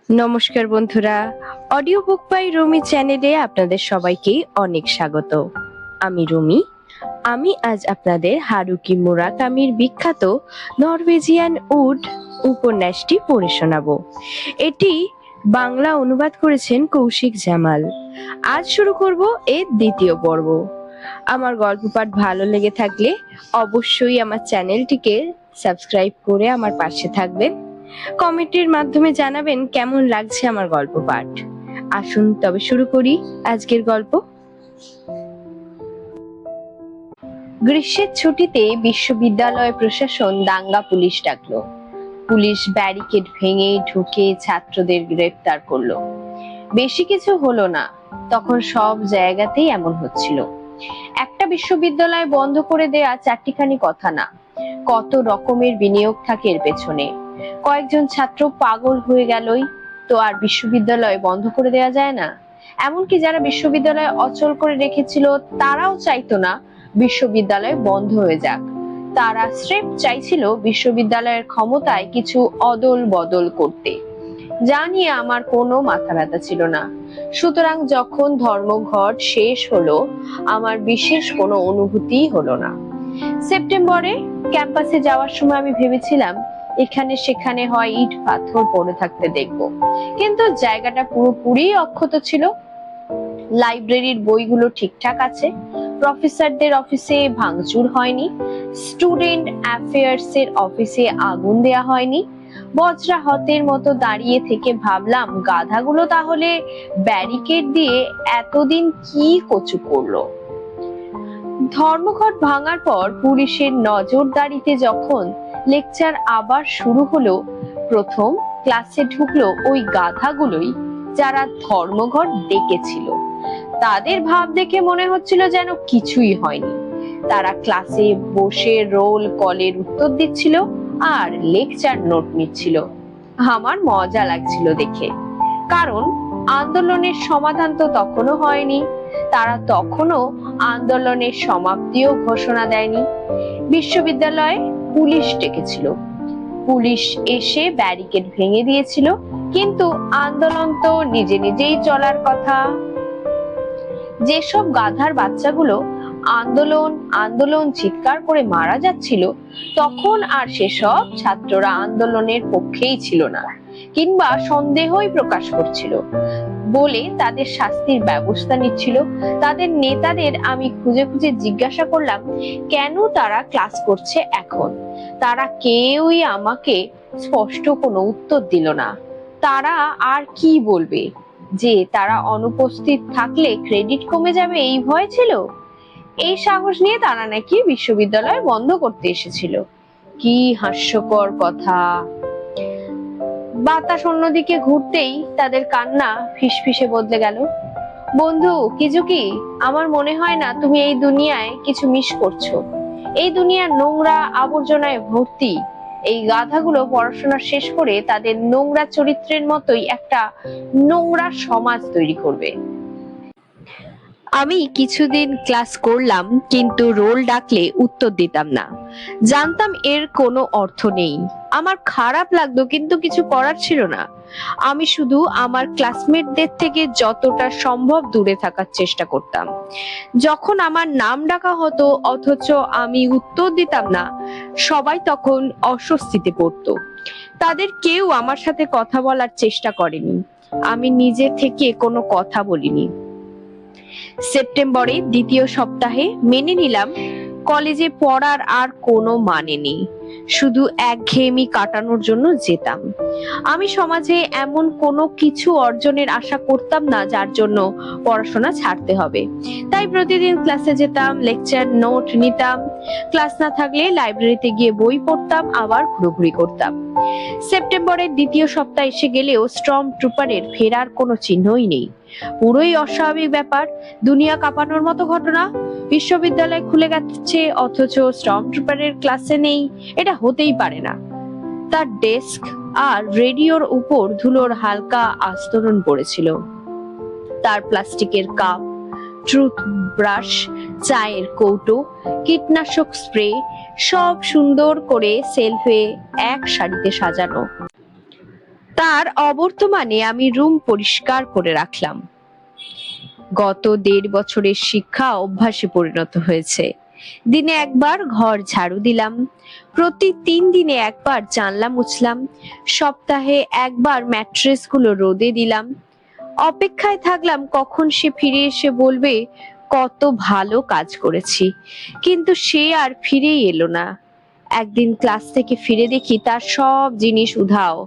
নমস্কার বন্ধুরা, audio book by Rumi চ্যানেলে আপনাদের সবাইকে অনেক স্বাগত। আমি রুমি। আমি আজ আপনাদের হারুকি মুরাকামির বিখ্যাত নরওয়েজিয়ান উড উপন্যাসটি পড়ে শোনাবো। এটি বাংলা অনুবাদ করেছেন কৌশিক জামাল। আজ শুরু করব এর দ্বিতীয় পর্ব। আমার গল্প পাঠ ভালো লেগে থাকলে অবশ্যই আমার চ্যানেলটিকে সাবস্ক্রাইব করে আমার পাশে থাকবেন। কমেন্টের মাধ্যমে জানাবেন কেমন লাগছে আমার গল্প পাঠ। আসুন তবে শুরু করি আজকের গল্প। গ্রীষ্মের ছুটিতে বিশ্ববিদ্যালয় প্রশাসন দাঙ্গা পুলিশ ডাকলো। পুলিশ ব্যারিকেড ভেঙে ঢুকে ছাত্রদের গ্রেফতার করলো। বেশি কিছু হলো না, তখন সব জায়গাতেই এমন হচ্ছিল। একটা বিশ্ববিদ্যালয় বন্ধ করে দেয়া চারটিখানি কথা না, কত রকমের বিনিয়োগ থাকে এর পেছনে। কয়েকজন ছাত্র পাগল হয়ে গেলই তো আর বিশ্ববিদ্যালয় বন্ধ করে দেওয়া যায় না। এমনকি যারা বিশ্ববিদ্যালয় অচল করে রেখেছিল তারাও চাইতো না বিশ্ববিদ্যালয় বন্ধ হয়ে যাক। তারা স্রেফ চাইছিল বিশ্ববিদ্যালয়ের ক্ষমতায় কিছু অদল বদল করতে। যা নিয়ে আমার কোনো মাথা ব্যথা ছিল না। সুতরাং যখন ধর্মঘট শেষ হলো, আমার বিশেষ কোনো অনুভূতি হলো না। সেপ্টেম্বরে ক্যাম্পাসে যাওয়ার সময় আমি ভেবেছিলাম এখানে সেখানে হয় ইট পাথর পড়ে থাকতে দেখবো, কিন্তু জায়গাটা পুরোপুরি অক্ষত ছিল। লাইব্রেরির বইগুলো ঠিকঠাক আছে, প্রফেসরদের অফিসে ভাঙচুর হয়নি, স্টুডেন্ট অ্যাফেয়ার্স এর অফিসে আগুন দেয়া হয়নি। বজ্রাহতের মতো দাঁড়িয়ে থেকে ভাবলাম, গাধাগুলো তাহলে ব্যারিকেড দিয়ে এতদিন কি কচু করলো। ধর্মঘট ভাঙার পর পুলিশের নজরদারিতে যখন লেকচার আবার শুরু হলো, প্রথম ক্লাসে ঢুকলো ওই গাধাগুলোই যারা ধর্মঘট ডেকেছিল। তাদের ভাব দেখে মনে হচ্ছিল যেন কিছুই হয়নি। তারা ক্লাসে বসে রোল কলের উত্তর দিচ্ছিল আর লেকচার নোট নিচ্ছিল। আমার মজা লাগছিল দেখে, কারণ আন্দোলনের সমাধান তো তখনও হয়নি। তারা তখনও আন্দোলনের সমাপ্তিও ঘোষণা দেয়নি। বিশ্ববিদ্যালয়ে পুলিশ ডেকেছিল, পুলিশ এসে ব্যারিকেড ভেঙে দিয়েছিল, কিন্তু আন্দোলন তো নিজে নিজেই চলার কথা। যেসব গাধার বাচ্চাগুলো আন্দোলন আন্দোলন চিৎকার করে মারা যাচ্ছিল, তখন আর সেসব ছাত্ররা আন্দোলনের পক্ষেই ছিল না, কিংবা সন্দেহই প্রকাশ করছিল বলে তাদের শাস্তির ব্যবস্থা নিচ্ছিল। তাদের নেতাদের আমি খুঁজে খুঁজে জিজ্ঞাসা করলাম কেন তারা ক্লাস করছে এখন। তারা কেউই আমাকে স্পষ্ট কোনো উত্তর দিল না। তারা আর কি বলবে? যে তারা অনুপস্থিত থাকলে ক্রেডিট কমে যাবে এই ভয় ছিল। এই সাহস নিয়ে তারা নাকি বিশ্ববিদ্যালয় বন্ধ করতে এসেছিল। কি হাস্যকর কথা! বাতাস অন্যদিকে ঘুরতেই তাদের কান্না ফিসফিসে বদলে গেল। বন্ধু কিজুকি, আমার মনে হয় না তুমি এই দুনিয়ায় কিছু মিস করছো। এই দুনিয়া নোংরা আবর্জনায় ভর্তি। এই গাধাগুলো পড়াশোনা শেষ করে তাদের নোংরা চরিত্রের মতোই একটা নোংরা সমাজ তৈরি করবে। আমি কিছুদিন ক্লাস করলাম, কিন্তু রোল ডাকলে উত্তর দিতাম না। জানতাম এর কোনো অর্থ নেই। আমার খারাপ লাগতো, কিন্তু কিছু করার ছিল না। আমি শুধু আমার ক্লাসমেটদের থেকে যতটা সম্ভব দূরে থাকার চেষ্টা করতাম। যখন আমার নাম ডাকা হতো অথচ আমি উত্তর দিতাম না, সবাই তখন অস্বস্তিতে পড়তো। তাদের কেউ আমার সাথে কথা বলার চেষ্টা করেনি। আমি নিজে থেকে কোনো কথা বলিনি। সেপ্টেম্বরে দ্বিতীয় সপ্তাহে মেনে নিলাম কলেজে পড়ার আর কোনো মানে নেই, শুধু একঘেয়েমি কাটানোর জন্য যেতাম। আমি সমাজে এমন কোনো কিছু অর্জনের আশা করতাম না যার জন্য পড়াশোনা ছাড়তে হবে। তাই প্রতিদিন ক্লাসে যেতাম, লেকচার নোট নিতাম। ক্লাস না থাকলে লাইব্রেরিতে গিয়ে বই পড়তাম, আবার ঘুরোঘুরি করতাম। সেপ্টেম্বরের দ্বিতীয় সপ্তাহ এসে গেলেও স্টর্ম ট্রুপারের ফেরার কোনো চিহ্নই নেই। পুরোই অস্বাভাবিক ব্যাপার, দুনিয়া কাঁপানোর মতো ঘটনা। বিশ্ববিদ্যালয় খুলে গেছে অথচ স্টর্ম ট্রুপারের ক্লাসে নেই, এটা হতেই পারে না। তার ডেস্ক আর রেডিওর উপর ধুলোর হালকা আস্তরণ পড়েছিল। তার প্লাস্টিকের কাপ, টুথ ব্রাশ, চায়ের কৌটো, কীটনাশক স্প্রে সব সুন্দর করে সেলফে এক সারিতে সাজানো। তার অবর্তমানে আমি রুম পরিষ্কার করে রাখলাম। গত 1.5 বছরের শিক্ষা অভ্যাসে পরিণত হয়েছে। দিনে একবার ঘর ঝাড়ু দিলাম, প্রতি 3 দিনে একবার জানলা মুছলাম, সপ্তাহে একবার ম্যাট্রেস গুলো রোদে দিলাম। অপেক্ষায় থাকলাম কখন সে ফিরে এসে বলবে কত ভালো কাজ করেছি, কিন্তু সে আর ফিরেই এলো না। একদিন ক্লাস থেকে ফিরে দেখি তার সব জিনিস উধাও,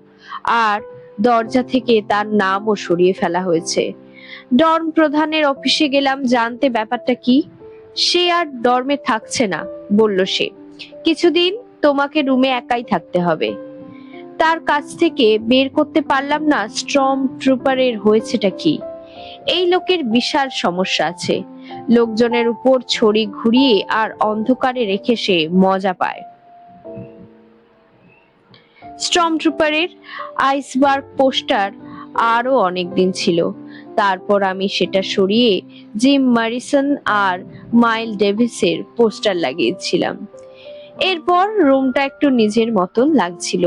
আর দরজা থেকে তার নামও সরিয়ে ফেলা হয়েছে। ডর্ম প্রধানের অফিসে গেলাম জানতে ব্যাপারটা কি। সে আর ডর্মে থাকছে না, বলল সে কিছুদিন তোমাকে রুমে একাই থাকতে হবে। তার কাছ থেকে বের করতে পারলাম না স্টর্ম ট্রুপারের হয়েছেটা কি। এই লোকের বিশাল সমস্যা আছে, লোকজনের উপর ছড়ি ঘুরিয়ে আর অন্ধকারে রেখে সে মজা পায়। স্টর্ম ট্রুপারের আইসবার্গ পোস্টার আরো অনেকদিন ছিল, তারপর আমি সেটা সরিয়ে জিম মরিসন আর মাইল ডেভিসের পোস্টার লাগিয়েছিলাম। এরপর রুমটা একটু নিজের মতন লাগছিল।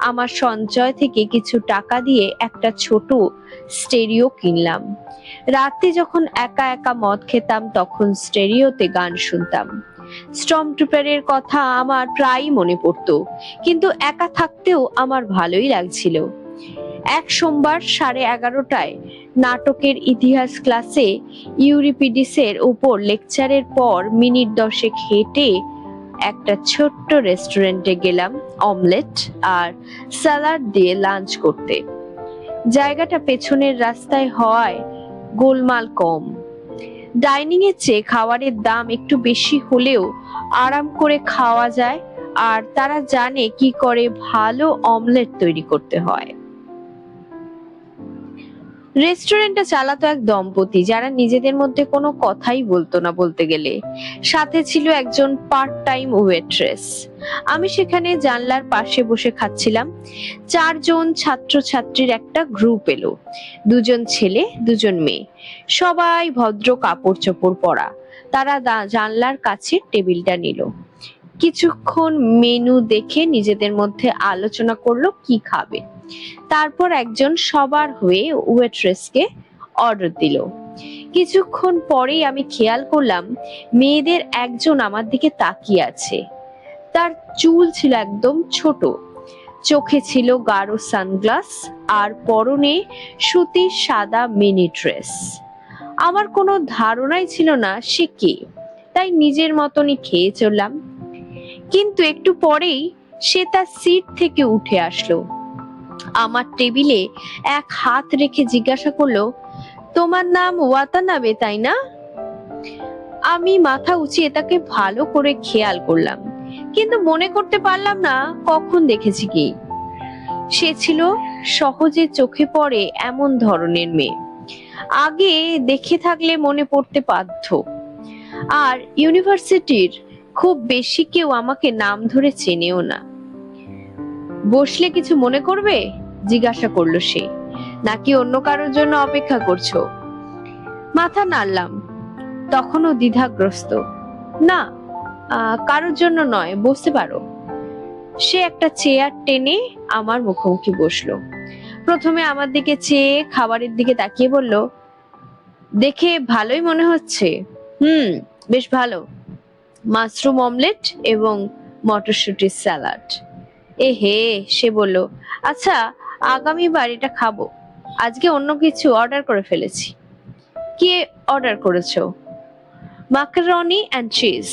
আমার সঞ্চয় থেকে কিছু টাকা দিয়ে একটা ছোট স্টেরিও কিনলাম। রাতে যখন একা একা মদ খেতাম তখন স্টেরিওতে গান শুনতাম। স্টর্ম ট্রুপারের কথা আমার প্রায়ই মনে পড়তো, কিন্তু একা থাকতেও আমার ভালোই লাগছিল। এক সোমবার 11:30টায় নাটকের ইতিহাস ক্লাসে ইউরিপিডিসের উপর লেকচারের পর মিনিট 10 হেঁটে একটা ছোট্ট রেস্টুরেন্টে গেলাম অমলেট আর স্যালাড দিয়ে লাঞ্চ করতে। জায়গাটা পেছনের রাস্তায় হওয়ায় গোলমাল কম। ডাইনিং এর চেয়ে খাবারের দাম একটু বেশি হলেও আরাম করে খাওয়া যায়, আর তারা জানে কি করে ভালো অমলেট তৈরি করতে হয়। রেস্টুরেন্টটা চালাতো এক দম্পতি যারা নিজেদের মধ্যে কোনো কথাই বলতো না বলতে গেলে। সাথে ছিল একজন পার্ট টাইম ওয়েট্রেস। আমি সেখানে জানলার পাশে বসে খাচ্ছিলাম। 4 জন ছাত্রছাত্রীর একটা গ্রুপ এলো, 2 জন ছেলে 2 জন মেয়ে, সবাই ভদ্র কাপড় চোপড় পরা। তারা জানলার কাছে টেবিলটা নিল, কিছুক্ষণ মেনু দেখে নিজেদের মধ্যে আলোচনা করলো কি খাবে। তারপর একজন সবার হয়ে ওয়েট্রেসকে অর্ডার দিল। কিছুক্ষণ পরেই আমি খেয়াল করলাম মেয়েদের একজন আমার দিকে তাকিয়ে আছে। তার চুল ছিল একদম ছোট, চোখে ছিল গাঢ় সানগ্লাস, আর পরনে সুতির সাদা মিনি ড্রেস। আমার কোনো ধারণাই ছিল না সে কে, তাই নিজের মতনই খেয়ে চললাম। কিন্তু একটু পরেই সে তার সিট থেকে উঠে আসলো, আমার টেবিলে এক হাত রেখে জিজ্ঞাসা করলো, তোমার নাম ওয়াতানাবে তাই না? আমি মাথা উঁচিয়ে তাকে ভালো করে খেয়াল করলাম, কিন্তু মনে করতে পারলাম না কখন দেখেছি কি। সে ছিল সহজে চোখে পড়ে এমন ধরনের মেয়ে, আগে দেখে থাকলে মনে পড়তে বাধ্য। আর ইউনিভার্সিটির খুব বেশি কেউ আমাকে নাম ধরে চেনেও না। বসলে কিছু মনে করবে? জিজ্ঞাসা করলো সে, নাকি অন্য কারোর জন্য অপেক্ষা করছো? মাথা নাড়লাম, তখনও দ্বিধাগ্রস্ত। না, কারোর জন্য নয়, বসতে পারো। সে একটা চেয়ার টেনে আমার মুখোমুখি বসলো। প্রথমে আমার দিকে চেয়ে খাবারের দিকে তাকিয়ে বলল, দেখে ভালোই মনে হচ্ছে। বেশ ভালো, মাশরুম অমলেট এবং মটরশুটির স্যালাড। হে, সে বলল, আচ্ছা আগামীবার এটা খাবো, আজকে অন্য কিছু অর্ডার করে ফেলেছি। কি অর্ডার করেছো? Macaroni and cheese.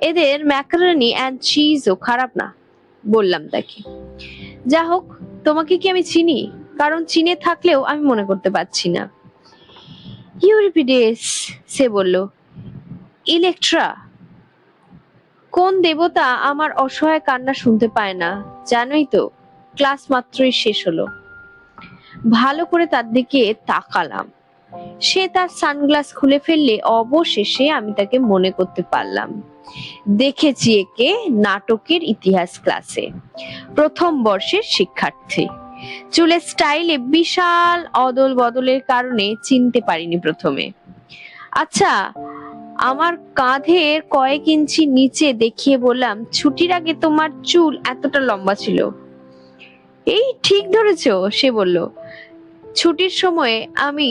এদের ম্যাকারনি অ্যান্ড চিজও খারাপ না, বললাম তাকে। যা হোক, তোমাকে কি আমি চিনি? কারণ চিনে থাকলেও আমি মনে করতে পারছি না। ইউরিপিডেস, সে বলল। ইলেকট্রা। কোন দেবতা আমার অসহায় কান্না শুনতে পায় না, জানোই তো। ক্লাস মাত্রই শেষ হলো। ভালো করে তার দিকে তাকালাম। সে তার সানগ্লাস খুলে ফেললে অবশেষে আমি তাকে মনে করতে পারলাম। দেখেছি একে নাটকের ইতিহাস ক্লাসে, প্রথম বর্ষের শিক্ষার্থী। চুলের স্টাইলে বিশাল অদল বদলের কারণে চিনতে পারিনি প্রথমে। আচ্ছা, আমার কাঁধের কয়েক ইঞ্চি নিচে দেখিয়ে বললাম, ছুটির আগে তোমার চুল এতটা লম্বা ছিল। এই ঠিক ধরেছো, সে বলল। ছুটির সময়ে আমি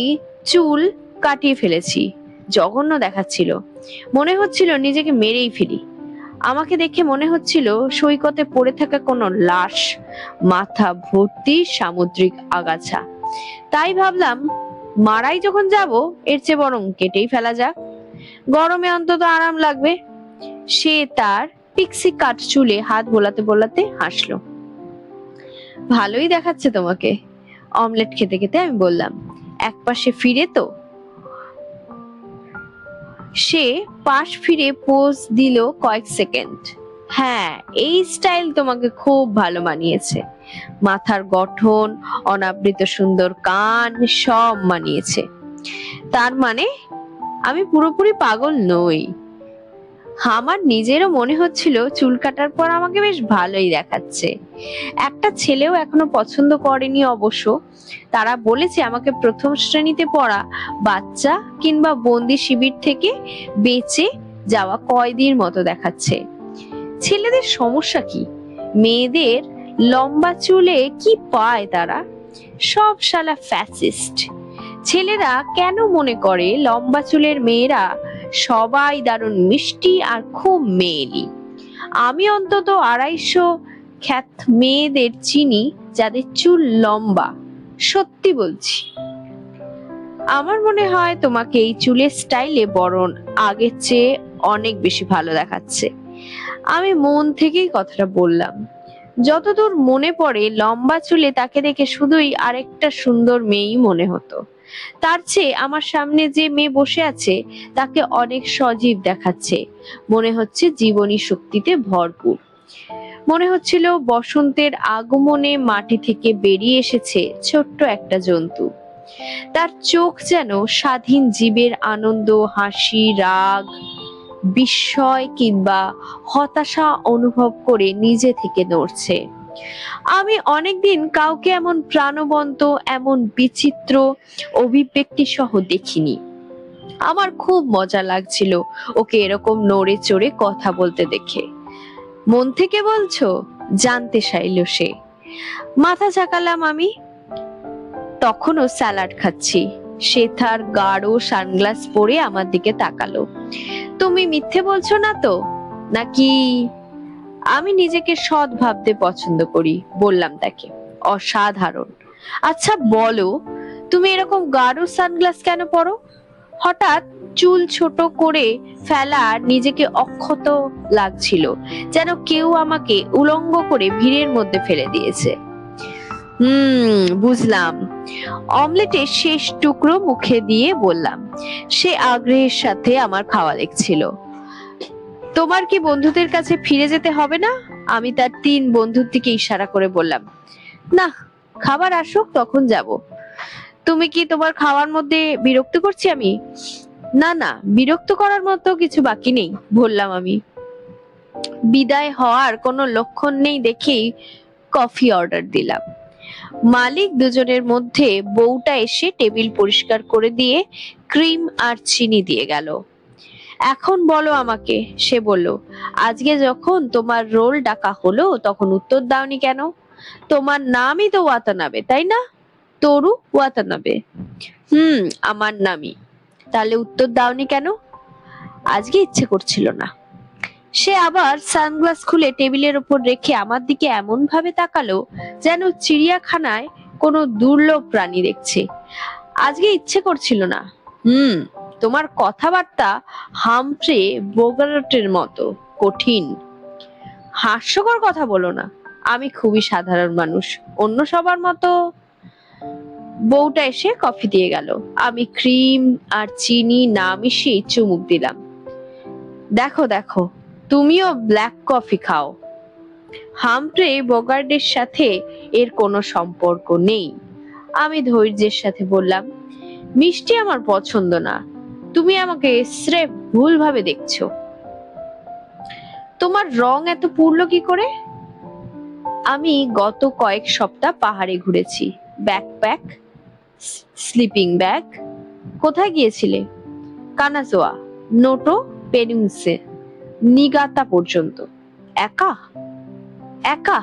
চুল কাটিয়ে ফেলেছি। জঘন্য দেখাচ্ছিল, মনে হচ্ছিল নিজেকে মেরেই ফেলি। আমাকে দেখে মনে হচ্ছিল সৈকতে পড়ে থাকা কোনো লাশ, মাথা ভর্তি সামুদ্রিক আগাছা। তাই ভাবলাম, মারাই যখন যাব, এর চেয়ে বরং কেটেই ফেলা যাক, গরমে অন্তত আরাম লাগবে। সে তার পিক্সি কাট চুলে হাত বোলাতে বোলাতে হাসলো। ভালোই দেখাচ্ছে তোমাকে, অমলেট খেতে খেতে আমি বললাম। একপাশে ফিরে তো। সে পাশ ফিরে পোজ দিল কয়েক সেকেন্ড। হ্যাঁ, এই স্টাইল তোমাকে খুব ভালো মানিয়েছে। মাথার গঠন, অনাবৃত সুন্দর কান, সব মানিয়েছে। তার মানে আমি পুরোপুরি পাগল নই। আমার নিজেরও মনে হচ্ছিল চুল কাটার পর আমাকে বেশ ভালোই দেখাচ্ছে। একটা ছেলেও এখনো পছন্দ করেনি অবশ্য। তারা বলেছে আমাকে প্রথম শ্রেণীতে পড়া বাচ্চা কিংবা বন্দি শিবির থেকে বেঁচে যাওয়া কয়েদির মতো দেখাচ্ছে। ছেলেদের সমস্যা কি? মেয়েদের লম্বা চুলে কি পায় তারা? সব শালা ফ্যাসিস্ট। ছেলেরা কেন মনে করে লম্বা চুলের মেয়েরা সবাই দারুণ মিষ্টি আর খুব মেয়েলি? আমি অন্তত 250 খ্যাত মেয়েদের চিনি যাদের চুল লম্বা। সত্যি বলছি। আমার মনে হয় তোমাকে এই চুলের স্টাইলে বরং আগের চেয়ে অনেক বেশি ভালো দেখাচ্ছে। আমি মন থেকেই কথাটা বললাম। যতদূর মনে পড়ে লম্বা চুলে তাকে দেখে শুধুই আরেকটা সুন্দর মেয়েই মনে হতো। তার চেয়ে আমার সামনে যে মেয়ে বসে আছে তাকে অনেক সজীব দেখাচ্ছে। মনে হচ্ছে জীবনী শক্তিতে ভরপুর। মনে হচ্ছিল বসন্তের আগমনে মাটি থেকে বেরিয়ে এসেছে ছোট্ট একটা জন্তু। তার চোখ যেন স্বাধীন জীবের আনন্দ, হাসি, রাগ, বিস্ময় কিংবা হতাশা অনুভব করে নিজে থেকে নড়ছে। আমি অনেকদিন কাউকে এমন প্রাণবন্ত, এমন বিচিত্র অভিব্যক্তি সহ দেখিনি। আমার খুব মজা লাগছিল ওকে এরকম নড়ে চড়ে কথা বলতে দেখে। মন থেকে বলছো? জানতে চাইল সে। মাথা ঝাঁকালাম আমি। তখনও স্যালাড খাচ্ছি। সে তার গাঢ় সানগ্লাস পরে আমার দিকে তাকালো। তুমি মিথ্যে বলছো না তো নাকি? আমি নিজেকে সৎ ভাবতে পছন্দ করি, বললাম তাকে। অসাধারণ। আচ্ছা বলো, তুমি এরকম গাঢ় সানগ্লাস কেন পরো? হঠাৎ চুল ছোট করে ফেলা নিজেকে অক্ষত লাগছিল, যেন কেউ আমাকে উলঙ্গ করে ভিড়ের মধ্যে ফেলে দিয়েছে। বুঝলাম। অমলেটের শেষ টুকরো মুখে দিয়ে বললাম। সে আগ্রহের সাথে আমার খাওয়া দেখছিল। তোমার কি বন্ধুদের কাছে ফিরে যেতে হবে না? আমি তার 3 বন্ধুর দিকে ইশারা করে বললাম। না, খাবার আসুক তখন যাব। তুমি কি তোমার খাওয়ার মধ্যে বিরক্ত করছি আমি? না না, বিরক্ত করার মতো কিছু বাকি নেই, বললাম আমি। বিদায় হওয়ার কোনো লক্ষণ নেই দেখেই কফি অর্ডার দিলাম। মালিক দুজনের মধ্যে বউটা এসে টেবিল পরিষ্কার করে দিয়ে ক্রিম আর চিনি দিয়ে গেল। এখন বলো আমাকে, সে বলল। আজকে যখন তোমার রোল ডাকা হলো তখন উত্তর দাওনি কেন? তোমার নামই তো ওয়াতানাবে, তাই না? তরু ওয়াতানাবে। আমার নামই। তাহলে উত্তর দাওনি কেন? আজকে ইচ্ছে করছিল না। সে আবার সানগ্লাস খুলে টেবিলের উপর রেখে আমার দিকে এমন ভাবে তাকালো যেন চিড়িয়াখানায় কোনো দুর্লভ প্রাণী দেখছে। আজকে ইচ্ছে করছিল না। তোমার কথাবার্তা হামফ্রে বোগার্টের মতো কঠিন। হাস্যকর কথা বলো না। আমি খুবই সাধারণ মানুষ, অন্য সবার মতো। বউটা এসে কফি দিয়ে গেল। আমি ক্রিম আর চিনি না মিশিয়ে চুমুক দিলাম। দেখো দেখো, তুমিও ব্ল্যাক কফি খাও। হামফ্রে বোগার্টের সাথে এর কোনো সম্পর্ক নেই। আমি ধৈর্যের সাথে বললাম, মিষ্টি আমার পছন্দ না। তুমি আমাকে স্রেফ ভুল ভাবে দেখছো। তোমার রং এত পুড়লো কি করে? আমি গত কয়েক সপ্তাহ পাহাড়ে ঘুরেছি। Backpack, sleeping bag. কোথায় গিয়েছিলে? কানাজোয়া, নোটো, পেনিনসে, নিগাতা পর্যন্ত। একা একা,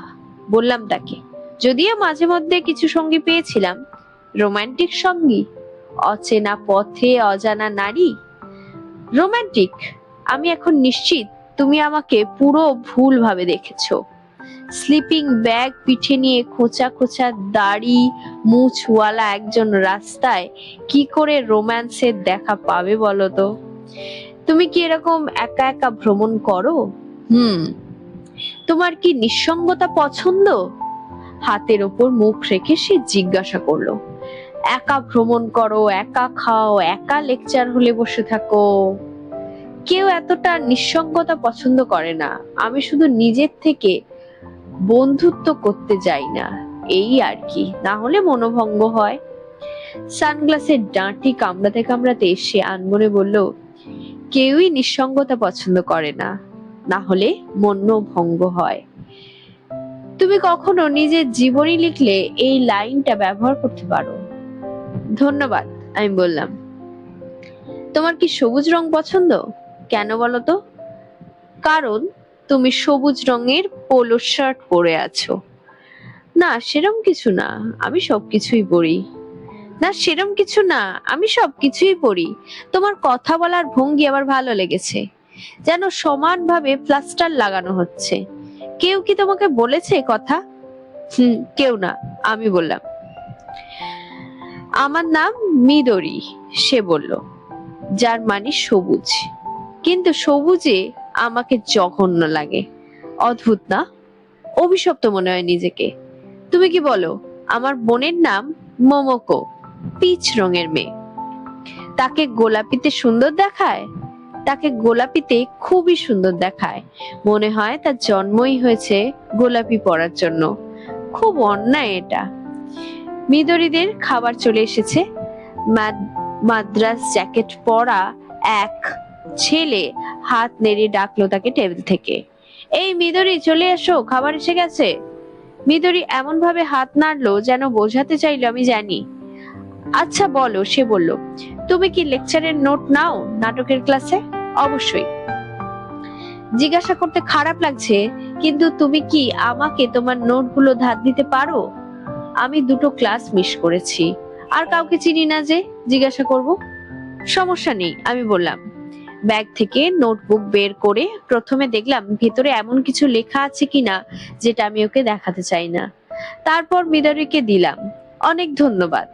বললাম তাকে। যদিও মাঝে মধ্যে কিছু সঙ্গী পেয়েছিলাম, রোমান্টিক সঙ্গী, অচেনা পথে অজানা নারী। রোমান্টিক? আমি এখন নিশ্চিত তুমি আমাকে পুরো ভুল ভাবে দেখেছো। স্লিপিং ব্যাগ পিঠে নিয়ে খোঁচা খোঁচা দাড়ি মুছওয়ালা একজন রাস্তায় কি করে রোম্যান্সের দেখা পাবে বলো তো? তুমি কি এরকম একা একা ভ্রমণ করো? তোমার কি নিঃসঙ্গতা পছন্দ? হাতের ওপর মুখ রেখে সে জিজ্ঞাসা করলো। একা ভ্রমণ করো, একা খাও, একা লেকচার হলে বসে থাকো। কেউ এতটা নিঃসঙ্গতা পছন্দ করে না। আমি শুধু নিজের থেকে বন্ধুত্ব করতে যাই না, এই আর কি, না হলে মনোভঙ্গ হয়। সানগ্লাসের ডাঁটি কামড়াতে কামড়াতে সে আনমনে বলল, কেউই নিঃসঙ্গতা পছন্দ করে না, না হলে মনোভঙ্গ হয়। তুমি কখনো নিজের জীবনী লিখলে এই লাইনটা ব্যবহার করতে পারো। ধন্যবাদ, আমি বললাম। তোমার কি সবুজ রং পছন্দ? কেন বলো তো? কারণ তুমি সবুজ রঙের পোলো শার্ট পরে আছো। না সেরম কিছু না, আমি সবকিছুই পরি। না সেরম কিছু না, আমি সবকিছুই পরি। তোমার কথা বলার ভঙ্গি আবার ভালো লেগেছে, যেন সমানভাবে প্লাস্টার লাগানো হচ্ছে। কেউ কি তোমাকে বলেছে কথা? কেউ না, আমি বললাম। আমার নাম মিদরি, সে বলল, যার মানে সবুজ। কিন্তু সবুজে আমাকে জঘন্য লাগে। অদ্ভুত না? অভিশপ্ত মনে হয় নিজেকে। তুমি কি বলো? আমার বোনের নাম মোমোকো, পিচ রঙের মেয়ে। তাকে গোলাপিতে সুন্দর দেখায়? তাকে গোলাপিতে খুবই সুন্দর দেখায়। মনে হয় তার জন্মই হয়েছে গোলাপি পরার জন্য। খুব অন্যায় এটা। মিদরিদের খাবার চলে এসেছে। মাদ্রাস জ্যাকেট পরা এক ছেলে হাত নেড়ে ডাকলো তাকে টেবিল থেকে। এই মিদরি, চলে এসো, খাবার এসে গেছে। মিদরি এমন ভাবে হাত নাড়লো যেন বোঝাতে চাইলো আমি জানি। আচ্ছা বলো, সে বলল। তুমি কি লেকচারের নোট নাও নাটকের ক্লাসে? অবশ্যই। জিজ্ঞাসা করতে খারাপ লাগছে, কিন্তু তুমি কি আমাকে তোমার নোটগুলো ধার দিতে পারো? আমি দুটো ক্লাস মিস করেছি, আর কাউকে চিনি না যে জিজ্ঞাসা করব। সমস্যা নেই, আমি বললাম। ব্যাগ থেকে নোটবুক বের করে প্রথমে দেখলাম ভেতরে এমন কিছু লেখা আছে কিনা যেটা আমি ওকে দেখাতে চাই না। তারপর মিদরিকে দিলাম। অনেক ধন্যবাদ।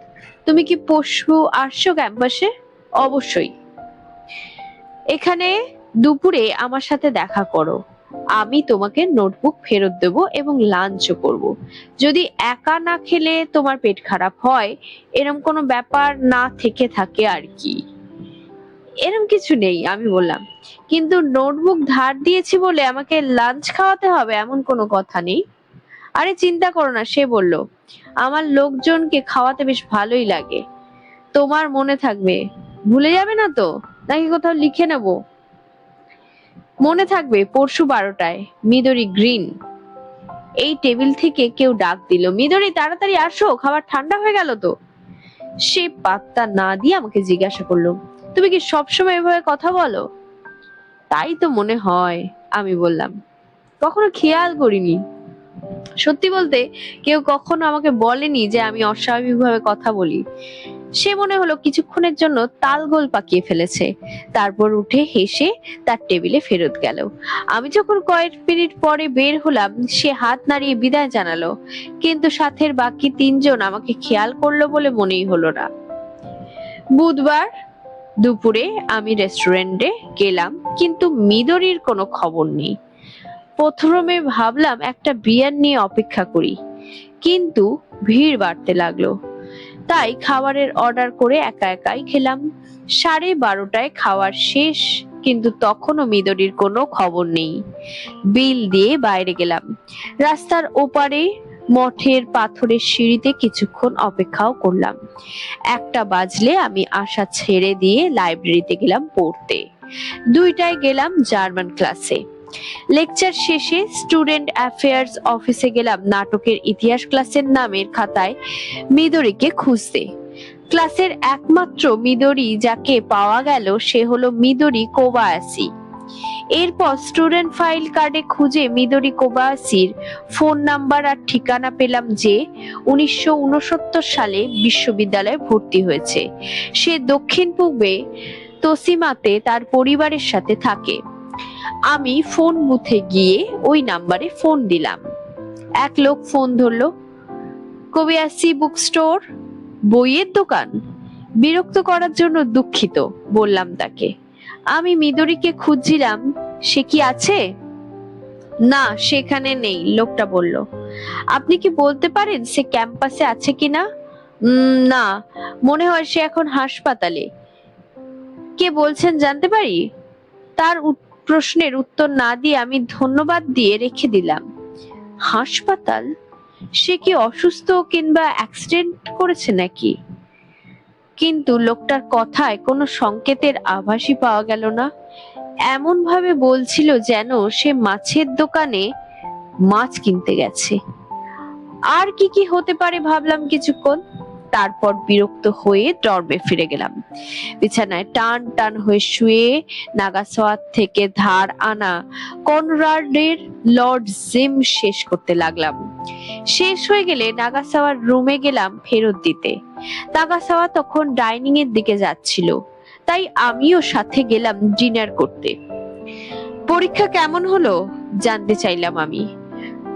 তুমি কি পরশু আসছো ক্যাম্পাসে? অবশ্যই। এখানে দুপুরে আমার সাথে দেখা করো। আমি তোমাকে নোটবুক ফেরত দেব এবং লাঞ্চও করব। যদি একা না খেলে তোমার পেট খারাপ হয়, এরকম কোনো ব্যাপার না থেকে থাকে আর কি। এরকম কিছু নেই, আমি বললাম। কিন্তু নোটবুক ধার দিয়েছি বলে আমাকে লাঞ্চ খাওয়াতে হবে এমন কোনো কথা নেই। আরে চিন্তা করো না, সে বলল। আমার লোকজনকে খাওয়াতে বেশ ভালোই লাগে। তোমার মনে থাকবে? ভুলে যাবে না তো, নাকি কোথাও লিখে নেব? মনে থাকবে, পরশু 12টায়। মিদরি গ্রিন। এই টেবিল থেকে কেউ ডাক দিল, মিদরি তাড়াতাড়ি আসো, খাবার ঠান্ডা হয়ে গেল তো। সে পাত্তা না দিয়ে আমাকে জিজ্ঞাসা করলো, তুমি কি সবসময় এভাবে কথা বলো? তাই তো মনে হয়, আমি বললাম। কখনো খেয়াল করিনি। সত্যি বলতে কেউ কখনো আমাকে বলেনি যে আমি অস্বাভাবিকভাবে কথা বলি। সে মনে হলো কিছুক্ষণের জন্য তালগোল পাকিয়ে ফেলেছে, তারপর উঠে হেসে তার টেবিলে ফেরত গেল। আমি যখন কয়েক মিনিট পরে বের হলাম, সে হাত নাড়িয়ে বিদায় জানালো, কিন্তু সাথের বাকি 3 জন আমাকে খেয়াল করলো বলে মনেই হলো না। বুধবার দুপুরে আমি রেস্টুরেন্টে গেলাম, কিন্তু মিদরির কোনো খবর নেই। প্রথমে ভাবলাম একটা বিয়ার নিয়ে অপেক্ষা করি, কিন্তু ভিড় বাড়তে লাগলো। তাই খাবারের অর্ডার করে একা একাই খেলাম। 12:30টায় খাওয়ার শেষ, কিন্তু তখনও মিদরির কোনো খবর নেই। বিল দিয়ে বাইরে গেলাম। রাস্তার ওপারে মঠের পাথরের সিঁড়িতে কিছুক্ষণ অপেক্ষাও করলাম। 1টা বাজলে আমি আশা ছেড়ে দিয়ে লাইব্রেরিতে গেলাম পড়তে। 2টায় গেলাম জার্মান ক্লাসে। লেকচার শেষে স্টুডেন্ট অ্যাফেয়ার্স অফিসে গেলাম নাটকের ইতিহাস ক্লাসের নামের খাতায় মিদরিকে খুঁজতে। ক্লাসের একমাত্র মিদরি যাকে পাওয়া গেল সে হলো মিদরি কোবায়াসি। এরপর স্টুডেন্ট ফাইল কার্ডে খুঁজে মিদরি কোবায়াসির ফোন নাম্বার আর ঠিকানা পেলাম যে 1969 সালে বিশ্ববিদ্যালয়ে ভর্তি হয়েছে। সে দক্ষিণ পূর্বে তোসিমাতে তার পরিবারের সাথে থাকে। আমি ফোন বুথে গিয়ে ওই নাম্বারে ফোন দিলাম। এক লোক ফোন ধরলো। কোবায়াসি বুক স্টোর, বইয়ের দোকান? বিরক্ত করার জন্য দুঃখিত, বললাম তাকে। আমি মিদরিকে খুঁজছিলাম, সে কি আছে? না, সেখানে নেই, লোকটা বলল। আপনি কি বলতে পারেন সে ক্যাম্পাসে আছে কিনা? না, মনে হয় সে এখন হাসপাতালে। কে বলছেন জানতে পারি? তার প্রশ্নের উত্তর না দিয়ে আমি ধন্যবাদ দিয়ে রেখে দিলাম। হাসপাতাল? সে কি অসুস্থ কিংবা অ্যাক্সিডেন্ট করেছে নাকি? কিন্তু লোকটার কথায় কোনো সংকেতের আভাসই পাওয়া গেল না। এমন ভাবে বলছিল যেন সে মাছের দোকানে মাছ কিনতে গেছে। আর কি কি হতে পারে ভাবলাম কিছুক্ষণ, তারপর বিরক্ত হয়ে ডর্মে ফিরে গেলাম। বিছানায় টান টান হয়ে শুয়ে নাগাসাওয়া থেকে ধার আনা কনরাডের লর্ড জিম শেষ করতে লাগলাম। শেষ হয়ে গেলে নাগাসাওয়ার রুমে গেলাম ফেরত দিতে। নাগাসাওয়া তখন ডাইনিং এর দিকে যাচ্ছিল, তাই আমিও সাথে গেলাম ডিনার করতে। পরীক্ষা কেমন হলো জানতে চাইলাম আমি।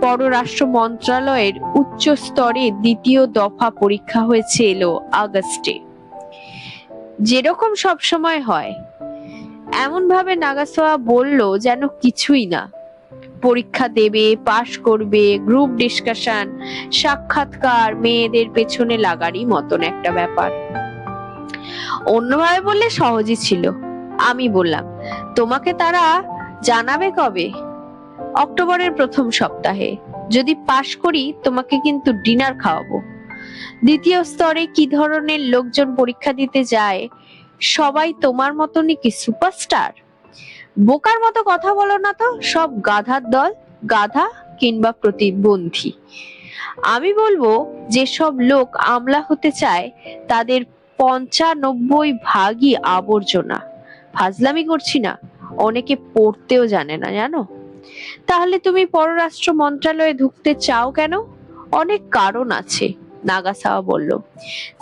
পররাষ্ট্র মন্ত্রণালয়ের উচ্চ স্তরে দ্বিতীয় দফা পরীক্ষা হয়েছে এলো আগস্টে, যেরকম সব সময় হয়। এমন ভাবে নাগাসাওয়া বলল যেন কিছুই না। পরীক্ষা দেবে, পাশ করবে, গ্রুপ ডিসকাশন, সাক্ষাৎকার, মেয়েদের পেছনে লাগারই মতন একটা ব্যাপার। অন্যভাবে বললে সহজই ছিল। আমি বললাম, তোমাকে তারা জানাবে কবে? অক্টোবরের প্রথম সপ্তাহে। যদি পাশ করি তোমাকে কিন্তু ডিনার খাওয়াবো। দ্বিতীয় স্তরে কি ধরনের লোকজন পরীক্ষা দিতে যায়? সবাই তোমার মতনই কি সুপারস্টার? বোকার মতো কথা বলো না তো, সব গাধার দল, গাধা কিংবা প্রতিবন্ধী। আমি বলবো যেসব লোক আমলা হতে চায় তাদের 95% আবর্জনা। ফাজলামি করছি না, অনেকে পড়তেও জানে না, জানো? তাহলে তুমি পররাষ্ট্র মন্ত্রণালয়ে ঢুকতে চাও কেন? অনেক কারণ আছে, নাগাসাওয়া বলল।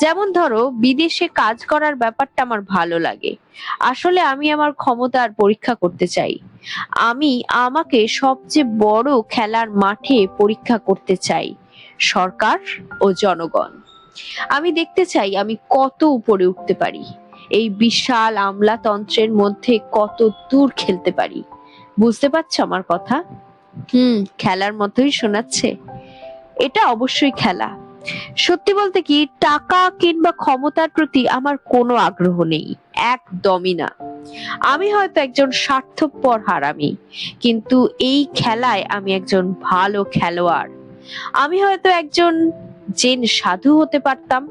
যেমন ধরো, বিদেশে কাজ করার ব্যাপারটা আমার ভালো লাগে। আসলে আমি আমার ক্ষমতার পরীক্ষা করতে চাই। আমি আমাকে সবচেয়ে বড় খেলার মাঠে পরীক্ষা করতে চাই, সরকার ও জনগণ। আমি দেখতে চাই আমি কত উপরে উঠতে পারি, এই বিশাল আমলাতন্ত্রের মধ্যে কত দূর খেলতে পারি। বুঝতে পারছো আমার কথা? খেলার মতোই শোনাচ্ছে। এটা অবশ্যই খেলা। সত্যি বলতে কি, টাকা কিংবা ক্ষমতার প্রতি আমার কোনো আগ্রহ নেই, একদমই না। আমি হয়তো একজন স্বার্থপর হারামি, কিন্তু এই খেলায় আমি একজন ভালো খেলোয়াড়। আমি হয়তো একজন জেন সাধু হতে পারতাম।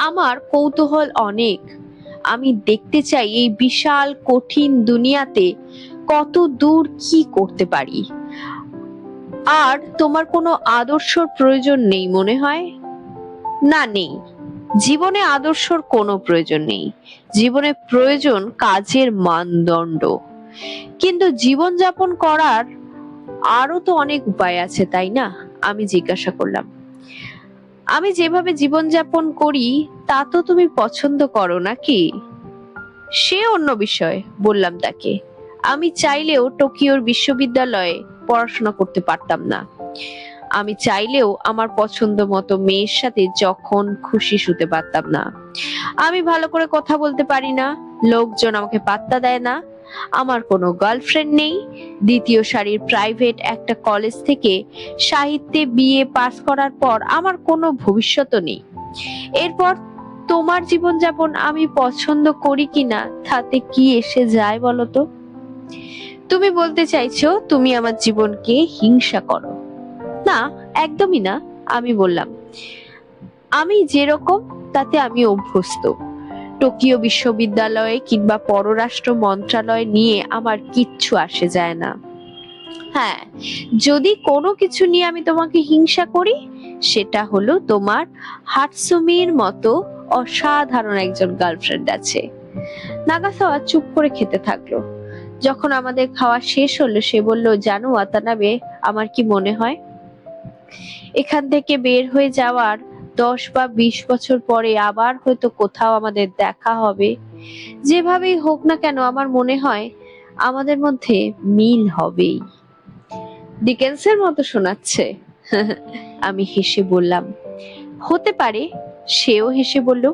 আমার কৌতূহল অনেক। আমি দেখতে চাই এই বিশাল কঠিন দুনিয়াতে কত দূর কি করতে পারি। আর তোমার কোনো আদর্শর প্রয়োজন নেই মনে হয়? না, নেই। জীবনে আদর্শর কোনো প্রয়োজন নেই। জীবনে প্রয়োজন কাজের মানদণ্ড। কিন্তু জীবন যাপন করার আরো তো অনেক উপায় আছে, তাই না? আমি জিজ্ঞাসা করলাম। আমি যেভাবে জীবনযাপন করি তা তো তুমি পছন্দ করো নাকি? সে অন্য বিষয়, বললাম তাকে। আমি চাইলেও টোকিওর বিশ্ববিদ্যালয়ে পড়াশোনা করতে পারতাম না। আমি চাইলেও আমার পছন্দ মতো মেয়ের সাথে যখন খুশি শুতে পারতাম না। আমি ভালো করে কথা বলতে পারি না, লোকজন আমাকে পাত্তা দেয় না। আমার কোনো গার্লফ্রেন্ড নেই। দ্বিতীয় সারির প্রাইভেট একটা কলেজ থেকে সাহিত্যে বিএ পাস করার পর আমার কোনো ভবিষ্যৎ নেই। এরপর তোমার জীবনযাপন আমি পছন্দ করি কিনা তাতে কি এসে যায় বলো তো? তুমি বলতে চাইছো তুমি আমার জীবনকে হিংসা করো? না, একদমই না। আমি বললাম, আমি যেরকম তাতে আমি অভ্যস্ত। টোকিও বিশ্ববিদ্যালয়ে কিংবা পররাষ্ট্র মন্ত্রণালয় নিয়ে আমার কিচ্ছু আসে যায় না। হ্যাঁ, যদি কোনো কিছু নিয়ে আমি তোমাকে হিংসা করি, সেটা হলো তোমার হাতসুমির মতো অসাধারণ একজন গার্লফ্রেন্ড আছে। নাগাসাওয়া চুপ করে খেতে থাকলো। যখন আমাদের খাওয়া শেষ হলো সে বলল, জানো ওয়াতানাবে, আমার কি মনে হয় এখান থেকে বের হয়ে যাওয়ার 10 বা 20 বছর পরে আবার হয়তো কোথাও আমাদের দেখা হবে। যেভাবেই হোক না কেন আমার মনে হয় আমাদের মধ্যে মিল হবেই। ডিকেন্সের মতো শোনাচ্ছে। আমি হেসে বললাম, হতে পারে। সেও হেসে বলল,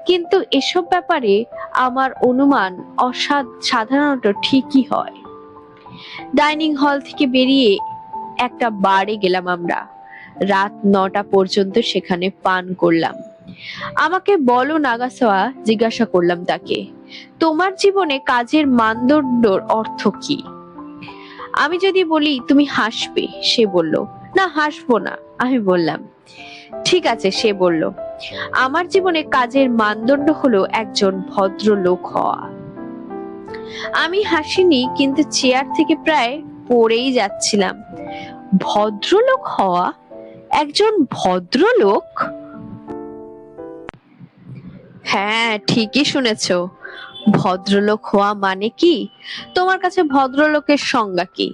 কিন্তু এসব ব্যাপারে আমার অনুমান সাধারণত ঠিকই হয়। ডাইনিং হল থেকে বেরিয়ে একটা বারে গেলাম আমরা। রাত 9টা পর্যন্ত সেখানে পান করলাম। আমাকে বলো নাগাসাওয়া, জিজ্ঞাসা করলাম তাকে, তোমার জীবনে কাজের মানদণ্ডর অর্থ কি? আমি যদি বলি তুমি হাসবে, সে বলল, না হাসবো না। আমি বললাম, ঠিক আছে। সে বলল, আমার জীবনে কাজের মানদণ্ড হলো একজন ভদ্রলোক হওয়া। আমি হাসিনি, কিন্তু চেয়ার থেকে প্রায় পড়েই যাচ্ছিলাম। ভদ্রলোক হওয়া? একজন ভদ্রলোক? হ্যাঁ, ঠিকই শুনেছো। ভদ্রলোক হওয়া মানে কি? তোমার কাছে ভদ্রলোকের সংজ্ঞা কি?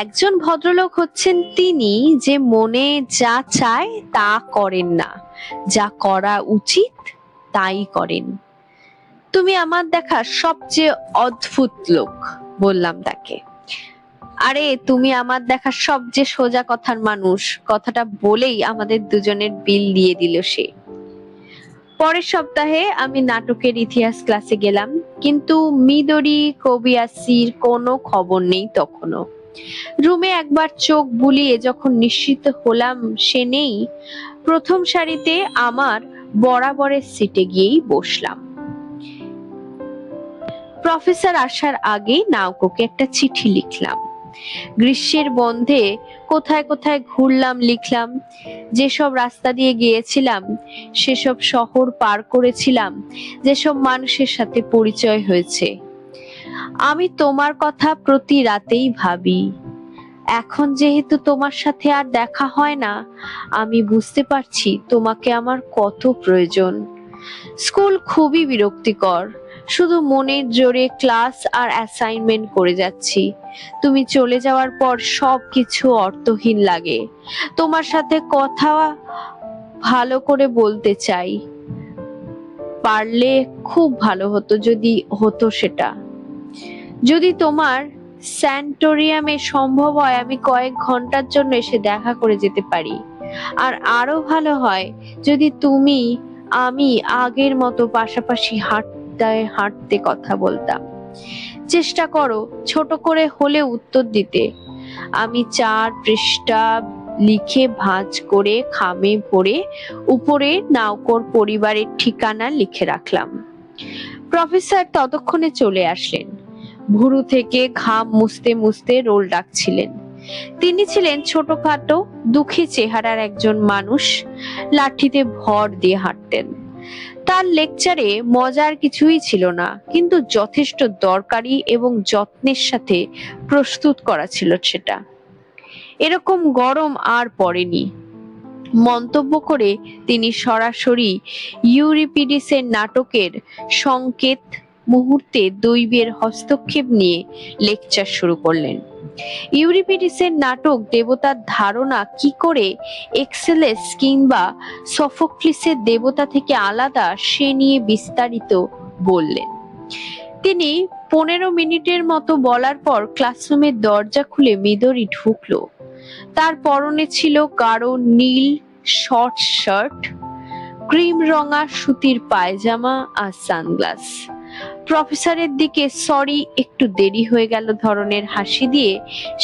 একজন ভদ্রলোক হচ্ছেন তিনি যে মনে যা চায় তা করেন না, যা করা উচিত তাই করেন। তুমি আমার দেখা সবচেয়ে অদ্ভুত লোক, বললাম তাকে। আরে তুমি আমার দেখা সবচেয়ে সোজা কথার মানুষ। কথাটা বলেই আমাদের দুজনের বিল দিয়ে দিল সে। পরের সপ্তাহে আমি নাটকের ইতিহাস ক্লাসে গেলাম, কিন্তু মিদোরি কোবায়াশির কোনো খবর নেই তখনও। রুমে একবার চোখ বুলিয়ে যখন নিশ্চিত হলাম সে নেই, প্রথম সারিতে আমার বরাবরের সিটে গিয়েই বসলাম। প্রফেসর আসার আগেই নাওকোকে একটা চিঠি লিখলাম। গ্রীষ্মের বন্ধে কোথায় কোথায় ঘুরলাম লিখলাম, যেসব রাস্তা দিয়ে গিয়েছিলাম, সেসব শহর পার করেছিলাম, যেসব মানুষের সাথে পরিচয় হয়েছে। আমি তোমার কথা প্রতি রাতেই ভাবি। এখন যেহেতু তোমার সাথে আর দেখা হয় না, আমি বুঝতে পারছি তোমাকে আমার কত প্রয়োজন। স্কুল খুবই বিরক্তিকর, শুধু মনের জোরে ক্লাস আর অ্যাসাইনমেন্ট করে যাচ্ছি। তুমি চলে যাওয়ার পর সবকিছু অর্থহীন লাগে। তোমার সাথে কথা ভালো করে বলতে চাই, পারলে খুব ভালো হতো যদি হতো সেটা। যদি তোমার স্যানিটোরিয়ামে সম্ভব হয় আমি কয়েক ঘন্টার জন্য এসে দেখা করে যেতে পারি। আর আরো ভালো হয় যদি তুমি আমি আগের মতো পাশাপাশি হাঁটতে হাঁটতে কথা বলতাম। চেষ্টা করো ছোট করে হলে উত্তর দিতে। আমি 4 পৃষ্ঠা লিখে ভাঁজ করে খামে ভরে উপরে নাওকোর পরিবারের ঠিকানা লিখে রাখলাম। প্রফেসর ততক্ষণে চলে আসলেন। ভুরু থেকে ঘাম মুছতে মুছতে রোল ডাকছিলেন। তিনি ছিলেন ছোটখাটো দুঃখী চেহারার একজন মানুষ, লাঠিতে ভর দিয়ে হাঁটতেন। তার লেকচারে মজার কিছুই ছিল না, কিন্তু যথেষ্ট দরকারি এবং যত্নের সাথে প্রস্তুত করা ছিল সেটা। এরকম গরম আর পড়েনি, মন্তব্য করে তিনি সরাসরি ইউরিপিডিসের নাটকের সংকেত মুহূর্তে দৈবের হস্তক্ষেপ নিয়ে লেকচার শুরু করলেন। ইউরিপিডিসের নাটক দেবতার ধারণা কি করে এক্সেলেস কিংবা সফোক্লিসের দেবতা থেকে আলাদা সে নিয়ে বিস্তারিত বললেন। তিনি 15 মিনিটের মতো বলার পর ক্লাসরুমের দরজা খুলে মিদোরি ঢুকলো। তার পরনে ছিল গাঢ় নীল শর্ট শার্ট, ক্রিম রঙা সুতির পায়জামা আর সানগ্লাস। প্রফেসরের দিকে সরি একটু দেরি হয়ে গেল ধরনের হাসি দিয়ে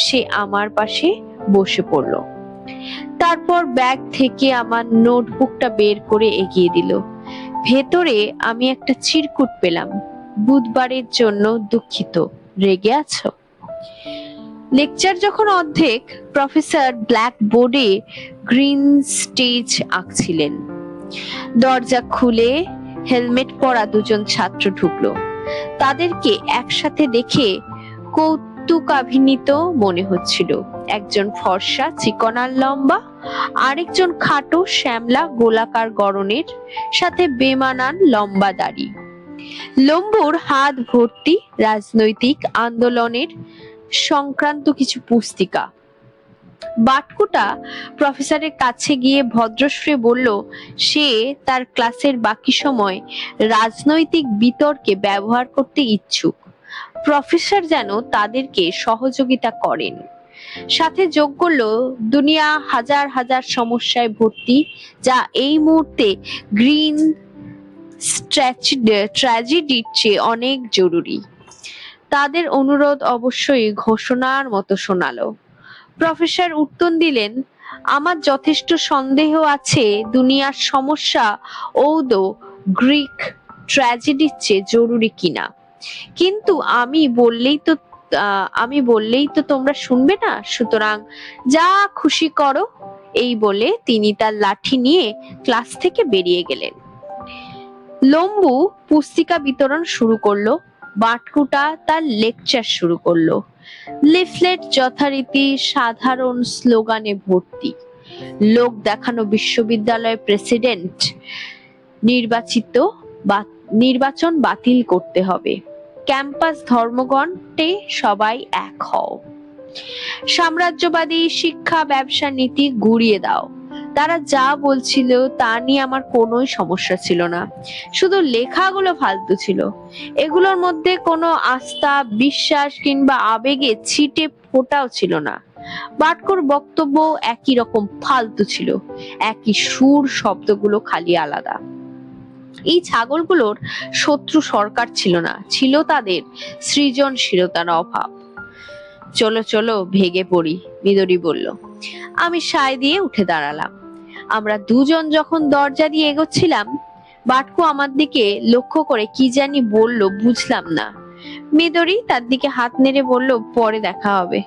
সে আমার পাশে বসে পড়ল। তারপর ব্যাগ থেকে আমার নোটবুকটা বের করে এগিয়ে দিল। ভেতরে আমি একটা চিরকুট পেলাম। বুধবারের জন্য দুঃখিত, রেগে আছো? লেকচার যখন অর্ধেক, প্রফেসর ব্ল্যাক বোর্ডে গ্রিন স্টেজ আঁকছিলেন। দরজা খুলে হেলমেট পরা দুজন ছাত্র ঢুকলো। তাদেরকে একসাথে দেখে কৌতুকাভিনীত মনে হচ্ছিল। একজন ফর্সা চিকন আর লম্বা, আরেকজন খাটো শ্যামলা গোলাকার গড়নের সাথে বেমানান লম্বা দাড়ি। লম্বুর হাত ভর্তি রাজনৈতিক আন্দোলনের সংক্রান্ত কিছু পুস্তিকা। বাটকুটা প্রফেসরের কাছে গিয়ে ভদ্রস্বরে বলল সে তার ক্লাসের বাকি সময় রাজনৈতিক বিতর্কে ব্যবহার করতে ইচ্ছুক। প্রফেসর যেন তাদেরকে সহযোগিতা করেন। সাথে যোগ করলো দুনিয়া হাজার হাজার সমস্যায় ভর্তি, যা এই মুহূর্তে গ্রিন ট্র্যাজেডির চেয়ে অনেক জরুরি। তাদের অনুরোধ অবশ্যই ঘোষণার মতো শোনালো। প্রফেসর উত্তর দিলেন, আমার যথেষ্ট সন্দেহ আছে দুনিয়ার সমস্যা ঔদ গ্রিক ট্র্যাজেডির চেয়ে জরুরি কিনা, কিন্তু আমি বললেই তো তোমরা শুনবে না, সুতরাং যা খুশি করো। এই বলে তিনি তার লাঠি নিয়ে ক্লাস থেকে বেরিয়ে গেলেন। লম্বু পুস্তিকা বিতরণ শুরু করলো। বাটকুটা তার লেকচার শুরু করলো। লিফলেট যথারীতি সাধারণ স্লোগানে ভর্তি। লোক দেখানো বিশ্ববিদ্যালয়ের প্রেসিডেন্ট নির্বাচন বাতিল করতে হবে। ক্যাম্পাস ধর্মঘটে সবাই এক হও। সাম্রাজ্যবাদী শিক্ষা ব্যবসা নীতি গুড়িয়ে দাও। তারা যা বলছিল তা নিয়ে আমার কোনো সমস্যা ছিল না, শুধু লেখাগুলো ফালতু ছিল। এগুলোর মধ্যে কোনো আস্থা, বিশ্বাস কিংবা আবেগে ছিটে ফোটাও ছিল না। বাটকুর বক্তব্য একই রকম ফালতু ছিল, একই সুর, শব্দগুলো খালি আলাদা। এই ছাগলগুলোর শত্রু সরকার ছিল না, ছিল তাদের সৃজনশীলতার অভাব। চলো চলো ভেগে পড়ি, মিদরি বলল। আমি সায় দিয়ে উঠে দাঁড়ালাম। আমরা দুজন যখন দরজা দিয়ে এগোচ্ছিলাম, বাটকু আমার দিকে লক্ষ্য করে কি জানি বলল, বুঝলাম না। মিদরি তার দিকে হাত নেড়ে বলল, পরে দেখা হবে।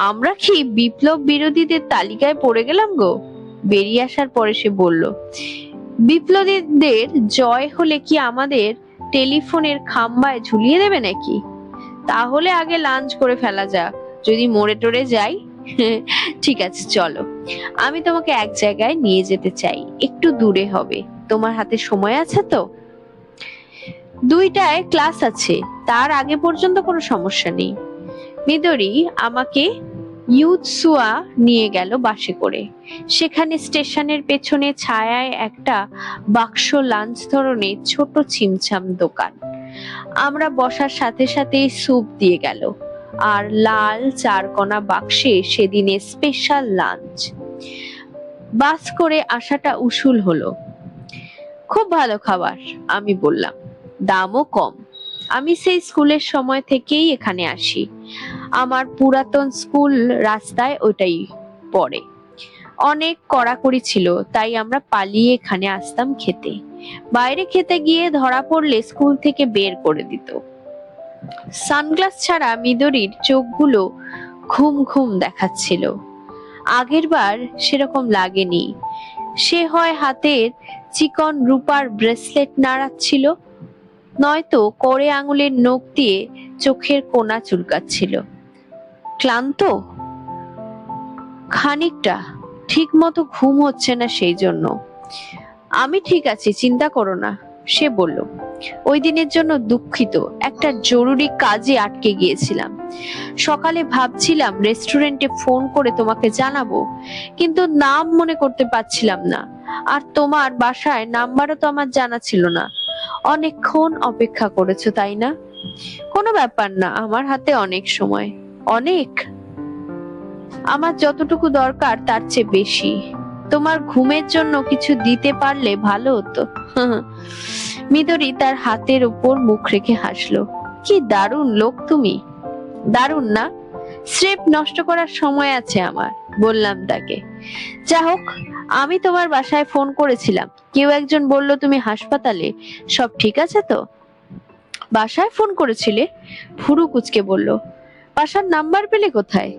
আমরা কি বিপ্লব বিরোধীদের তালিকায় পড়ে গেলাম গো? বেরিয়ে আসার পরে সে বলল, বিপ্লবীদের জয় হলে কি আমাদের টেলিফোনের খাম্বায় ঝুলিয়ে দেবে নাকি? তাহলে আগে লাঞ্চ করে ফেলা যাক, যদি মরে টরে যাই। ঠিক আছে চলো, আমি তোমাকে এক জায়গায় নিয়ে যেতে চাই, একটু দূরে হবে। তোমার হাতে সময় আছে তো? 2টায় ক্লাস আছে, তার আগে পর্যন্ত কোনো সমস্যা নেই। মিদরি আমাকে ইউৎসুয়া নিয়ে গেল বাসে করে। সেখানে স্টেশনের পেছনে ছায়ায় একটা বাক্স লাঞ্চ ধরনের ছোট ছিমছাম দোকান। আমরা বসার সাথে সাথে স্যুপ দিয়ে গেল, আর লাল 4 কোনা বাক্সে সেদিনে স্পেশাল লাঞ্চ। বাস করে আসাটা উসুল হলো। খুব ভালো খাবার, আমি বললাম, দামও কম। আমি সেই স্কুলের সময় থেকেই এখানে আসি। আমার পুরাতন স্কুল রাস্তায় ওটাই পড়ে। অনেক কড়াকড়ি ছিল, তাই আমরা পালিয়ে এখানে আসতাম খেতে। বাইরে খেতে গিয়ে ধরা পড়লে স্কুল থেকে বের করে দিত। সানগ্লাস ছাড়া মিদরির চোখগুলো ঘুম ঘুম দেখাচ্ছিল। আগের বার সেরকম লাগেনি। সে হয় হাতের চিকন রূপার ব্রেসলেট নাড়াচ্ছিল, নয়তো করে আঙুলের নখ দিয়ে চোখের কোনা চুলকাচ্ছিল। ক্লান্ত? খানিকটা। ঠিক মতো ঘুম হচ্ছে না সেই জন্য। আমি ঠিক আছি, চিন্তা করো না, সে বলল। ওই দিনের জন্য দুঃখিত, একটা জরুরি কাজে আটকে গিয়েছিলাম। সকালে ভাবছিলাম রেস্টুরেন্টে ফোন করে তোমাকে জানাবো, কিন্তু নাম মনে করতে পারছিলাম না। আর তোমার বাসায় নাম্বারও তো আমার জানা ছিল না। অনেকক্ষণ অপেক্ষা করেছো তাই না? কোনো ব্যাপার না, আমার হাতে অনেক সময়। অনেক? আমার যতটুকু দরকার তার চেয়ে বেশি। তোমার ঘুমের জন্য কিছু দিতে পারলে ভালো হতো। মিদরি তার হাতের উপর মুখ রেখে হাসলো। কি দারুণ লোক তুমি। দারুণ না? স্রেফ নষ্ট করার সময় আছে আমার, বললাম তাকে। যা হোক, আমি তোমার বাসায় ফোন করেছিলাম, কেউ একজন বলল তুমি হাসপাতালে। সব ঠিক আছে তো? বাসায় ফোন করেছিলে? ভুরু কুচকে বলল। বাসার নাম্বার পেলে কোথায়?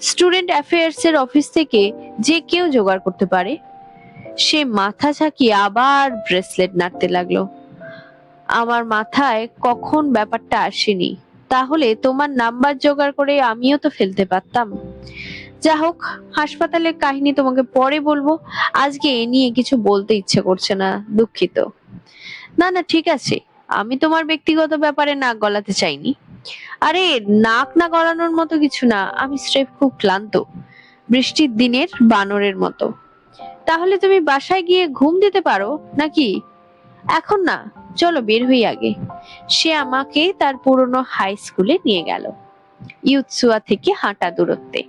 স্টুডেন্ট অ্যাফেয়ার্স এর অফিস থেকে যে কেউ জোগাড় করতে পারে। সে মাথা ঝাঁকিয়ে আবার ব্রেসলেট নাড়তে লাগলো। আমার মাথায় কখন ব্যাপারটা আসেনি। তাহলে তোমার নাম্বার জোগাড় করে আমিও তো ফেলতে পারতাম। যা হোক, হাসপাতালের কাহিনী তোমাকে পরে বলবো, আজকে এ নিয়ে কিছু বলতে ইচ্ছে করছে না, দুঃখিত। না না ঠিক আছে, আমি তোমার ব্যক্তিগত ব্যাপারে নাক গলাতে চাইনি। আরে, নাক না গলানোর মতো কিছু না, আমি স্রেফ খুব ক্লান্ত, বৃষ্টির দিনের বানরের মতো। তাহলে তুমি বাসায় গিয়ে ঘুম দিতে পারো নাকি? এখন না, চলো বের হই আগে। সে আমাকে তার পুরনো হাই স্কুলে নিয়ে গেল, ইউতসুয়া থেকে হাঁটা দূরত্বে।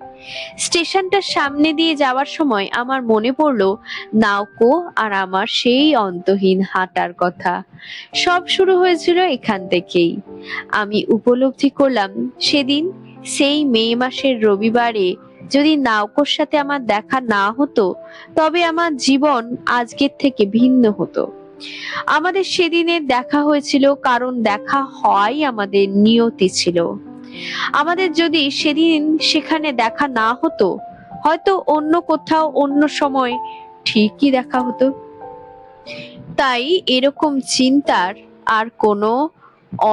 স্টেশনটার সামনে দিয়ে যাওয়ার সময় আমার মনে পড়লো নাওকো আর আমার সেই অন্তহীন হাঁটার কথা। সব শুরু হয়েছিল এখান থেকেই। আমি উপলব্ধি করলাম সেদিন, সেই মে মাসের রবিবারে, যদি নাওকোর সাথে আমার দেখা না হতো, তবে আমার জীবন আজকের থেকে ভিন্ন হতো। আমাদের সেদিনের দেখা হয়েছিল কারণ দেখা হয় আমাদের নিয়তি ছিল। আমাদের যদি সেদিন সেখানে দেখা না হতো, হয়তো অন্য কোথাও অন্য সময় ঠিকই দেখা হতো। তাই এরকম চিন্তার আর কোনো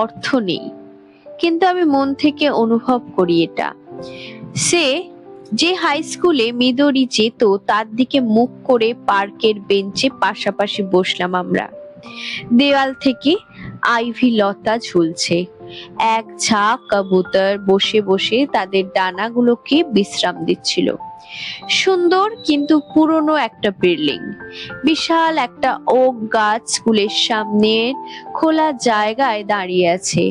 অর্থ নেই, কিন্তু আমি মন থেকে অনুভব করি এটা। সে যে হাই স্কুলে মিদরি যেত তার দিকে মুখ করে পার্কের বেঞ্চে পাশাপাশি বসলাম আমরা। দেওয়াল থেকে আইভি লতা ঝুলছে, এক ঝাঁক কবুতর বসে বসে তাদের ডানাগুলোকে বিশ্রাম দিচ্ছিল। সুন্দর কিন্তু পুরনো একটা বিল্ডিং, বিশাল একটা ওক গাছ স্কুলের সামনে খোলা জায়গায় দাঁড়িয়ে আছে।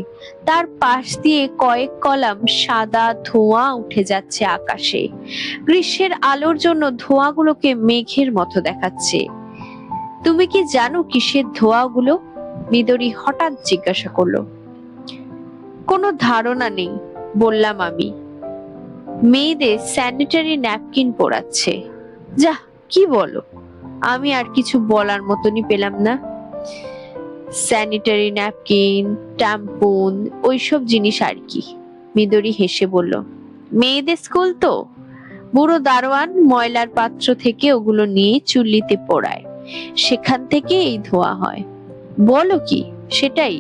তার পাশ দিয়ে কয়েক কলাম সাদা ধোঁয়া উঠে যাচ্ছে আকাশে। গ্রীষ্মের আলোর জন্য ধোঁয়াগুলোকে মেঘের মতো দেখাচ্ছে। তুমি কি জানো কিসের ধোঁয়াগুলো? মিদরি হঠাৎ জিজ্ঞাসা করলো। কোনো ধারণা নেই, বললাম আমি। মেয়েদের স্যানিটারি ন্যাপকিন পোড়াচ্ছে। যা, কি বলো? আমি আর কিছু বলার মতনই পেলাম না। স্যানিটারি ন্যাপকিন, ট্যাম্পুন, ওইসব জিনিস আর কি, মিদরি হেসে বলল। মেয়েদের স্কুল তো, বুড়ো দারোয়ান ময়লার পাত্র থেকে ওগুলো নিয়ে চুল্লিতে পোড়ায়, সেখান থেকে এই ধোঁয়া হয়। বলো কি? সেটাই।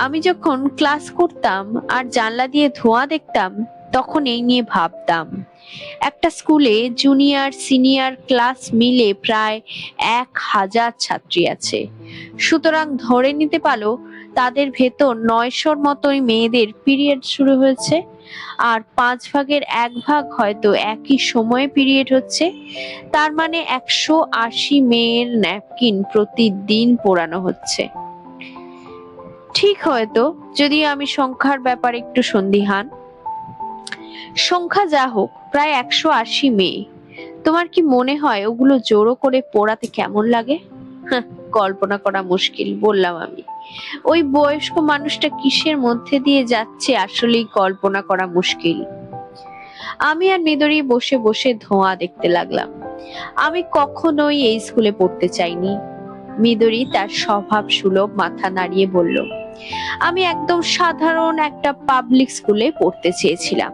আমি যখন ক্লাস করতাম আর জানলা দিয়ে ধোঁয়া দেখতাম, তখন এই নিয়ে ভাবতাম, একটা স্কুলে জুনিয়র সিনিয়র ক্লাস মিলে প্রায় 1000 ছাত্রী আছে। সুতরাং ধরে নিতে পারো তাদের ভেতর 900-র মতোই মেয়েদের পিরিয়ড শুরু হয়েছে, আর 1/5 হয়তো একই সময়ে পিরিয়ড হচ্ছে। তার মানে 180 মেয়ের ন্যাপকিন প্রতিদিন পোড়ানো হচ্ছে। ঠিক হয়তো, যদিও আমি সংখ্যার ব্যাপারে একটু সন্দিহান। সংখ্যা যা হোক, প্রায় 180 মেয়ে। তোমার কি মনে হয় ওগুলো জোড়ো করে পোড়াতে কেমন লাগে? কল্পনা করা মুশকিল, বললাম আমি। ওই বয়স্ক মানুষটা কিসের মধ্যে দিয়ে যাচ্ছে আসলেই কল্পনা করা মুশকিল। আমি আর মিদরি বসে বসে ধোঁয়া দেখতে লাগলাম। আমি কখনোই এই স্কুলে পড়তে চাইনি। মিদরি তার স্বভাব সুলভ মাথা নাড়িয়ে বলল, আমি একদম সাধারণ একটা পাবলিক স্কুলে পড়তে চেয়েছিলাম।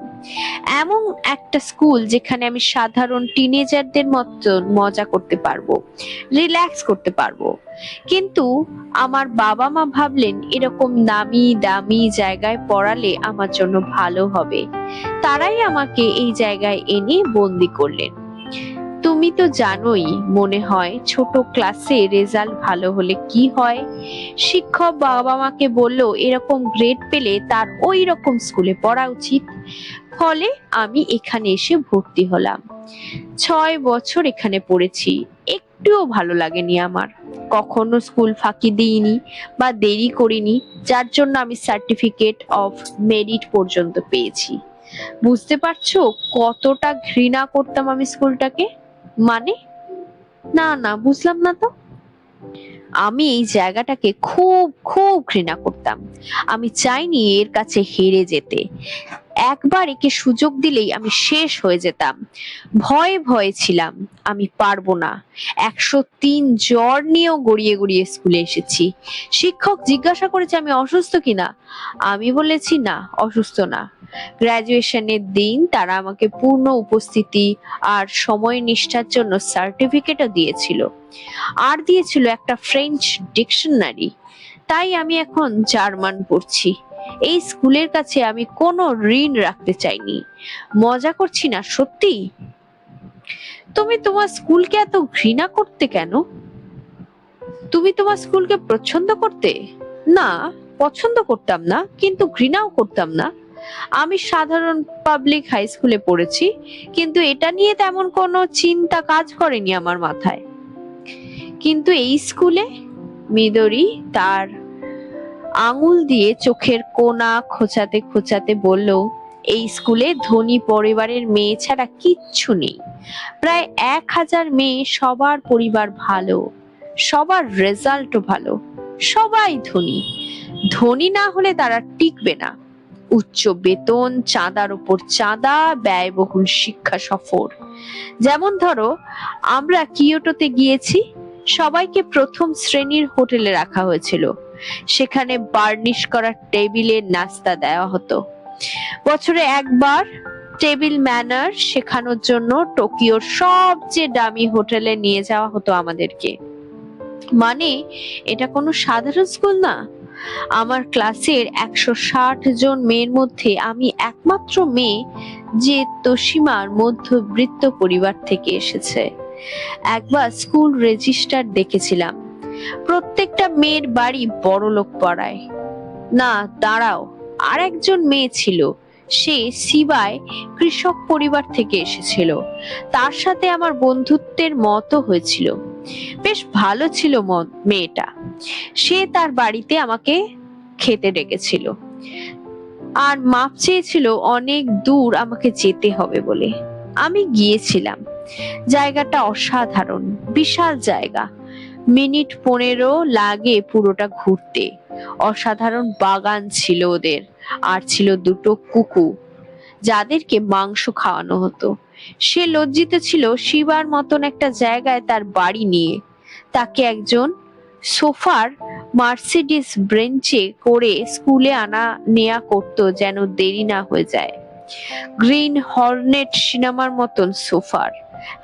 এমন একটা স্কুল যেখানে আমি সাধারণ টিনেজারদের মতন মজা করতে পারবো, রিল্যাক্স করতে পারবো। কিন্তু আমার বাবা মা ভাবলেন এরকম নামি দামি জায়গায় পড়ালে আমার জন্য ভালো হবে। তারাই আমাকে এই জায়গায় এনে বন্দি করলেন। তুমি তো জানোই, মনে হয় ছোট ক্লাসে রেজাল্ট ভালো হলে কি হয়। শিক্ষক বাবা মাকে বলল এরকম গ্রেড পেলে তার ওই রকম স্কুলে পড়া উচিত। ফলে আমি এখানে এসে ভর্তি হলাম। 6 বছর এখানে পড়েছি, একটুও ভালো লাগেনি আমার। কখনো স্কুল ফাঁকি দিইনি বা দেরি করিনি, যার জন্য আমি সার্টিফিকেট অফ মেরিট পর্যন্ত পেয়েছি। বুঝতে পারছো কতটা ঘৃণা করতাম আমি স্কুলটাকে? মানে? না না, বুঝলাম না তো। আমি এই জায়গাটাকে খুব খুব ঘৃণা করতাম। আমি চাইনি এর কাছে হেরে যেতে। একবার একে সুযোগ দিলেই আমি শেষ হয়ে যেতাম। ভয়ে ভয়ে ছিলাম, আমি পারবো না। 103 জ্বর নিয়েও গড়িয়ে গড়িয়ে স্কুলে এসেছি। শিক্ষক জিজ্ঞাসা করেছে আমি অসুস্থ কিনা। আমি বলেছি না, অসুস্থ না। গ্রাজুয়েশনের দিন তারা আমাকে পূর্ণ উপস্থিতি আর সময় নিষ্ঠার জন্য সার্টিফিকেটও দিয়েছিল, আর দিয়েছিল একটা ফ্রেঞ্চ ডিকশনারি। তাই আমি এখন জার্মান পড়ছি। এই স্কুলের কাছে আমি কোনো ঋণ রাখতে চাইনি। মজা করছি না, সত্যি। তুমি তোমার স্কুলকে এত ঘৃণা করতে কেন? তুমি তোমার স্কুলকে পছন্দ করতে? না, পছন্দ করতাম না, কিন্তু ঘৃণাও করতাম না। আমি সাধারণ পাবলিক হাই স্কুলে পড়েছি, কিন্তু এটা নিয়ে তেমন কোনো চিন্তা কাজ করেনি আমার মাথায়। কিন্তু এই স্কুলে? মিদরি তার আঙুল দিয়ে চোখের কোনা খোঁচাতে খোঁচাতে বলল, এই স্কুলে ধনী পরিবারের মেয়ে ছাড়া কিচ্ছু নেই। প্রায় 1000 মেয়ে, সবার পরিবার ভালো, সবার রেজাল্টও ভালো, সবাই ধনী। ধনী না হলে তারা টিকবে না। উচ্চ বেতন, চাঁদার উপর চাঁদা, ব্যয়বহুল শিক্ষা সফর। যেমন ধরো, আমরা কিয়োটোতে গিয়েছি, সবাইকে প্রথম শ্রেণীর হোটেলে রাখা হয়েছিল। সেখানে বার্নিশ করা টেবিলে নাস্তা দেওয়া হতো। বছরে একবার টেবিল ম্যানার শেখানোর জন্য টোকিওর সবচেয়ে দামি হোটেলে নিয়ে যাওয়া হতো আমাদেরকে। মানে, এটা কোনো সাধারণ স্কুল না। আমার ক্লাসের 160 জন মেয়ের মধ্যে আমি একমাত্র মেয়ে যে তোশিমার মধ্যবিত্ত পরিবার থেকে এসেছে। একবার স্কুল রেজিস্টার দেখেছিলাম, প্রত্যেকটা মেয়ের বাড়ি বড়লোক পাড়ায়। না দাঁড়াও, আর একজন মেয়ে ছিল, সে সিবায় কৃষক পরিবার থেকে এসেছিল। তার সাথে আমার বন্ধুত্বের মতো হয়েছিল। বেশ ভালো ছিল মেয়েটা। সে তার বাড়িতে আমাকে খেতে ডেকেছিল, আর মাপ চেয়েছিল অনেক দূর আমাকে যেতে হবে বলে। আমি গিয়েছিলাম। জায়গাটা অসাধারণ, বিশাল জায়গা। মিনিট 15 লাগে পুরোটা ঘুরতে। অসাধারণ বাগান ছিল ওদের, আর ছিল দুটো কুকুর যাদেরকে মাংস খাওয়ানো হতো। সে লজ্জিত ছিল শিবার মতন একটা জায়গায় তার বাড়ি নিয়ে। তাকে একজন সোফার মার্সিডিস বেঞ্চে করে স্কুলে আনা নেয়া করতো যেন দেরি না হয়ে যায়। গ্রিন হর্নেট সিনেমার মতন সোফার,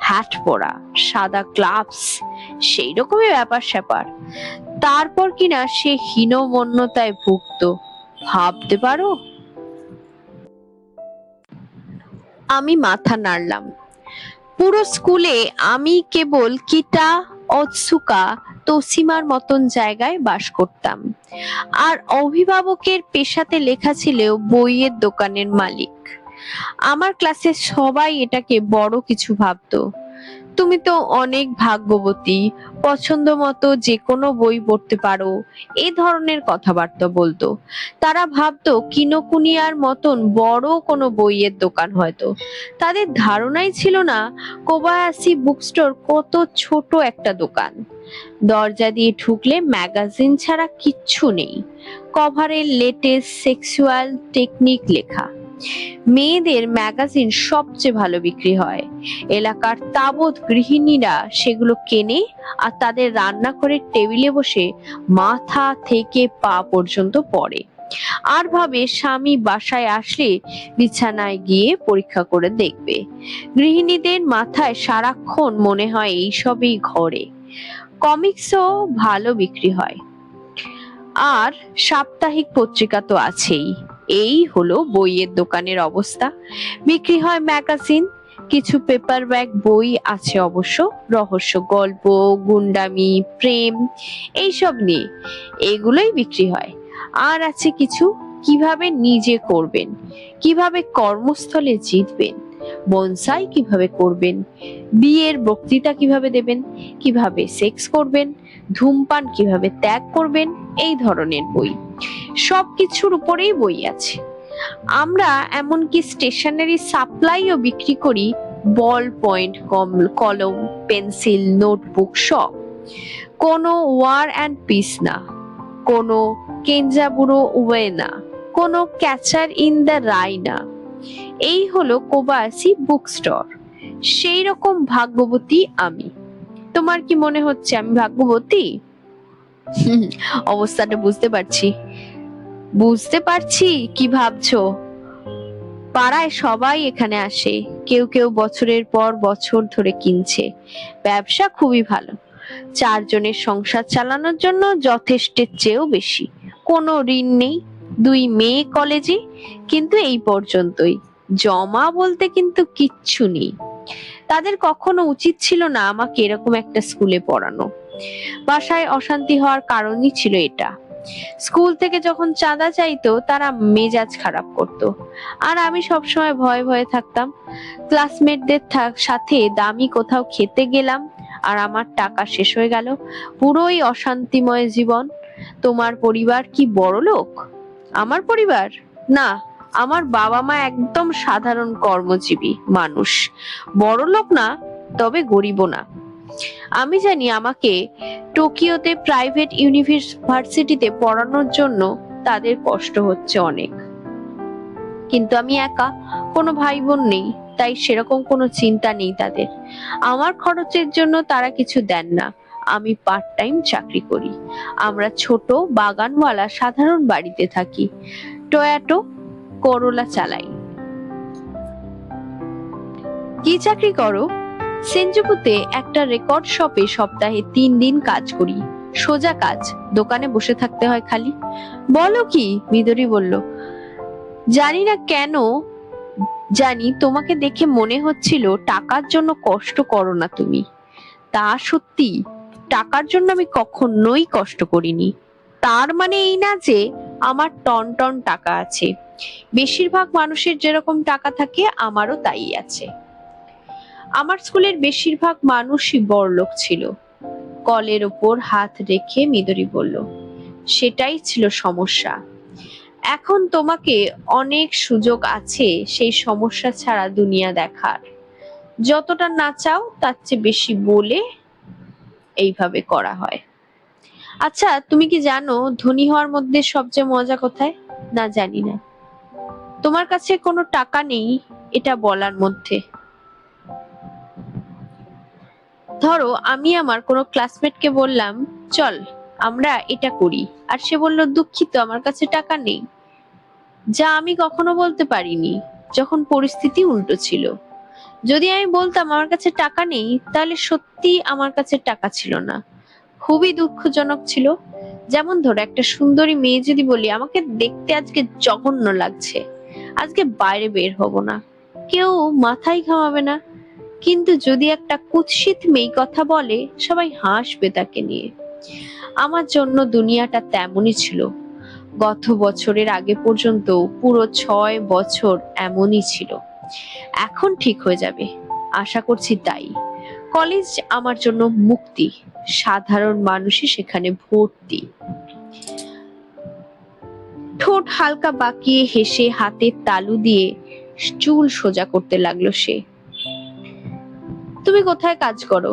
হ্যাট পরা, সাদা গ্লাভস, সেই রকমই ব্যাপার স্যাপার। তারপর কিনা সে হীনমন্যতায় ভুগতো, ভাবতে পারো? আমি মাথা নাড়লাম। পুরো স্কুলে আমি কেবল কিটা, অৎসুকা, তোসিমার মতন জায়গায় বাস করতাম। আর অভিভাবকের পেশাতে লেখা ছিল বইয়ের দোকানের মালিক। আমার ক্লাসের সবাই এটাকে বড় কিছু ভাবতো। তুমি তো অনেক ভাগ্যবতী, পছন্দ মতো যে কোনো বই পড়তে পারো, এ ধরনের কথাবার্তা বলতো। তারা ভাবতো কিনোকুনিয়ার মতন বড় কোনো বইয়ের দোকান হয়তো। তাদের ধারণাই ছিল না কোবায়াসি বুক স্টোর কত ছোট একটা দোকান। দরজা দিয়ে ঢুকলে ম্যাগাজিন ছাড়া কিচ্ছু নেই। কভারে লেটেস্ট সেক্সুয়াল টেকনিক লেখা। মেয়েদের ম্যাগাজিন সবচেয়ে ভালো বিক্রি হয়। এলাকার তাবৎ গৃহিণীরা সেগুলো কেনে, আর তাদের রান্নাঘরের টেবিলে বসে মাথা থেকে পা পর্যন্ত পড়ে, আর ভাবে স্বামী বাসায় আসলে বিছানায় গিয়ে পরীক্ষা করে দেখবে। গৃহিণীদের মাথায় সারাক্ষণ মনে হয় এইসবই ঘরে। কমিক্সও ভালো বিক্রি হয়, আর সাপ্তাহিক পত্রিকা তো আছেই। এই হলো বইয়ের দোকানের অবস্থা। বিক্রি হয় ম্যাগাজিন, কিছু পেপার ব্যাগ বই আছে অবশ্য, রহস্য গল্প, গুন্ডামি, প্রেম, এইসব নিয়ে এগুলোই বিক্রি হয়। আর আছে কিছু কিভাবে নিজে করবেন, কিভাবে কর্মস্থলে জিতবেন, বনসাই কিভাবে করবেন, বিয়ের বক্তৃতা কিভাবে দেবেন, কিভাবে সেক্স করবেন, ধূমপান কিভাবে ত্যাগ করবেন, এই ধরনের বই। সবকিছুর উপরেই বই আছে। আমরা এমনকি স্টেশনারি সাপ্লাইও বিক্রি করি, বল পয়েন্ট, কলম, পেন্সিল, নোটবুক সব। কোনো ওয়ার অ্যান্ড পিস না, কোনো কেঞ্জাবুরো উয়ে না, কোনো ক্যাচার ইন দ্য রাই না। এই হলো কোবায়াসি বুক স্টোর। সেই রকম ভাগ্যবতী আমি। তোমার কি মনে হচ্ছে আমি ভাগ্যবতী? অবস্থাটা বুঝতে পারছি। বুঝতে পারছি কি ভাবছো। পাড়ায় সবাই এখানে আসে, কেউ কেউ বছরের পর বছর ধরে কিনছে। ব্যবসা খুবই ভালো, 4 জনের সংসার চালানোর জন্য যথেষ্টের চেয়েও বেশি। কোনো ঋণ নেই, 2 মেয়ে কলেজে, কিন্তু এই পর্যন্তই। জমা বলতে কিন্তু কিচ্ছু নেই। তাদের কখনো উচিত ছিল না আমাকে এরকম একটা স্কুলে পড়ানো। বাসায় অশান্তি হওয়ার কারণই ছিল এটা। স্কুল থেকে যখন চাঁদা চাইতো তারা মেজাজ খারাপ করত, আর আমি সবসময় ভয়ে ভয়ে থাকতাম। ক্লাসমেটদের সাথে দামি কোথাও খেতে গেলাম আর আমার টাকা শেষ হয়ে গেল। পুরোই অশান্তিময় জীবন। তোমার পরিবার কি বড়লোক? আমার পরিবার? না, আমার বাবা মা একদম সাধারণ কর্মজীবী মানুষ। বড়লোক না, তবে গরিবও না। আমি জানি আমাকে টোকিওতে প্রাইভেট ইউনিভার্সিটিতে পড়ানোর জন্য তাদের কষ্ট হচ্ছে অনেক, কিন্তু আমি একা, কোনো ভাই বোন নেই, তাই সেরকম কোনো চিন্তা নেই তাদের। আমার খরচের জন্য তারা কিছু দেন না। আমি পার্ট টাইম চাকরি করি। আমরা ছোট বাগানওয়ালা সাধারণ বাড়িতে থাকি, টয়োটা করোলা চালাই। কি চাকরি করো? সেনজুকুতে একটা রেকর্ড শপে সপ্তাহে 3 দিন কাজ করি। সোজা কাজ, দোকানে বসে থাকতে হয় খালি। বলো কি? মিদরি বলল। জানি না কেন, জানি তোমাকে দেখে মনে হচ্ছিল টাকার জন্য কষ্ট করো না তুমি। তা সত্যি, টাকার জন্য আমি কখনোই কষ্ট করিনি। তার মানে এই না যে আমার টন টন টাকা আছে। বেশিরভাগ মানুষের যেরকম টাকা থাকে আমারও তাই আছে। আমার স্কুলের বেশিরভাগ মানুষই বড়লোক ছিল। কলের ওপর হাত রেখে মিদরি বলল, সেটাই ছিল সমস্যা। এখন তোমাকে অনেক সুযোগ আছে সেই সমস্যা ছাড়া দুনিয়া দেখার। যতটা না চাও তার চেয়ে বেশি বলে এইভাবে করা হয়। আচ্ছা, তুমি কি জানো ধনী হওয়ার মধ্যে সবচেয়ে মজা কোথায়? না, জানি না। তোমার কাছে কোনো টাকা নেই এটা বলার মধ্যে। ধরো আমি আমার কোনো ক্লাসমেটকে বললাম, চল আমরা এটা করি, আর সে বলল, দুঃখিত আমার কাছে টাকা নেই। যা আমি কখনো বলতে পারিনি যখন পরিস্থিতি উল্টো ছিল। যদি আমি বলতাম আমার কাছে টাকা নেই, তাহলে সত্যি আমার কাছে টাকা ছিল না। খুবই দুঃখজনক ছিল। যেমন ধরো একটা সুন্দরী মেয়ে যদি বলি, আমাকে দেখতে আজকে জঘন্য লাগছে, আজকে বাইরে বের হব না, কেউ মাথায় ঘামাবে না। কিন্তু যদি একটা কুৎসিত মেয়ে কথা বলে, সবাই হাসবে তাকে নিয়ে। আমার জন্য দুনিয়াটা তেমনই ছিল। গত বছরের আগে পর্যন্ত পুরো 6 বছর এমনই ছিল। এখন ঠিক হয়ে যাবে, আশা করছি তাই। কলেজ আমার জন্য মুক্তি, সাধারণ মানুষই সেখানে ভর্তি। ঠোঁট হালকা বাঁকিয়ে হেসে হাতের তালু দিয়ে চুল সোজা করতে লাগলো সে। তুমি কোথায় কাজ করো?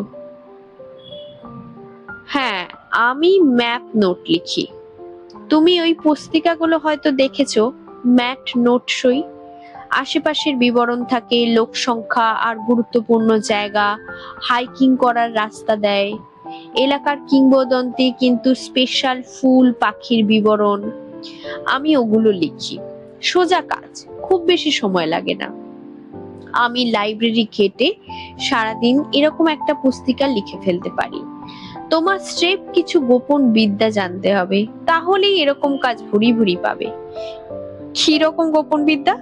হ্যাঁ, আমি ম্যাপ নোট লিখি। তুমি ওই পুস্তিকাগুলো হয়তো দেখেছো, ম্যাট নোট সই। আশেপাশের বিবরণ থাকে, লোক সংখ্যা আর গুরুত্বপূর্ণ জায়গা, হাইকিং করার রাস্তা দেয়, এলাকার কিংবদন্তি কিন্তু স্পেশাল ফুল পাখির বিবরণ। আমি ওগুলো লিখি। সোজা কাজ, খুব বেশি সময় লাগে না। আমি লাইব্রেরি ঘেটে সারাদিন এরকম একটা পুস্তিকা লিখে ফেলতে পারি। তোমার স্রেফ কিছু গোপন বিদ্যা জানতে হবে, তাহলেই এরকম কাজ ভুরি ভুরি পাবে। কি রকম গোপন বিদ্যা?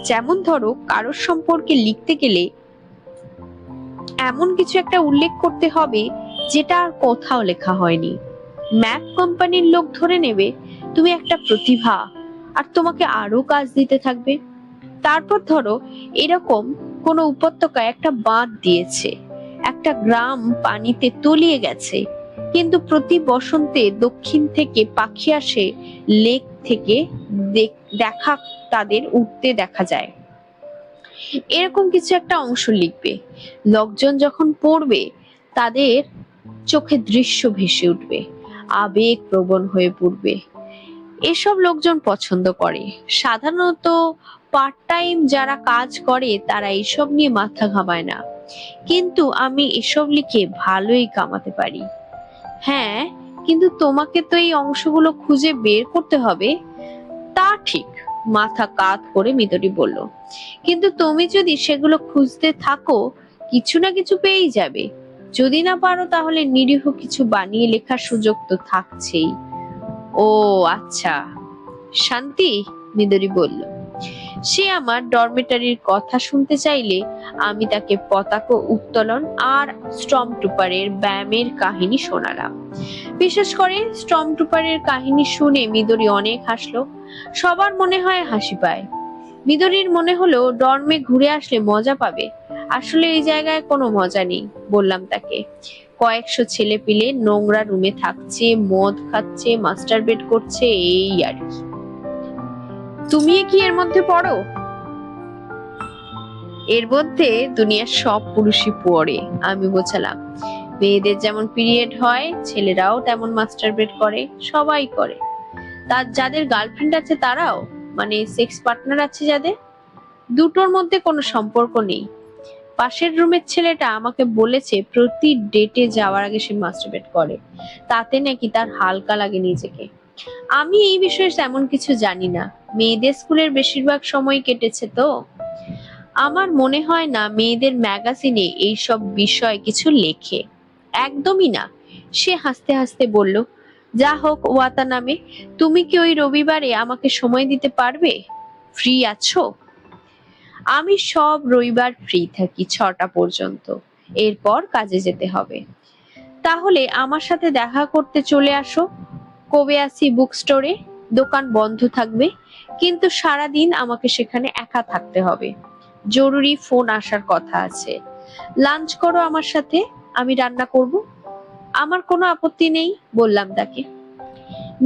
যেমন ধরো কারোর সম্পর্কে লিখতে গেলে এমন কিছু একটা উল্লেখ করতে হবে যেটা আর কোথাও লেখা হয়নি। ম্যাপ কোম্পানির লোক ধরে নেবে তুমি একটা প্রতিভা, আর তোমাকে আরো কাজ দিতে থাকবে। তারপর ধরো এরকম কোন উপত্যকায় একটা বাঁধ দিয়েছে, একটা গ্রাম পানিতে তলিয়ে গেছে, কিন্তু প্রতি বসন্তে দক্ষিণ থেকে পাখি আসে, লেক থেকে দেখা তাদের উঠতে দেখা যায়। এরকম কিছু একটা অংশ লিখবে। লোকজন যখন পড়বে তাদের চোখে দৃশ্য ভেসে উঠবে, আবেগ প্রবণ হয়ে পড়বে। এসব লোকজন পছন্দ করে। সাধারণত পার্ট টাইম যারা কাজ করে তারা এসব নিয়ে মাথা ঘামায় না, কিন্তু আমি এসব লিখে ভালোই কামাতে পারি। হ্যাঁ, কিন্তু তোমাকে তো এই অংশগুলো খুঁজে বের করতে হবে। তা ঠিক, মাথা কাত করে মিতরি বলল, কিন্তু তুমি যদি সেগুলো খুঁজতে থাকো কিছু না কিছু পেয়েই যাবে। যদি না পারো তাহলে নিরীহ কিছু বানিয়ে লেখার সুযোগ তো থাকছেই। ও আচ্ছা, শান্তি, মিদরি বলল। সে আমার ডরমেটারির কথা শুনতে চাইলে আমি তাকে পতাকা উত্তোলন আর স্টর্ম ট্রুপারের ব্যায়ামের কাহিনী শোনালাম। বিশেষ করে স্টর্ম ট্রুপারের কাহিনী শুনে মিদরি অনেক হাসলো। সবার মনে হয় হাসি পায়, মিদরির মনে হলো ডর্মে ঘুরে আসলে মজা পাবে। আসলে এই জায়গায় কোনো মজা নেই, বললাম তাকে। কয়েকশো ছেলে পিলে নোংরা রুমে থাকছে, মদ খাচ্ছে, মাস্টার বেড করছে, এই আর কি। তুমি কি এর মধ্যে পড়ো? এর মধ্যে দুনিয়ার সব পুরুষই পড়ে, আমি বোঝালাম। মেয়েদের যেমন পিরিয়ড হয়, ছেলেরাও তেমন মাস্টার বেড করে, সবাই করে। তার যাদের গার্লফ্রেন্ড আছে তারাও, মানে সেক্স পার্টনার আছে যাদের, দুটোর মধ্যে কোনো সম্পর্ক নেই। পাশের রুমের ছেলেটা আমাকে বলেছে প্রতি ডেটে যাওয়ার আগে সে মাস্টারবেট করে, তাতে নাকি তার হালকা লাগে নিজেকে। আমি এই বিষয়ে তেমন কিছু জানি না, মেয়েদের স্কুলের বেশিরভাগ সময় কেটেছে তো। আমার মনে হয় না মেয়েদের ম্যাগাজিনে এইসব বিষয় কিছু লেখে, একদমই না। সে হাসতে হাসতে বলল, যা হোক ওয়াতানামে, তুমি কি ওই রবিবারে আমাকে সময় দিতে পারবে? ফ্রি আছো? আমি সব রবিবার ফ্রি থাকি 6টা পর্যন্ত, এরপর কাজে যেতে হবে। তাহলে আমার সাথে দেখা করতে চলে আসো। কবে আসি বুক স্টোরে? দোকান বন্ধ থাকবে, কিন্তু সারাদিন আমাকে সেখানে একা থাকতে হবে। জরুরি ফোন আসার কথা আছে। লাঞ্চ করো আমার সাথে, আমি রান্না করব। আমার কোনো আপত্তি নেই, বললাম তাকে।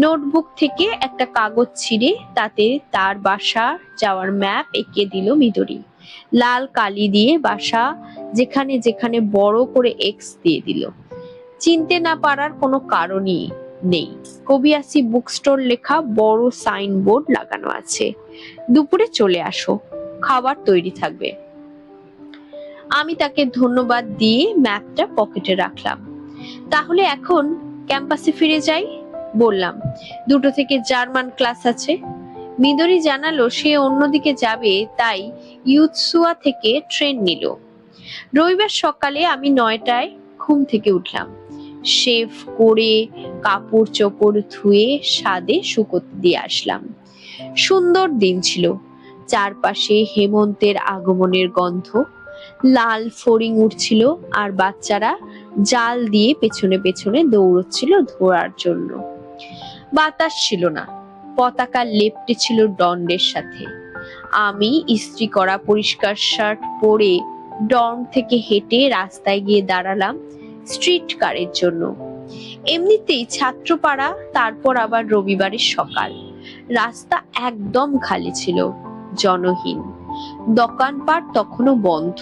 নোটবুক থেকে একটা কাগজ ছিঁড়ে তাতে তার বাসা যাওয়ার ম্যাপ এঁকে দিল মিদরি। লাল কালি দিয়ে বাসা যেখানে যেখানে বড় করে এক্স দিয়ে দিল। চিনতে না পারার কোনো কারণই নেই। কবিয়াসি বুক স্টোর লেখা বড় সাইনবোর্ড লাগানো আছে। দুপুরে চলে আসো, খাবার তৈরি থাকবে। আমি তাকে ধন্যবাদ দিয়ে ম্যাপটা পকেটে রাখলাম। তাহলে এখন ক্যাম্পাসে ফিরে যাই, বললাম। 2টো থেকে জার্মান ক্লাস আছে। মিদরি জানালো সে অন্যদিকে যাবে, তাই ইউতসুয়া থেকে ট্রেন নিল। রবিবার সকালে আমি 9টায় ঘুম থেকে উঠলাম। শেভ করে কাপড় চোপড় ধুয়ে ছাদে শুকোতে দিয়ে আসলাম। সুন্দর দিন ছিল, চারপাশে হেমন্তের আগমনের গন্ধ। লাল ফড়িং উঠছিল আর বাচ্চারা জাল দিয়ে পেছনে পেছনে দৌড়চ্ছিল ধরার জন্য। বাতাস ছিল না, পতাকা লেপ্টে ছিল দণ্ডের সাথে। আমি ইস্ত্রি করা পরিষ্কার শার্ট পরে ডর্ম থেকে হেঁটে রাস্তায় গিয়ে দাঁড়ালাম স্ট্রিট কারের জন্য। এমনিতেই ছাত্রপাড়া, তারপর আবার রবিবারের সকাল। রাস্তা একদম খালি ছিল, জনহীন। দোকানপাট তখনও বন্ধ।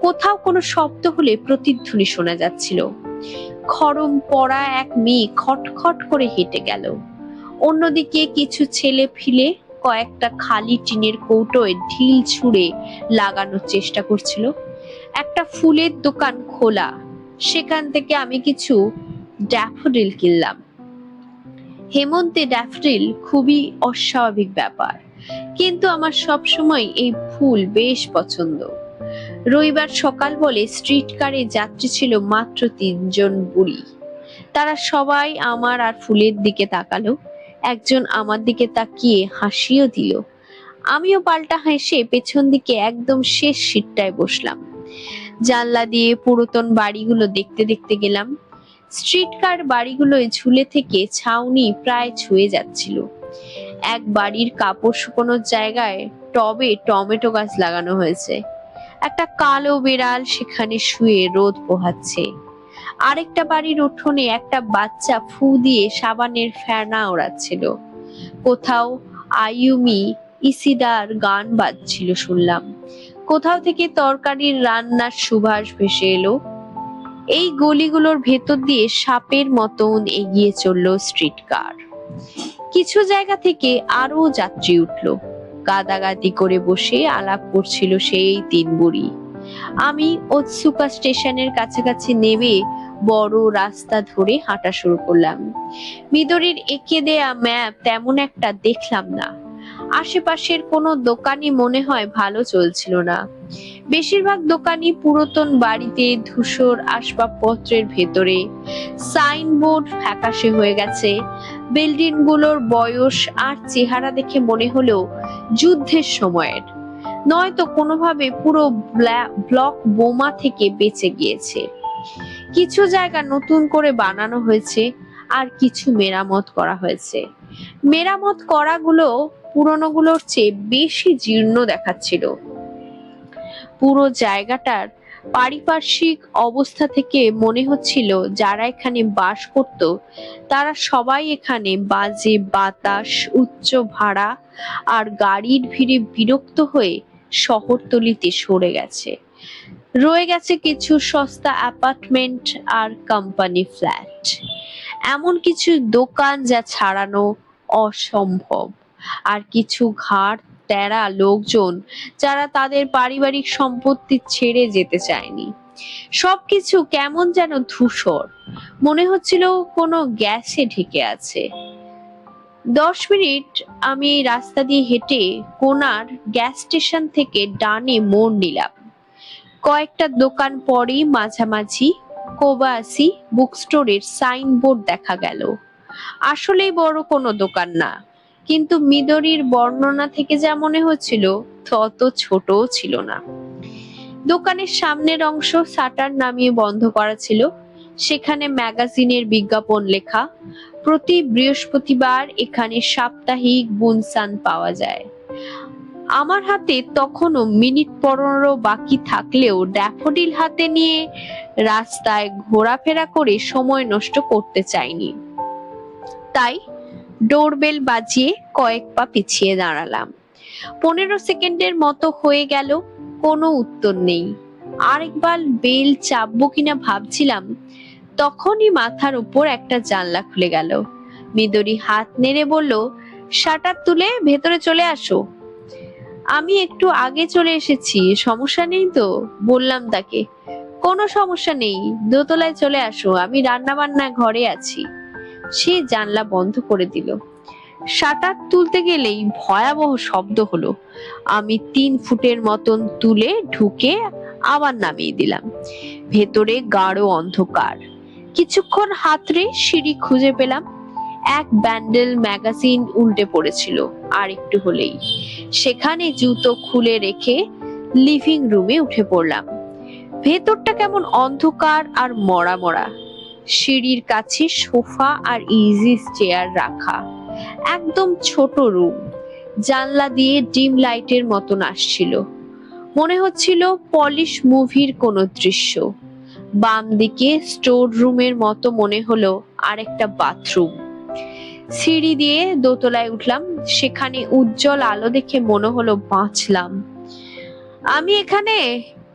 কোথাও কোনো শব্দ হলে প্রতিধ্বনি শোনা যাচ্ছিল। খরম পড়া এক মেয়ে খটখট করে হেঁটে গেল। অন্যদিকে কিছু ছেলে ফিলে কয়েকটা খালি টিনের কৌটোয় ঢিল ছুঁড়ে লাগানোর চেষ্টা করছিল। একটা ফুলের দোকান খোলা, সেখান থেকে আমি কিছু ড্যাফোডিল কিনলাম। হেমন্তে ড্যাফোডিল খুবই অস্বাভাবিক ব্যাপার, কিন্তু আমার সবসময় এই ফুল বেশ পছন্দ। রবিবার সকাল বলে স্ট্রিট কারে যাত্রী ছিল মাত্র 3জন বুড়ি। তারা সবাই আমার আর ফুলের দিকে তাকালো। একজন আমার দিকে তাকিয়ে হাসিও দিল। আমিও পাল্টা হেসে পেছন দিকে একদম শেষ সিটটায় বসলাম। জানলা দিয়ে পুরাতন বাড়িগুলো দেখতে দেখতে গেলাম। স্ট্রিট কার বাড়িগুলোয় ঝুলে থেকে ছাউনি প্রায় ছুঁয়ে যাচ্ছিল। এক বাড়ির কাপড় শুকানোর জায়গায় টবে টমেটো গাছ লাগানো হয়েছে। একটা কালো বিড়াল সেখানে শুয়ে রোদ পোহাচ্ছে। আরেকটা বাড়ির উঠোনে একটা বাচ্চা ফু দিয়ে সাবানের ফেনা ওড়াচ্ছিল। কোথাও আইয়ুমি ইসিদার গান বাজছিল শুনলাম। কোথাও থেকে তরকারির রান্নার সুবাস ভেসে এলো। এই গলিগুলোর ভেতর দিয়ে সাপের মতন এগিয়ে চলল স্ট্রিট কার। কিছু জায়গা থেকে আরো যাত্রী উঠলো। গাদাগাদি করে বসে আলাপ করছিল সেই 3 বুড়ি। আমি ওতসুকা স্টেশনের কাছাকাছি নেমে বড় রাস্তা ধরে হাঁটা শুরু করলাম। মিদরির এঁকে দেয়া ম্যাপ তেমন একটা দেখলাম না। আশেপাশের কোনো দোকানই মনে হয় ভালো চলছিল না। বেশিরভাগ দোকানই পুরাতন বাড়িতে, ধূসর আসবাবপত্রের ভেতরে। সাইনবোর্ড ফ্যাকাশে হয়ে গেছে। বিল্ডিং গুলোর বয়স আর চেহারা দেখে মনে হলো যুদ্ধের সময়ের, নয়তো কোনোভাবে পুরো ব্লক বোমা থেকে বেঁচে গিয়েছে। কিছু জায়গা নতুন করে বানানো হয়েছে, আর কিছু মেরামত করা হয়েছে। মেরামত করাগুলো পুরনোগুলোর চেয়ে বেশি জীর্ণ দেখাচ্ছিল। পুরো জায়গাটার পারিপার্শ্বিক অবস্থা থেকে মনে হচ্ছিল যারা এখানে বাস করত তারা সবাই এখানে বাজে বাতাস, উচ্চ ভাড়া আর গাড়ির ভিড়ে বিরক্ত হয়ে শহরতলিতে সরে গেছে। রয়ে গেছে কিছু সস্তা অ্যাপার্টমেন্ট আর কোম্পানি ফ্ল্যাট, এমন কিছু দোকান যা ছাড়ানো অসম্ভব, আর কিছু ঘাড় তেরা লোকজন যারা তাদের পারিবারিক সম্পত্তি ছেড়ে যেতে চায়নি। সবকিছু কেমন যেন ধূসর, মনে হচ্ছিল কোনো গ্যাসে ঢেকে আছে। 10 মিনিট আমি এই রাস্তা দিয়ে হেঁটে কোনার গ্যাস স্টেশন থেকে ডানে মোড় নিলাম। কয়েকটা দোকান পরেই মাঝামাঝি কোবায়াসি বুক স্টোরের সাইনবোর্ড দেখা গেল। আসলেই বড় কোনো দোকান না, কিন্তু মিদরির বর্ণনা থেকে যা মনে হচ্ছিল তত ছোটও ছিল না। দোকানের সামনের অংশ শাটার নামিয়ে বন্ধ করা ছিল। সেখানে ম্যাগাজিনের বিজ্ঞাপন লেখা, প্রতি বৃহস্পতিবার এখানে সাপ্তাহিক বুনসান পাওয়া যায়। আমার হাতে তখনও মিনিট 15 বাকি থাকলেও ড্যাফোডিল হাতে নিয়ে রাস্তায় ঘোরাফেরা করে সময় নষ্ট করতে চাইনি। তাই ডোরবেল বাজিয়ে কয়েক পা পিছিয়ে দাঁড়ালাম। 15 সেকেন্ডের মতো হয়ে গেল, কোনো উত্তর নেই। আরেকবার বেল চাপবো কিনা ভাবছিলাম, তখনই মাথার উপর একটা জানলা খুলে গেল। মিদরি হাত নেড়ে বলল, শাটার তুলে ভেতরে চলে আসো। আমি একটু আগে চলে এসেছি, সমস্যা নেই তো, বললাম তাকে। কোনো সমস্যা নেই, দোতলায় চলে আসো, আমি রান্না বান্না ঘরে আছি। সে জানলা বন্ধ করে দিল। শাটার তুলতে গেলেই ভয়াবহ শব্দ হলো। আমি 3 ফুটের মতন তুলে ঢুকে আবার নামিয়ে দিলাম। ভেতরে গাঢ় অন্ধকার। কিছুক্ষণ হাতড়ে সিঁড়ি খুঁজে পেলাম। এক ব্যান্ডেল ম্যাগাজিন উল্টে পড়েছিল। আর একটু হলেই সেখানে জুতো খুলে রেখে লিভিং রুমে উঠে পড়লাম। ভেতরটা কেমন অন্ধকার আর মরা মরা। সিঁড়ির কাছে সোফা আর ইজি চেয়ার রাখা। একদম ছোট রুম, জানলা দিয়ে ডিম লাইটের মতন আসছিল। মনে হচ্ছিল পলিশ মুভির কোনো দৃশ্য। বাম দিকে স্টোর রুমের মতো মনে হলো আরেকটা বাথরুম। সিঁড়ি দিয়ে দোতলায় উঠলাম। সেখানে উজ্জ্বল আলো দেখে মনে হলো বাঁচলাম। আমি এখানে,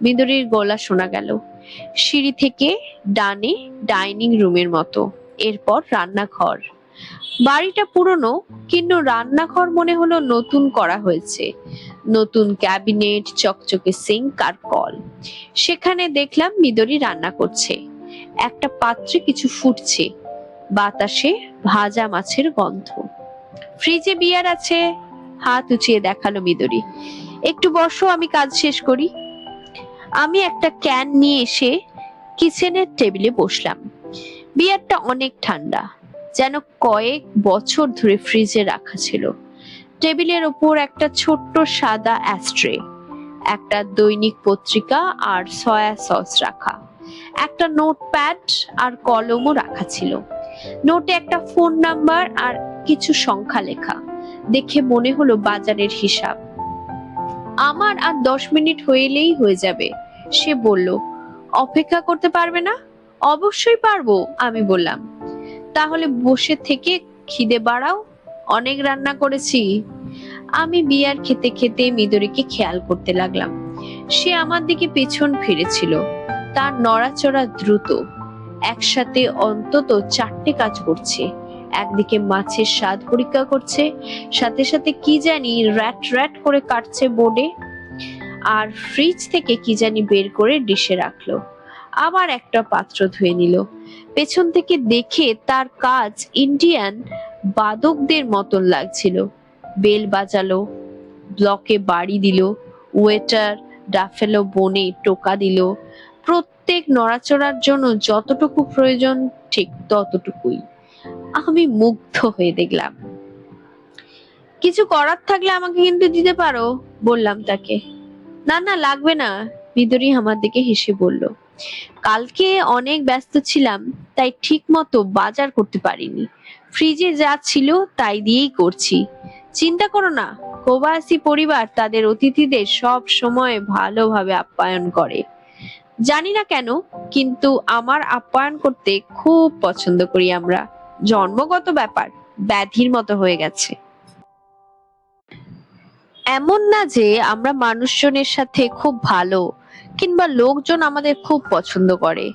মিদরির গলা শোনা গেল। সিঁড়ি থেকে ডানে ডাইনিং রুমের মতো, এরপর রান্নাঘর। বাড়িটা পুরনো, কিন্তু রান্নাঘর মনে হলো নতুন করা হয়েছে। নতুন ক্যাবিনেট, চকচকে সিঙ্ক আর কল। সেখানে দেখলাম মিদরি রান্না করছে। একটা পাত্রে কিছু ফুটছে, বাতাসে ভাজা মাছের গন্ধ। ফ্রিজে বিয়ার আছে, হাত উঁচিয়ে দেখালো মিদরি। একটু বসো, আমি কাজ শেষ করি। আমি একটা ক্যান নিয়ে এসে কিচেনের টেবিলে বসলাম। বিয়ারটা অনেক ঠান্ডা, যেন কয়েক বছর ধরে ফ্রিজে রাখা ছিল। টেবিলের উপর একটা ছোট্ট সাদা অ্যাস্ট্রে, একটা দৈনিক পত্রিকা আর সয়া সস রাখা। একটা নোটপ্যাড আর কলমও রাখা ছিল। নোটে একটা ফোন নাম্বার আর কিছু সংখ্যা লেখা। দেখে মনে হলো বাজারের হিসাব। আমার আর 10 মিনিট হইলেই হয়ে যাবে। সে বলল, অপেক্ষা করতে পারবে না? অবশ্যই পারবো, আমি বললাম। তাহলে বসে থেকে খিদে বাড়াও, অনেক রান্না করেছি। আমি বিয়ার খেতে খেতে মিদরিকে খেয়াল করতে লাগলাম। সে আমার দিকে পেছন ফিরেছিল। তার নড়াচড়া দ্রুত। একসাথে অন্তত 4টে কাজ করছে। একদিকে মাছের স্বাদ পরীক্ষা করছে, সাথে সাথে কি জানি র্যাট র্যাট করে কাটছে বোর্ডে, আর ফ্রিজ থেকে কি জানি বের করে ডিশে রাখলো। আবার একটা পাত্র ধুয়ে নিল। পেছন থেকে দেখে তার কাজ ইন্ডিয়ান বাদকদের মতন লাগছিল। বেল বাজালো, ব্লকে বাড়ি দিল, ওয়েটার ডাফেলো বনে টোকা দিল। প্রত্যেক নড়াচড়ার জন্য যতটুকু প্রয়োজন ঠিক ততটুকুই। আমি মুগ্ধ হয়ে দেখলাম। কিছু করার থাকলে আমাকে কিন্তু দিতে পারো, বললাম তাকে। না না, লাগবে না, বিদুরি আমার দিকে হেসে বলল। কালকে অনেক ব্যস্ত ছিলাম, তাই ঠিক মতো বাজার করতে পারিনি। ফ্রিজে যা ছিল তাই দিয়েই করছি। চিন্তা করো না, প্রবাসী পরিবার তাদের অতিথিদের সব সময় ভালোভাবে আপ্যায়ন করে। জানি না কেন, কিন্তু আমার আপ্যায়ন করতে খুব পছন্দ করি আমরা। জন্মগত ব্যাপার, ব্যাধির মতো হয়ে গেছে। এমন না যে আমরা মানুষজনের সাথে খুব ভালো, কিংবা লোকজন আমাদের খুব পছন্দ করে,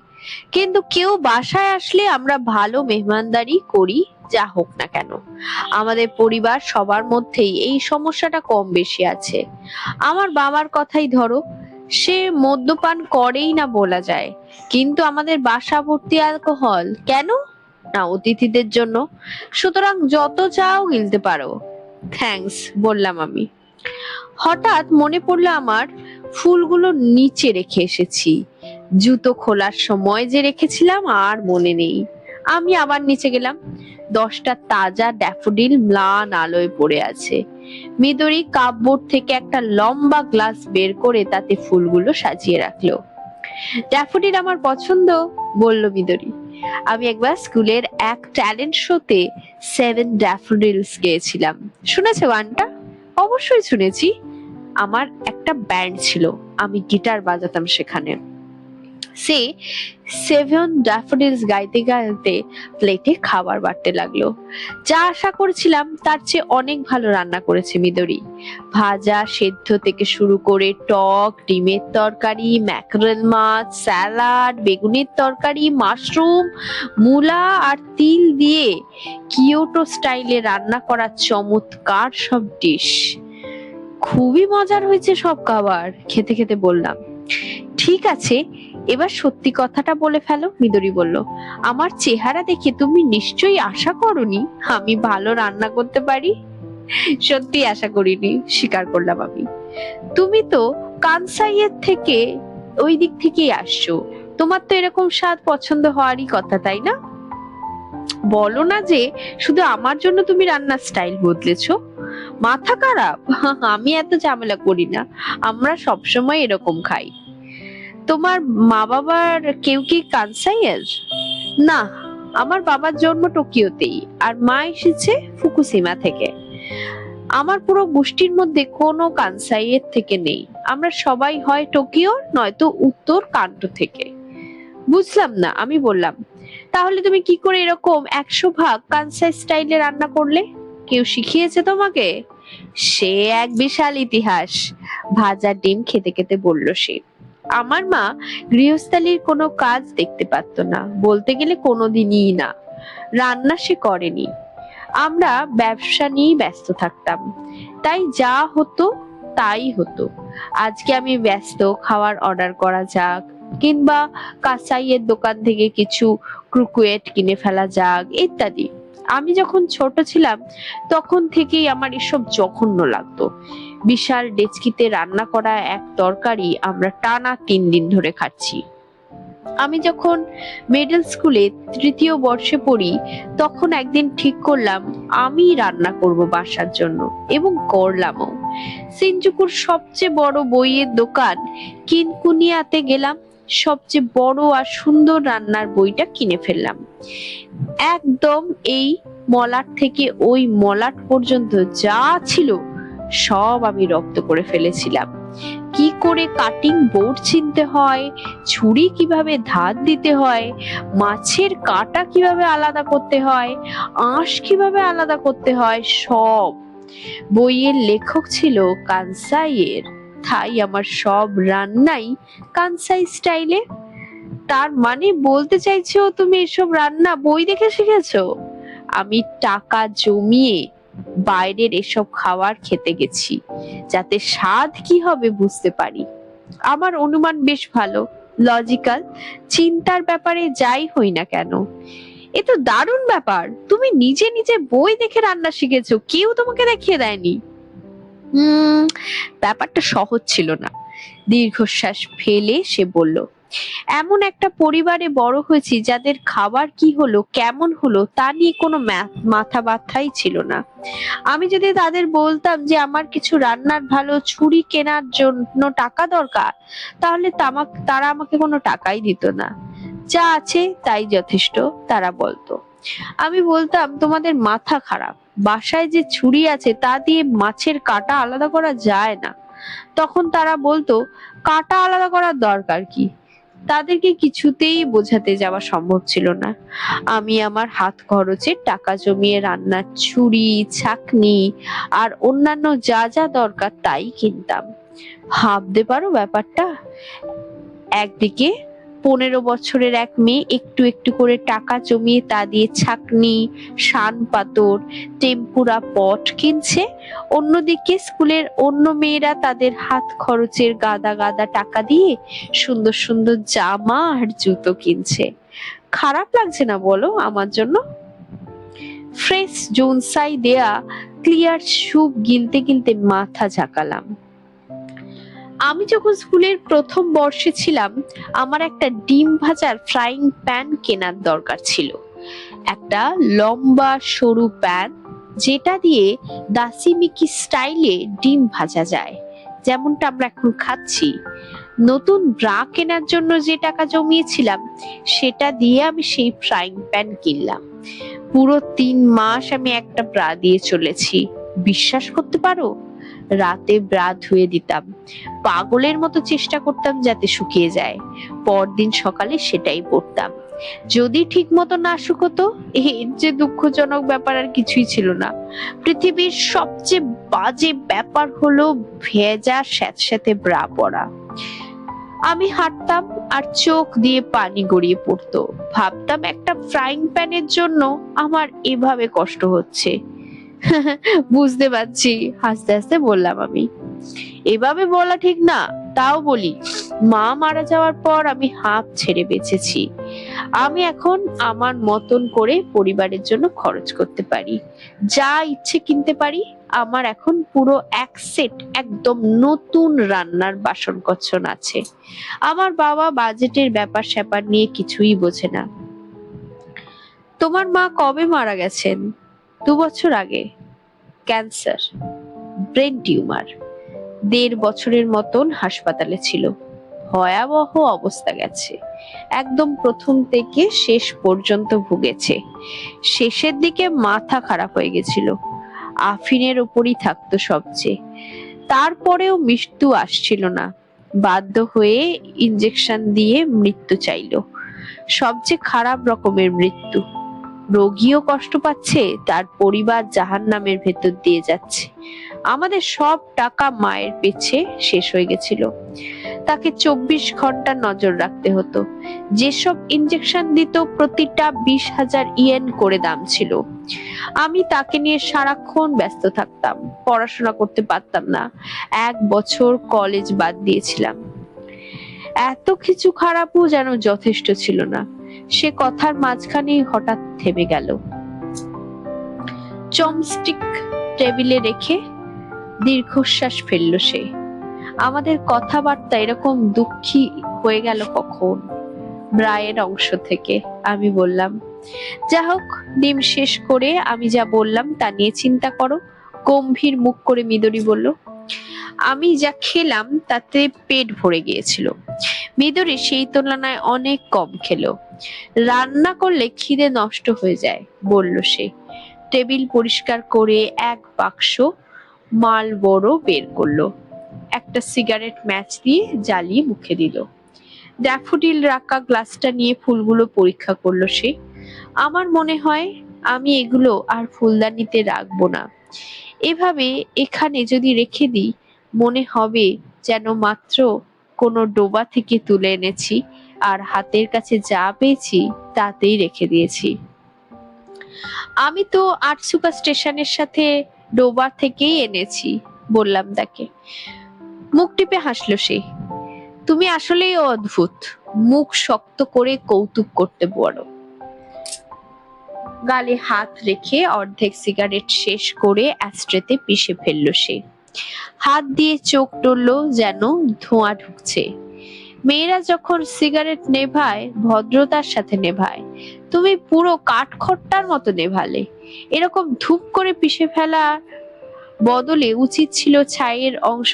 কিন্তু কেউ বাসায় আসলে আমরা ভালো মেহমানদারি করি, যা হোক না কেন। আমাদের পরিবার সবার মধ্যেই এই সমস্যাটা কম বেশি আছে। আমার বাবার কথাই ধরো, সে মদ্যপান করেই না বলা যায়, কিন্তু আমাদের বাসা ভর্তি অ্যালকোহল কেন? না অতিথিদের জন্য। সুতরাং যত চাও গিলতে পারো। থ্যাঙ্কস, বললাম আমি। হঠাৎ মনে পড়লো আমার ফুলগুলো নিচে রেখে এসেছি। জুতো খোলার সময় যে রেখেছিলাম আর মনে নেই। আমি আবার নিচে গেলাম। 10টা তাজা ড্যাফোডিল ম্লান আলোয় পড়ে আছে। মিদরি কাপবোর্ড থেকে একটা লম্বা গ্লাস বের করে তাতে ফুলগুলো সাজিয়ে রাখলো। ড্যাফোডিল আমার পছন্দ, বলল মিদরি। আমি একবার স্কুলের এক ট্যালেন্ট শোতে 7 ড্যাফোডিলস গেয়েছিলাম। শুনেছো গানটা? অবশ্যই শুনেছি। আমার একটা ব্যান্ড ছিল, আমি গিটার বাজাতাম সেখানে। সে 7 ড্যাফোডিলস গাইতে গাইতে প্লেটে খাবার বাড়তে লাগলো। যা আশা করেছিলাম তার চেয়ে অনেক ভালো রান্না করেছে মিদরি। ভাজা সেদ্ধ থেকে শুরু করে টক, ডিমের তরকারি, ম্যাকরেল মাছ, স্যালাড, বেগুনের তরকারি, মাশরুম, মূলা আর তিল দিয়ে কিয়োটো স্টাইলে রান্না করা চমৎকার সব ডিশ। খুবই মজার হয়েছে সব খাবার, খেতে খেতে বললাম। ঠিক আছে, এবার সত্যি কথাটা বলে ফেলো, মিদরি বলল। আমার চেহারা দেখে তুমি নিশ্চয়ই আশা করনি আমি ভালো রান্না করতে পারি। সত্যি আশা করিনি, স্বীকার করলাম আমি। তুমি তো কানসাইয়ের থেকে, ওই দিক থেকেই আসছো, তোমার তো এরকম স্বাদ পছন্দ হওয়ারই কথা, তাই না? বলো না যে শুধু আমার জন্য তুমি রান্নার স্টাইল বদলেছো। মাথা খারাপ? আমি এত ঝামেলা করি না, আমরা সবসময় এরকম খাই। তোমার মা বাবার কেউ কি কানসাইয়ের? না, আমার বাবার জন্ম টোকিওতেই, আর মা এসেছে ফুকুশিমা থেকে। আমার পুরো গোষ্ঠীর মধ্যে কোনো কানসাইয়ের থেকে নেই। আমরা সবাই হয় টোকিও নয়তো উত্তর কান্টো থেকে। বুঝলাম না, আমি বললাম। তাহলে তুমি কি করে এরকম 100 ভাগ কানসাই স্টাইলে রান্না করলে? কেউ শিখিয়েছে তোমাকে? সে এক বিশাল ইতিহাস, ভাজা ডিম খেতে খেতে বলল সে। আমার মা গৃহস্থালির কোনো কাজ দেখতে পারতো না, বলতে গেলে কোনোদিনই না। রান্না সে করেনি। আমরা ব্যবসা নিয়েই ব্যস্ত থাকতাম, তাই যা হতো তাই হতো। আজকে আমি ব্যস্ত, খাবার অর্ডার করা যাক, কিংবা কাসাইয়ের দোকান থেকে কিছু ক্রুকুয়েট কিনে ফেলা যাক, ইত্যাদি। আমি যখন ছোট ছিলাম তখন থেকেই আমার এসব জঘন্য লাগতো। বিশাল ডেচকিতে রান্না করা এক তরকারি আমরা টানা 3 দিন ধরে খাচ্ছি। আমি যখন মিডল স্কুলে 3য় বর্ষে পড়ি, তখন একদিন ঠিক করলাম আমি রান্না করব বাসার জন্য, এবং করলামও। সিনজুকুর সবচেয়ে বড় বইয়ের দোকান কিনকুনিয়াতে গেলাম। সবচেয়ে বড় আর সুন্দর রান্নার বইটা কিনে ফেললাম। একদম এই মলাট থেকে ওই মলাট পর্যন্ত যা ছিল সব আমি রপ্ত করে ফেলেছিলাম। কি করে কাটিং বোর্ড চিনতে হয়, ছুরি কিভাবে ধার দিতে হয়, মাছের কাঁটা কিভাবে আলাদা করতে হয়, আঁশ কিভাবে আলাদা করতে হয়, সব। বইয়ের লেখক ছিল কানসাইয়ের, তাই আমার সব রান্নাই কানসাই স্টাইলে। তার মানে বলতে চাইছো তুমি এসব রান্না বই দেখে শিখেছো? আমি টাকা জমিয়ে বাইরের এসব খাবার খেতে গেছি, যাতে স্বাদ কি হবে বুঝতে পারি। আমার অনুমান বেশ ভালো, লজিক্যাল। চিন্তার ব্যাপারে যাই হই না কেন, এ তো দারুণ ব্যাপার। তুমি নিজে নিজে বই দেখে রান্না শিখেছো, কেউ তোমাকে দেখিয়ে দেয়নি? ব্যাপারটা সহজ ছিল না। দীর্ঘশ্বাস ফেলে সে বলল, এমন একটা পরিবারে বড় হয়েছি যাদের খাবার কি হলো কেমন হলো তা নিয়ে কোনো মাথা ব্যথাই ছিল না। আমি যদি তাদের বলতাম যে আমার কিছু রান্নার ভালো ছুরি কেনার জন্য টাকা দরকার, তাহলে তারা আমাকে কোনো টাকাই দিত না। যা আছে তাই যথেষ্ট, তারা বলতো। আমি বলতাম তোমাদের মাথা খারাপ, বাসায় যে ছুরি আছে তা দিয়ে মাছের কাঁটা আলাদা করা যায় না। তখন তারা বলতো কাঁটা আলাদা করার দরকার কি। তাদেরকে কিছুতেই বোঝাতে যাওয়া সম্ভব ছিল না। আমি আমার হাত খরচের টাকা জমিয়ে রান্নার ছুরি, ছাঁকনি আর অন্যান্য যা যা দরকার তাই কিনতাম। ভাবতে পারো ব্যাপারটা। একদিকে 15 বছরের এক মেয়ে একটু একটু করে টাকা জমিয়ে তা দিয়ে ছাঁকনি, শান পাথর, টেম্পুরা পট কিনছে। অন্যদিকে স্কুলের অন্য মেয়েরা তাদের হাত খরচের গাদা গাদা টাকা দিয়ে সুন্দর সুন্দর জামা আর জুতো কিনছে। খারাপ লাগছে না বলো আমার জন্য? ফ্রেশ জোনসাই দেয়া ক্লিয়ার স্যুপ গিলতে গিলতে মাথা ঝাঁকালাম। আমি যখন স্কুলের প্রথম বর্ষে ছিলাম, আমার একটা ডিম ভাজার ফ্রাইং প্যান কেনার দরকার ছিল। একটা লম্বা সরু প্যান, যেটা দিয়ে দাসি মিকি স্টাইলে ডিম ভাজা যায়, যেমনটা আমরা এখন খাচ্ছি। নতুন ব্রা কেনার জন্য যে টাকা জমিয়েছিলাম, সেটা দিয়ে আমি সেই ফ্রাইং প্যান কিনলাম। পুরো 3 মাস আমি একটা ব্রা দিয়ে চলেছি। বিশ্বাস করতে পারো? রাতে ব্রা ধুয়ে দিতাম, পাগলের মতো চেষ্টা করতাম যাতে শুকিয়ে যায়। পরদিন সকালে সেটাই পরতাম। যদি ঠিক মতো না শুকোতো, এর যে দুঃখজনক ব্যাপার আর কিছুই ছিল না। পৃথিবীর সবচেয়ে বাজে ব্যাপার হলো ভেজা স্যাঁতস্যাঁতে ব্রা পরা। আমি হাঁটতাম আর চোখ দিয়ে পানি গড়িয়ে পড়তো। ভাবতাম একটা ফ্রাইং প্যানের জন্য আমার এভাবে কষ্ট হচ্ছে। বুঝতে পারছি, হাসতে হাসতে বললাম আমি। এভাবে বলা ঠিক না, তাও বলি। মা মারা যাওয়ার পর আমি হাঁপ ছেড়ে বেঁচেছি। আমি এখন আমার মতন করে পরিবারের জন্য খরচ করতে পারি, যা ইচ্ছে কিনতে পারি। আমার এখন পুরো এক সেট একদম নতুন রান্নার বাসনকচ্ছন আছে। আমার বাবা বাজেটের ব্যাপার স্যাপার নিয়ে কিছুই বোঝে না। তোমার মা কবে মারা গেছেন? 2 বছর আগে। Cancer, brain tumour. 1.5 বছরের মতন হাসপাতালে ছিল। ভয়াবহ অবস্থা গেছে। একদম প্রথম থেকে শেষ পর্যন্ত ভুগেছে। শেষের দিকে মাথা খারাপ হয়ে গেছিল। আফিনের উপরই থাকতো সবচেয়ে। তারপরেও মৃত্যু আসছিল না। বাধ্য হয়ে ইনজেকশন দিয়ে মৃত্যু চাইলো। সবচেয়ে খারাপ রকমের মৃত্যু। রোগীও কষ্ট পাচ্ছে, তার পরিবার জাহান্নামের ভেতর দিয়ে যাচ্ছে। আমাদের সব টাকা মায়ের পেছে শেষ হয়ে গেছিল। তাকে 24 ঘন্টা নজর রাখতে হতো। যেসব ইনজেকশন দিত প্রতিটা 20,000 ইয়েন করে দাম ছিল। আমি তাকে নিয়ে সারাক্ষণ ব্যস্ত থাকতাম, পড়াশোনা করতে পারতাম না। 1 বছর কলেজ বাদ দিয়েছিলাম। এত কিছু খারাপও যেন যথেষ্ট ছিল না। সে কথার মাঝখানেই হঠাৎ থেমে গেল। চমস্টিক টেবিলে রেখে দীর্ঘশ্বাস ফেলল সে। আমাদের কথাবার্তা এরকম দুঃখী হয়ে গেল কখন? ব্রায়ের অংশ থেকে। আমি বললাম, যা হোক, ডিম শেষ করে আমি যা বললাম তা নিয়ে চিন্তা করো। গম্ভীর মুখ করে মিদরি বলল। আমি যা খেলাম তাতে পেট ভরে গিয়েছিল। মিদরি সেই তুলনায় অনেক কম খেলো। রান্না করলে খিদে নষ্ট হয়ে যায়, বলল সে। টেবিল পরিষ্কার করে এক বাক্স মালবড়ো বের করলো। একটা সিগারেট ম্যাচ দিয়ে জ্বালিয়ে মুখে দিল। ড্যাফোডিল রাখা গ্লাসটা নিয়ে ফুলগুলো পরীক্ষা করলো সে। আমার মনে হয় আমি এগুলো আর ফুলদানিতে রাখবো না। এভাবে এখানে যদি রেখে দিই, মনে হবে যেন মাত্র কোনো ডোবা থেকে তুলে এনেছি আর হাতের কাছে যা পেয়েছি তাতেই রেখে দিয়েছি। আমি তো আটসুকা স্টেশনের সাথে ডোবা থেকেই এনেছি, বললাম তাকে। মুখ টিপে হাসলো সে। তুমি আসলেই অদ্ভুত। মুখ শক্ত করে কৌতুক করতে পারো। গালে হাত রেখে অর্ধেক সিগারেট শেষ করে অ্যাস্ট্রেতে পিষে ফেললো সে। হাত দিয়ে চোখ টললো যেন ধোঁয়া ঢুকছে। মেয়েরা যখন সিগারেট নেভায় ভদ্রতার সাথে নেভায়, তুমি পুরো কাঠখোট্টার মতো নেভালে। এরকম ধূপ করে পিষে ফেলা বদলে উচিত ছিল ছাইয়ের অংশ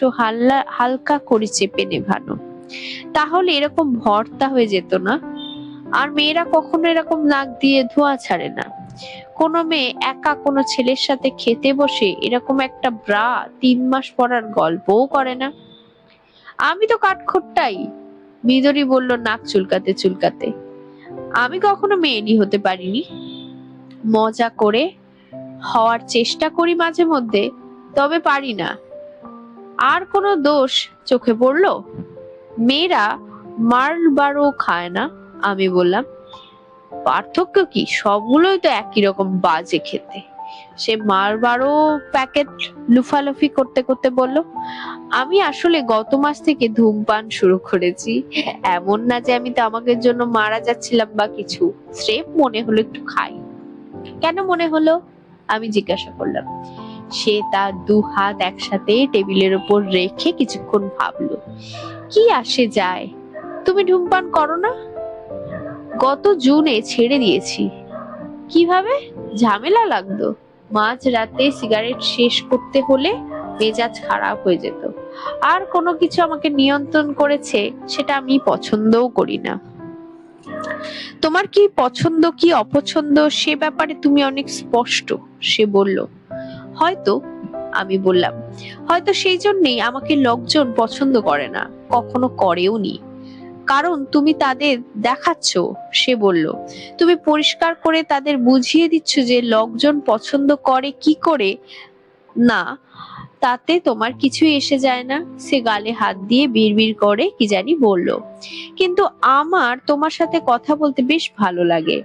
হালকা করে চেপে নেভানো, তাহলে এরকম ভর্তা হয়ে যেত না। আর মেয়েরা কখনো এরকম নাক দিয়ে ধোঁয়া ছাড়ে না। কোনো মেয়ে একা কোনো ছেলের সাথে খেতে বসে এরকম একটা ব্রা 3 মাস পরার গল্পও করে না। আমি তো কাঠখোট্টাই, মিদরি বলল নাক চুলকাতে চুলকাতে। আমি কখনো মেয়েলি হতে পারিনি, মজা করে হওয়ার চেষ্টা করি মাঝে মধ্যে, তবে পারি না। আর কোনো দোষ চোখে পড়লো? মেয়েরা মার্লবারো খায় না, আমি বললাম। পার্থক্য কি? সবগুলোই তো একই রকম বাজে খেতে। সে মার্লবারো প্যাকেট লুফালুফি করতে করতে বলল, আমি আসলে গত মাস থেকে ধূমপান শুরু করেছি। এমন না যে আমি তামাকের জন্য মারা যাচ্ছিলাম বা কিছু, স্রেফ মনে হলো একটু খাই। কেন মনে হলো? আমি জিজ্ঞাসা করলাম। সে তার 2 হাত একসাথে টেবিলের উপর রেখে কিছুক্ষণ ভাবলো। কি আসে যায়, তুমি ধূমপান করো না? গত জুনে ছেড়ে দিয়েছি। কিভাবে? ঝামেলা লাগতো। মাঝ রাতে সিগারেট শেষ করতে হলে মেজাজ খারাপ হয়ে যেত। আর কোনো কিছু আমাকে নিয়ন্ত্রণ করেছে, সেটা আমি পছন্দও করি না। তোমার কি পছন্দ কি অপছন্দ সে ব্যাপারে তুমি অনেক স্পষ্ট, সে বলল। হয়তো, আমি বললাম। হয়তো সেই জন্যই আমাকে লোকজন পছন্দ করে না, কখনো করেও নি। কারণ তুমি তাদের দেখাচ্ছ, সে বলল। তুমি পরিষ্কার করে তাদের বুঝিয়ে দিচ্ছ যে লোকজন পছন্দ করে কি করে না, তাতে তোমার কিছুই এসে যায় না। সে গালে হাত দিয়ে বিড়বিড় করে কি জানি বলল। কিন্তু আমার তোমার সাথে কথা বলতে বেশ ভালো লাগে।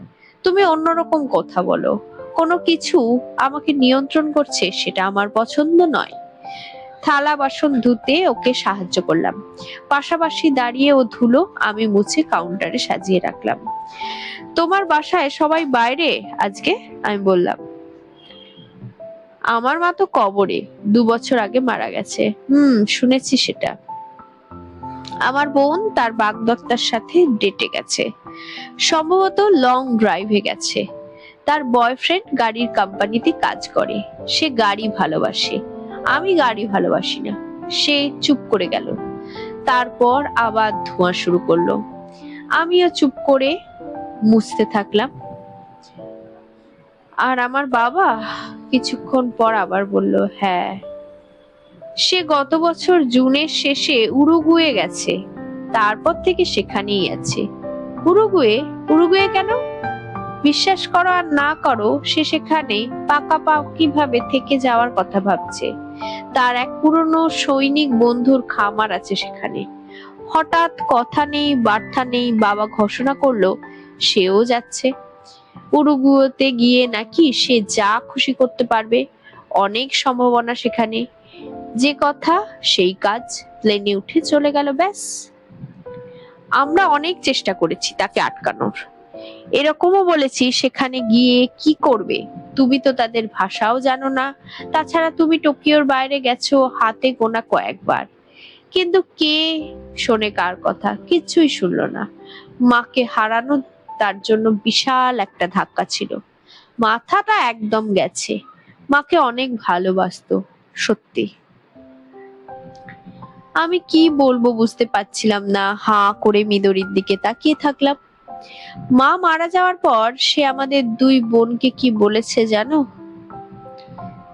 তুমি অন্যরকম কথা বলো। কোনো কিছু আমাকে নিয়ন্ত্রণ করছে, সেটা আমার পছন্দ নয়। থালা বাসন ধুতে ওকে সাহায্য করলাম। পাশাপাশি দাঁড়িয়ে ও ধুলো, আমি মুছে কাউন্টারে সাজিয়ে রাখলাম। তোমার বাসায় সবাই বাইরে আজকে? আমি বললাম। আমার মা তো কবরে, 2 বছর আগে মারা গেছে। শুনেছি সেটা। আমার বোন তার বাগদত্তার সাথে ডেটে গেছে, সম্ভবত লং ড্রাইভে গেছে। তার বয়ফ্রেন্ড গাড়ির কোম্পানিতে কাজ করে। সে গাড়ি ভালোবাসে, আমি গাড়ি ভালোবাসি না। সে চুপ করে গেল, তারপর আবার ধোঁয়া শুরু করলো। আমিও চুপ করে মুছতে থাকলাম। আর আমার বাবা কিছুক্ষণ পর আবার বলল, হ্যাঁ, সে গত বছর জুনের শেষে উরুগুয়ে গেছে। তারপর থেকে সেখানেই আছে। উরুগুয়ে? উরুগুয়ে কেন? বিশ্বাস করো আর না করো, সে সেখানে পাকাপাকি ভাবে থেকে যাওয়ার কথা ভাবছে। তার এক পুরনো সৈনিক বন্ধুর খামার আছে সেখানে। হঠাৎ কথা নেই বার্তা নেই বাবা ঘোষণা করলো সেও যাচ্ছে। উরুগুয়েতে গিয়ে নাকি সে যা খুশি করতে পারবে, অনেক সম্ভাবনা সেখানে। যে কথা সেই কাজ, প্লেনে উঠে চলে গেল, ব্যাস। আমরা অনেক চেষ্টা করেছি তাকে আটকানোর। এরকমও বলেছি সেখানে গিয়ে কি করবে, তুমি তো তাদের ভাষাও জানো না। তাছাড়া তুমি টোকিওর বাইরে গেছো হাতে গোনা কয়েকবার। কিন্তু কে শোনে কার কথা? কিচ্ছুই শুনলো না। মাকে হারানো তার জন্য বিশাল একটা ধাক্কা ছিল। মাথাটা একদম গেছে। মাকে অনেক ভালোবাসতো, সত্যি। আমি কি বলবো বুঝতে পারছিলাম না, হাঁ করে মিদরির দিকে তাকিয়ে থাকলাম। মা মারা যাওয়ার পর সে আমাদের 2 বোনকে কি বলেছে জানো?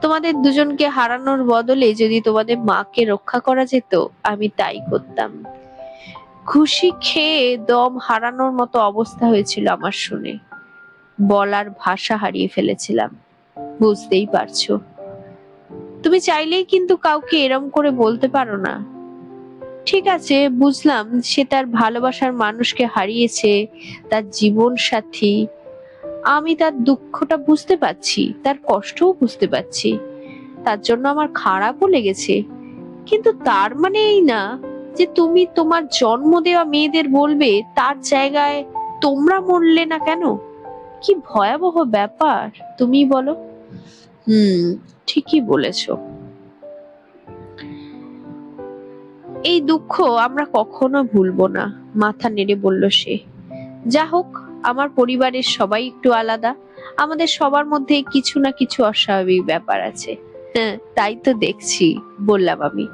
তোমাদের দুজনকে হারানোর বদলে যদি তোমাদের মাকে রক্ষা করা যেত, আমি তাই করতাম। খুশি খেয়ে দম হারানোর মতো অবস্থা হয়েছিল আমার শুনে। বলার ভাষা হারিয়ে ফেলেছিলাম, বুঝতেই পারছো। তুমি চাইলেই কিন্তু কাউকে এরম করে বলতে পারো না। ঠিক আছে, বুঝলাম সে তার ভালোবাসার মানুষকে হারিয়েছে, তার জীবন সাথী। আমি তার দুঃখটা বুঝতে পারছি, তার কষ্টও বুঝতে পারছি। তার জন্য আমার খারাপও লেগেছে। কিন্তু তার মানে এই না যে তুমি তোমার জন্ম দেওয়া মেয়েদের বলবে তার জায়গায় তোমরা মরলে না কেন। কি ভয়াবহ ব্যাপার, তুমি বলো। ঠিকই বলেছো। এই দুঃখ আমরা কখনো ভুলবো না, মাথা নেড়ে বলল সে। যা হোক, আমার পরিবারের সবাই একটু আলাদা, আমাদের সবার মধ্যে কিছু না কিছু অস্বাভাবিক ব্যাপার আছে। হ্যাঁ, তাই তো দেখছি, বললাম আমি।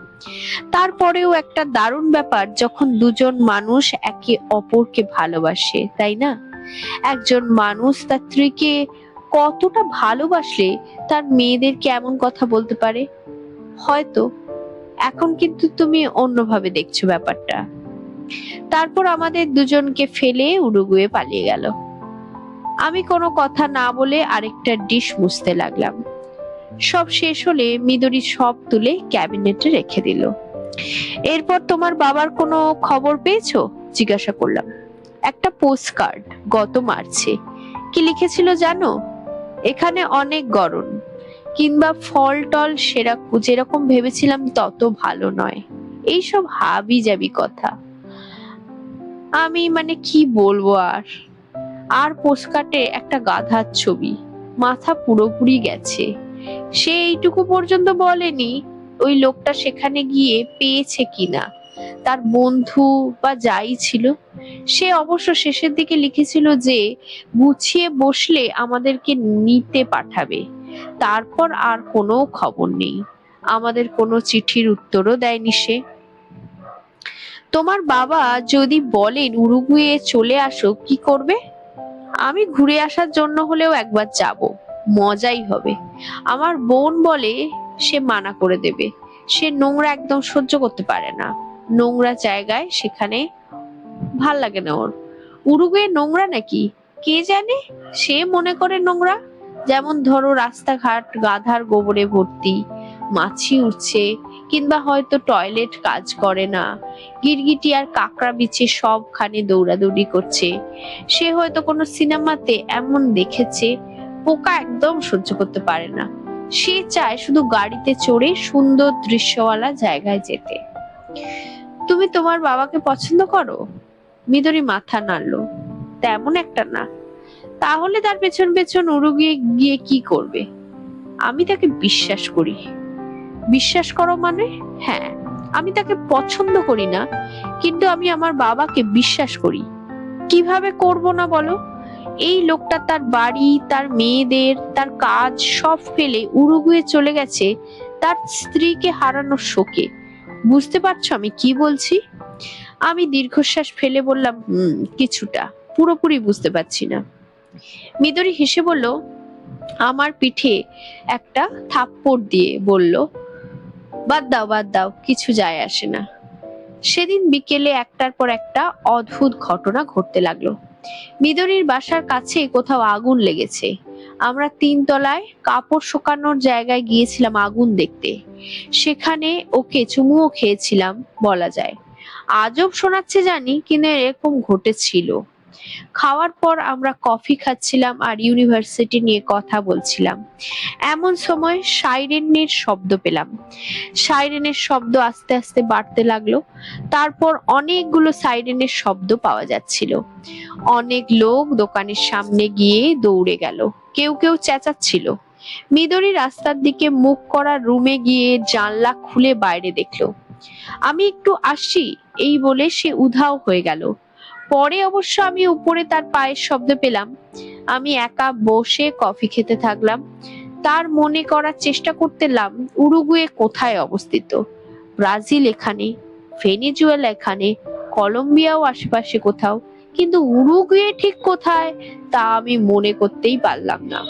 তারপরেও একটা দারুণ ব্যাপার যখন দুজন মানুষ একে অপরকে ভালোবাসে, তাই না? একজন মানুষ তার স্ত্রীকে কতটা ভালোবাসলে তার মেয়েদেরকে এমন কথা বলতে পারে? হয়তো এখন কিন্তু তুমি অন্যভাবে দেখছো ব্যাপারটা। তারপর আমাদের দুজনকে ফেলে উরুগুয়ে পালিয়ে গেল। আমি কোনো কথা না বলে আরেকটা ডিশ মুছতে লাগলাম। সব শেষ হলে মিদরি সব তুলে ক্যাবিনেটে রেখে দিল। এরপর তোমার বাবার কোনো খবর পেয়েছো? জিজ্ঞাসা করলাম। একটা পোস্ট কার্ড গত মার্চে। কি লিখেছিল জানো? এখানে অনেক গরম, কিংবা ফল টল যেরকম ভেবেছিলাম তত ভালো নয়। এইসব হাবি জাবি কথা। আমি মানে কি বলবো আর। আর পোস্টকার্ডে একটা গাধার ছবি, মাথা পুরোপুরি গেছে। সে এইটুকু পর্যন্ত বলেনি ওই লোকটা সেখানে গিয়ে পেয়েছে কিনা, তার বন্ধু বা যাই ছিল। সে অবশ্য শেষের দিকে লিখেছিল যে গুছিয়ে বসলে আমাদেরকে নিতে পাঠাবে। তারপর আর কোনো খবর নেই, আমাদের কোনো চিঠির উত্তরও দেয়নি সে। তোমার বাবা যদি বলেন উরুগুয়ে চলে আসো, কি করবে? আমি ঘুরে আসার জন্য হলেও একবার যাব, মজাই হবে। আমার বোন বলে সে মানা করে দেবে, সে নোংরা একদম সহ্য করতে পারে না। নোংরা জায়গায় সেখানে ভাল লাগে না ওর। উরুগুয়ে নোংরা নাকি? কে জানে, সে মনে করে নোংরা। যেমন ধরো রাস্তাঘাট গাধার গোবরে ভর্তি, মাছি উঠছে, কিংবা হয়তো টয়লেট কাজ করে না, গিরগিটি আর কাকড়া বিছে সবখানে দৌড়াদৌড়ি করছে। সে হয়তো কোনো সিনেমাতে এমন দেখেছে। পোকা একদম সহ্য করতে পারে না। সে চায় শুধু গাড়িতে চড়ে সুন্দর দৃশ্যওয়ালা জায়গায় যেতে। তুমি তোমার বাবাকে পছন্দ করো? মিদরি মাথা নাড়লো। তেমন একটা না। তাহলে তার পেছন পেছন উরুগুয়ে গিয়ে কি করবে? আমি তাকে বিশ্বাস করি। বিশ্বাস করো মানে? হ্যাঁ, আমি তাকে পছন্দ করি না, কিন্তু আমি আমার বাবাকে বিশ্বাস করি। কিভাবে করব না বলো? এই লোকটা তার বাড়ি, তার মেয়েদের, তার কাজ সব ফেলে উরুগুয়ে চলে গেছে তার স্ত্রীকে হারানোর শোকে। বুঝতে পারছো আমি কি বলছি? আমি দীর্ঘশ্বাস ফেলে বললাম, কিছুটা, পুরোপুরি বুঝতে পারছি না। মিদরি হেসে বলল, আমার পিঠে একটা থাপ্পড় দিয়ে বলল, বাদ দাও বাদ দাও, কিছু যায় আসে না। সেদিন বিকেলে একটার পর একটা অদ্ভুত ঘটনা ঘটতে লাগলো। মিদরির বাসার কাছে কোথাও আগুন লেগেছে। আমরা 3 তলায় কাপড় শুকানোর জায়গায় গিয়েছিলাম আগুন দেখতে। সেখানে ওকে চুমুও খেয়েছিলাম বলা যায়। আজব শোনাচ্ছে জানি, কিন্তু এরকম ঘটেছিল। খাওয়ার পর আমরা কফি খাচ্ছিলাম আর ইউনিভার্সিটি নিয়ে কথা বলছিলাম। এমন সময় সাইরেনের শব্দ পেলাম। সাইরেনের শব্দ আস্তে আস্তে বাড়তে লাগলো। তারপর অনেকগুলো সাইরেনের শব্দ পাওয়া যাচ্ছিল। অনেক লোক দোকানের সামনে গিয়ে দৌড়ে গেল, কেউ কেউ চেঁচাচ্ছিল। মিদরি রাস্তার দিকে মুখ করা রুমে গিয়ে জানলা খুলে বাইরে দেখলো। আমি একটু আসছি এই বলে সে উধাও হয়ে গেল। পরে অবশ্য আমি উপরে তার পায়ের শব্দ পেলাম। আমি একা বসে কফি খেতে থাকলাম। তার মনে করার চেষ্টা করতেলাম উরুগুয়ে কোথায় অবস্থিত। ব্রাজিল এখানে, ভেনেজুয়েলা এখানে, কলম্বিয়াও আশেপাশে কোথাও, কিন্তু উরুগুয়ে ঠিক কোথায় তা আমি মনে করতেই পারলাম না।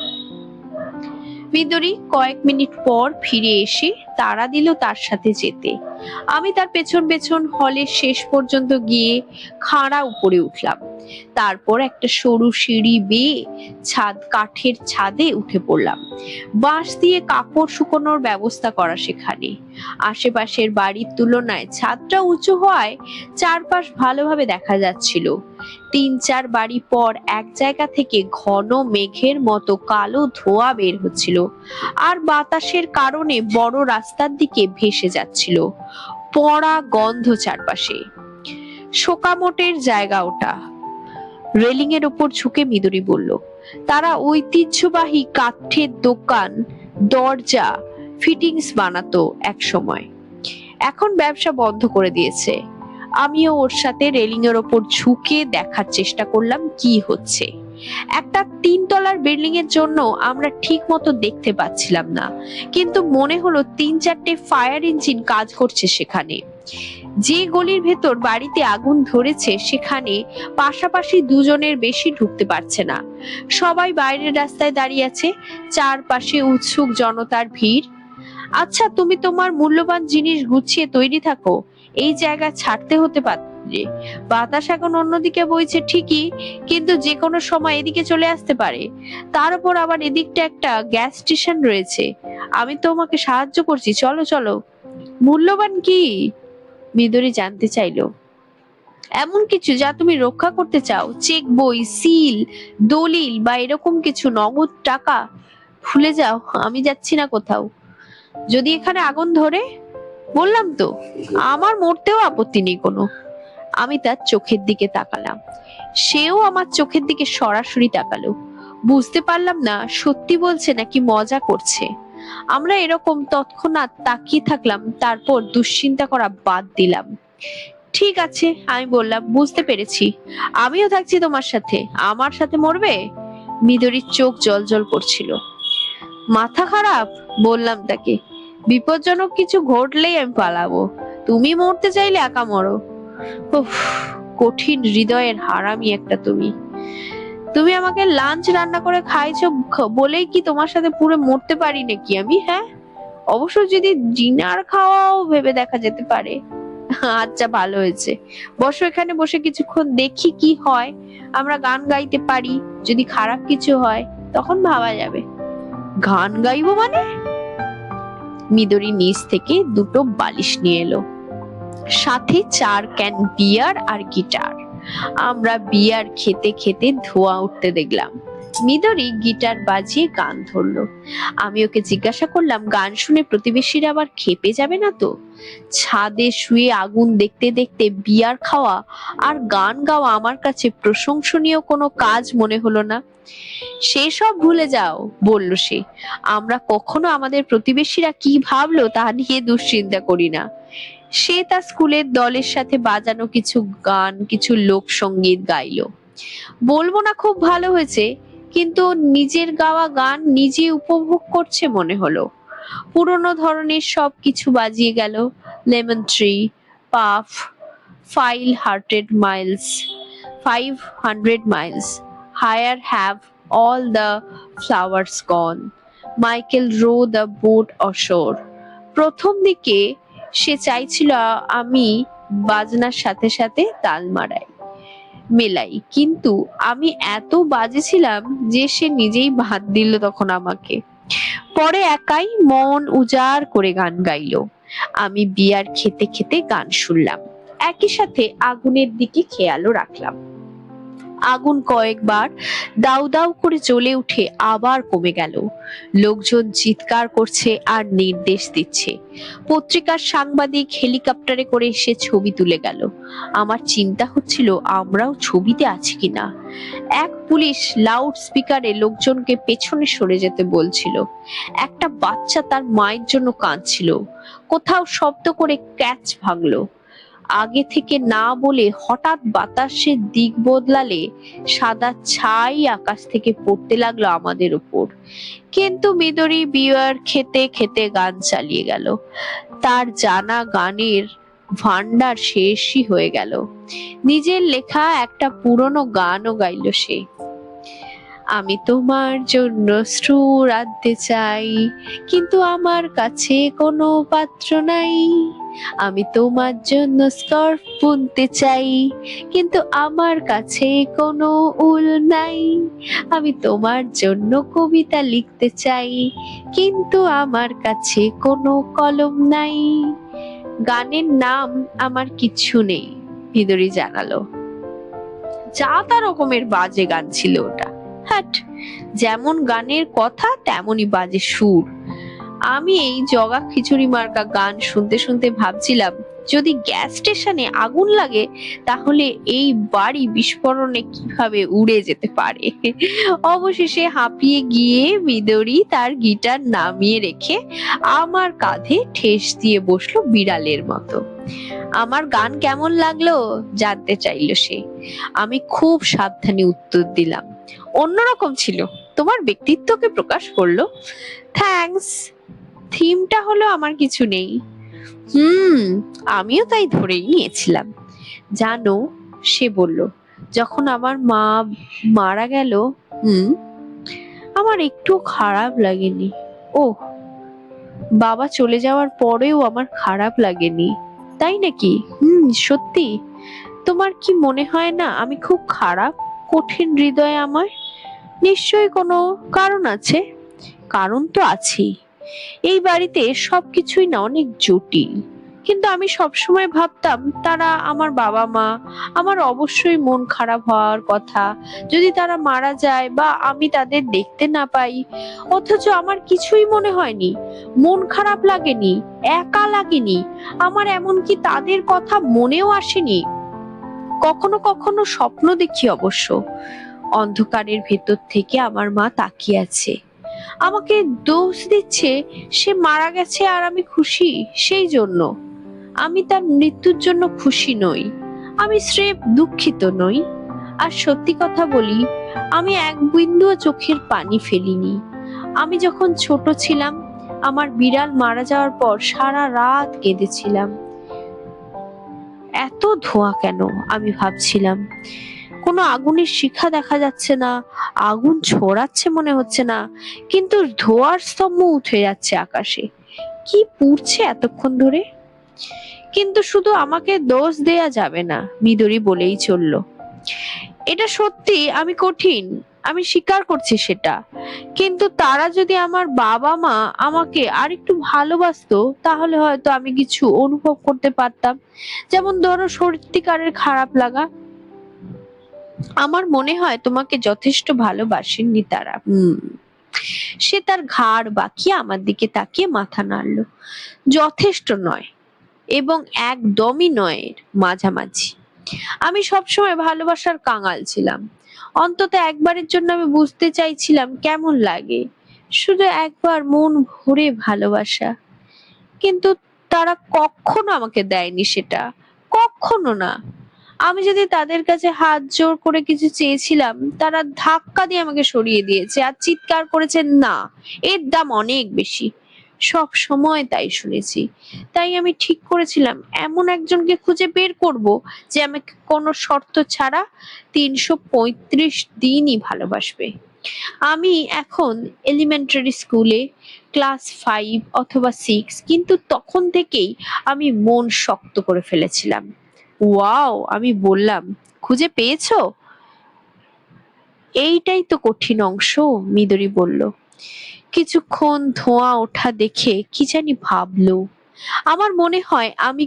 মিদরি কয়েক মিনিট পর ফিরে এসে তাড়া দিল তার সাথে যেতে। আমি তার পেছন পেছন হলের শেষ পর্যন্ত গিয়ে খাড়া উপরে উঠলাম। তারপর একটা সরু সিঁড়ি বেয়ে কাঠের ছাদে উঠে পড়লাম। বাঁশ দিয়ে কাপড় শুকোনোর ব্যবস্থা করা সেখানে। আশেপাশের বাড়ির তুলনায় ছাদটা উঁচু হওয়ায় চারপাশ ভালোভাবে দেখা যাচ্ছিল। 3-4 বাড়ি পর এক জায়গা থেকে ঘন মেঘের মতো কালো ধোঁয়া বের হচ্ছিল, আর বাতাসের কারণে বড় রাস্তার দিকে ভেসে যাচ্ছিল পড়া গন্ধ চারপাশে। শোকামোটের জায়গা ওটা। রেলিং এর উপর ঝুঁকে মিদরি বলল, তারা ঐতিহ্যবাহী কাঠের দোকান, দরজা, ফিটিংস বানাতো এক সময়। এখন ব্যবসা বন্ধ করে দিয়েছে। আমিও ওর সাথে রেলিং এর ওপর ঝুঁকে দেখার চেষ্টা করলাম কি হচ্ছে। একটা 3 তলার বিল্ডিং এর জন্য আমরা ঠিক মতো দেখতে পাচ্ছিলাম না, কিন্তু মনে হলো 3-4টে ফায়ার ইঞ্জিন কাজ করছে সেখানে। যে গলির ভেতর বাড়িতে আগুন ধরেছে সেখানে পাশাপাশি দুজনের বেশি ঢুকতে পারছে না। সবাই বাইরের রাস্তায় দাঁড়িয়ে আছে, চারপাশে উৎসুক জনতার ভিড়। আচ্ছা, তুমি তোমার মূল্যবান জিনিস গুছিয়ে তৈরি থাকো, এই জায়গা ছাড়তে হতে পারে। বাতাস এখন অন্যদিকে বইছে ঠিকই, কিন্তু যে কোনো সময় এদিকে চলে আসতে পারে। তার উপর আবার এদিকটা একটা গ্যাস স্টেশন রয়েছে। আমি তোমাকে সাহায্য করছি, চলো চলো। মূল্যবান কি? মিদরি জানতে চাইলো। এমন কিছু যা তুমি রক্ষা করতে চাও, চেক বই, সিল, দলিল বা এরকম কিছু, নগদ টাকা। ভুলে যাও, আমি যাচ্ছি না কোথাও। যদি এখানে আগুন ধরে? বললাম তো, আমার মরতেও আপত্তি নেই কোনো। আমি তার চোখের দিকে তাকালাম, সেও আমার চোখের দিকে সরাসরি তাকালো। বুঝতে পারলাম না সত্যি বলছে নাকি মজা করছে। আমরা এরকম তৎক্ষণাৎ তাকিয়ে থাকলাম, তারপর দুশ্চিন্তা করা বাদ দিলাম। ঠিক আছে, আমি বললাম, বুঝতে পেরেছি, আমিও থাকছি তোমার সাথে। আমার সাথে মরবে? মিদরির চোখ জলজল করছিল। মাথা খারাপ? বললাম তাকে, বিপজ্জনক কিছু ঘটলেই আমি পালাবো, তুমি মরতে চাইলে একা মরো। উফ, কঠিন হৃদয়ের হারামি একটা তুমি। তুমি আমাকে লাঞ্চ রান্না করে খাইছো বলেই কি তোমার সাথে পুরো মরতে পারি নাকি আমি? হ্যাঁ, অবশ্য যদি ডিনার খাওয়াও ভেবে দেখা যেতে পারে। আচ্ছা, ভালো হয়েছে, বসো এখানে, বসে কিছুক্ষণ দেখি কি হয়। আমরা গান গাইতে পারি, যদি খারাপ কিছু হয় তখন ভাবা যাবে। গান গাইবো মানে? মিদরি নিচ থেকে 2টো বালিশ নিয়ে এলো, সাথে 4 ক্যান বিয়ার আর গিটার। আমরা বিয়ার খেতে খেতে ধোঁয়া উঠতে দেখলাম। মিদরি গিটার বাজিয়ে গান ধরলো। আমি ওকে জিজ্ঞাসা করলাম, গান শুনে প্রতিবেশীরা আবার খেপে যাবে না তো? ছাদে শুয়ে আগুন দেখতে দেখতে বিয়ার খাওয়া আর গান গাওয়া আমার কাছে প্রশংসনীয় কোনো কাজ মনে হলো না। সেসব ভুলে যাও, বলল সে। আমরা কখনো আমাদের প্রতিবেশীরা কি ভাবলো তা নিয়ে দুশ্চিন্তা করি না। সে তার স্কুলের দলের সাথে বাজানো কিছু গান, কিছু লোকসঙ্গীত গাইলো। বলবো না খুব ভালো হয়েছে, কিন্তু নিজের গাওয়া গান নিজে উপভোগ করছে মনে হলো। পুরনো ধরনের সব কিছু বাজিয়ে গেল। Lemon tree, puff, 500 miles, higher have all the flowers gone, Michael row the boat ashore। প্রথম দিকে সে চাইছিল আমি বাজনার সাথে সাথে তাল মেলাই, কিন্তু আমি এত বাজেছিলাম যে সে নিজেই ভাত দিল তখন আমাকে। পরে একাই মন উজাড় করে গান গাইলো। আমি বিয়ার খেতে খেতে গান শুনলাম, একই সাথে আগুনের দিকে খেয়ালও রাখলাম। আগুন কয়েকবার দাউ দাউ করে জ্বলে উঠে আবার কমে গেল। লোকজন চিৎকার করছে আর নির্দেশ দিচ্ছে। পত্রিকার সাংবাদিক হেলিকপ্টারে করে এসে ছবি তুলে গেল। আমার চিন্তা হচ্ছিল আমরাও ছবিতে আছি কিনা। এক পুলিশ লাউড স্পিকারে লোকজনকে পেছনে সরে যেতে বলছিল। একটা বাচ্চা তার মায়ের জন্য কাঁদছিল। কোথাও শব্দ করে ক্যাচ ভাঙলো। আগে থেকে না বলে হঠাৎ বাতাসের দিক বদলালে সাদা ছাই আকাশ থেকে পড়তে লাগলো আমাদের উপর। কিন্তু মিদরি বিয়ার খেতে খেতে গান চালিয়ে গেল। তার জানা গানের ভান্ডার শেষই হয়ে গেল। নিজের লেখা একটা পুরনো গানও গাইল সে। আমি তোমার জন্য শ্রু রাঁধতে চাই, কিন্তু আমার কাছে কোনো পাত্র নাই। আমি তোমার জন্য স্কার্ফ বুনতে চাই, কিন্তু আমার কাছে কোনো উল নাই। আমি তোমার জন্য কবিতা লিখতে চাই, কিন্তু আমার কাছে কোনো কলম নাই। গানের নাম আমার কিচ্ছু নেই, ভিদরি জানালো। যা তা রকমের বাজে গান ছিল ওটা। হ্যাট, যেমন গানের কথা তেমনই বাজে সুর। আমি এই জগা খিচুড়ি মার্কা গান শুনতে শুনতে ভাবছিলাম, যদি গ্যাস স্টেশনে আগুন লাগে তাহলে এই বাড়ি বিস্ফোরণে কিভাবে উড়ে যেতে পারে। অবশেষে হাঁপিয়ে গিয়ে মিদরি তার গিটার নামিয়ে রেখে আমার কাঁধে ঠেস দিয়ে বসলো বিড়ালের মতো। আমার গান কেমন লাগলো জানতে চাইলো সে। আমি খুব সাবধানে উত্তর দিলাম, অন্যরকম ছিল, তোমার ব্যক্তিত্বকে প্রকাশ করলো। থ্যাঙ্কস। থিমটা হলো আমার কিছু নেই। আমিও তাই ধরেই নিয়েছিলাম। জানো, সে বলল, যখন আমার মা মারা গেল আমার একটু খারাপ লাগেনি। ওহ, বাবা চলে যাওয়ার পরেও আমার খারাপ লাগেনি। তাই নাকি? সত্যি। তোমার কি মনে হয় না আমি খুব খারাপ, কঠিন হৃদয় আমার? নিশ্চয়ই কোনো কারণ আছে। কারণ তো আছেই। এই বাড়িতে সবকিছুই না অনেক জটিল, কিন্তু আমি সবসময় ভাবতাম তারা আমার বাবা মা, আমার অবশ্যই মন খারাপ হওয়ার কথা যদি তারা মারা যায় বা আমি তাদের দেখতে না পাই। অথচ আমার কিছুই মনে হয়নি, মন খারাপ লাগেনি, একা লাগেনি আমার, এমনকি তাদের কথা মনেও আসেনি। কখনো কখনো স্বপ্ন দেখি অবশ্য, অন্ধকারের ভেতর থেকে আমার মা তাকিয়ে আছে, আমাকে দোষ দিচ্ছে সে মারা গেছে আর আমি খুশি সেই জন্য। আমি তার মৃত্যুর জন্য খুশি নই, আমি স্রেফ দুঃখিত নই। আর সত্যি কথা বলি, আমি এক বিন্দুও চোখের পানি ফেলিনি। আমি যখন ছোট ছিলাম আমার বিড়াল মারা যাওয়ার পর সারা রাত কেঁদেছিলাম। এত ধোঁয়া কেন, আমি ভাবছিলাম। কোনো আগুনের শিখা দেখা যাচ্ছে না, আগুন ছড়াচ্ছে মনে হচ্ছে না, কিন্তু ধোঁয়ার স্তম্ভ উঠে যাচ্ছে আকাশে। কি পুড়ছে এতক্ষণ ধরে? কিন্তু শুধু আমাকে দোষ দেয়া যাবে না, মিদরি বলেই চলল। এটা সত্যি আমি কঠিন, আমি স্বীকার করছি সেটা। কিন্তু তারা যদি আমার বাবা মা আমাকে আর একটু ভালোবাসতো তাহলে হয়তো আমি কিছু অনুভব করতে পারতাম। যেমন ধরো সত্যিকারের খারাপ লাগা। আমার মনে হয় তোমাকে যথেষ্ট ভালোবাসেননি তারা। সে তার ঘাড় বাঁকিয়ে আমার দিকে তাকিয়ে মাথা নাড়ল। যথেষ্ট নয় এবং একদমই নয়, মাঝামাঝি। আমি সবসময় ভালোবাসার কাঙাল ছিলাম। অন্তত একবারের জন্য আমি বুঝতে চাইছিলাম কেমন লাগে, শুধু একবার মন ভরে ভালোবাসা। কিন্তু তারা কখনো আমাকে দেয়নি সেটা, কখনো না। আমি যদি তাদের কাছে হাত জোর করে কিছু চেয়েছিলাম তারা ধাক্কা দিয়ে আমাকে সরিয়ে দিয়েছে আর চিৎকার করেছে, না, এর দাম অনেক বেশি। সব সময় তাই শুনেছি। তাই আমি ঠিক করেছিলাম এমন একজনকে খুঁজে বের করব যে আমাকে কোনো শর্ত ছাড়া 335 দিনই ভালোবাসবে। আমি এখন এলিমেন্টারি স্কুলে ক্লাস 5 অথবা 6, কিন্তু তখন থেকেই আমি মন শক্ত করে ফেলেছিলাম। ওয়াও, আমি বললাম, খুঁজে পেয়েছো? এইটাই তো কঠিন অংশ, মিদরি বলল। কিছুক্ষণ ধোঁয়া ওঠা দেখে কি জানি ভাবলো। আমার মনে হয় আমি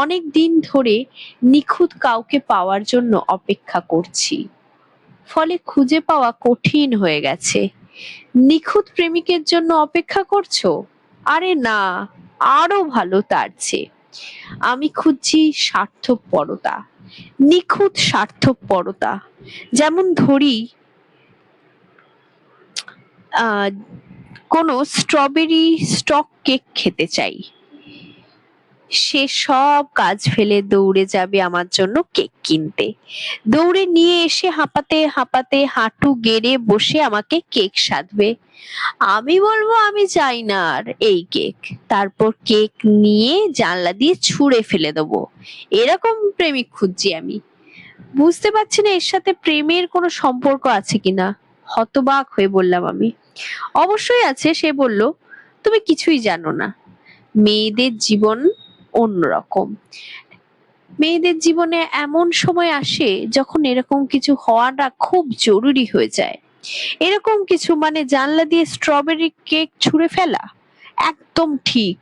অনেক দিন ধরে নিখুঁত কাউকে পাওয়ার জন্য অপেক্ষা করছি, ফলে খুঁজে পাওয়া কঠিন হয়ে গেছে। নিখুঁত প্রেমিকের জন্য অপেক্ষা করছো? আরে না, আরো ভালো তার চেয়ে। আমি খুঁজছি স্বার্থপরতা, নিখুঁত স্বার্থপরতা। যেমন ধরি কোনো স্ট্রবেরি স্টক কেক খেতে চাই, সে সব কাজ ফেলে দৌড়ে যাবে আমার জন্য কেক কিনতে, দৌড়ে নিয়ে এসে হাঁপাতে হাঁপাতে হাঁটু গেড়ে বসে আমাকে কেক সাধবে। আমি বলবো আমি চাই না আর এই কেক, তারপর কেক নিয়ে জানলা দিয়ে ছুঁড়ে ফেলে দেবো। এরকম প্রেমিক খুঁজছি আমি। বুঝতে পারছি না এর সাথে প্রেমের কোনো সম্পর্ক আছে কিনা। হতবাক হয়ে বললাম আমি। অবশ্যই আছে, সে বলল। তুমি কিছুই জানো না। মেয়েদের জীবন অন্যরকম। মেয়েদের জীবনে এমন সময় আসে যখন এরকম কিছু হওয়াটা খুব জরুরি হয়ে যায়। এরকম কিছু মানে জানলা দিয়ে স্ট্রবেরি কেক ছুঁড়ে ফেলা? একদম ঠিক।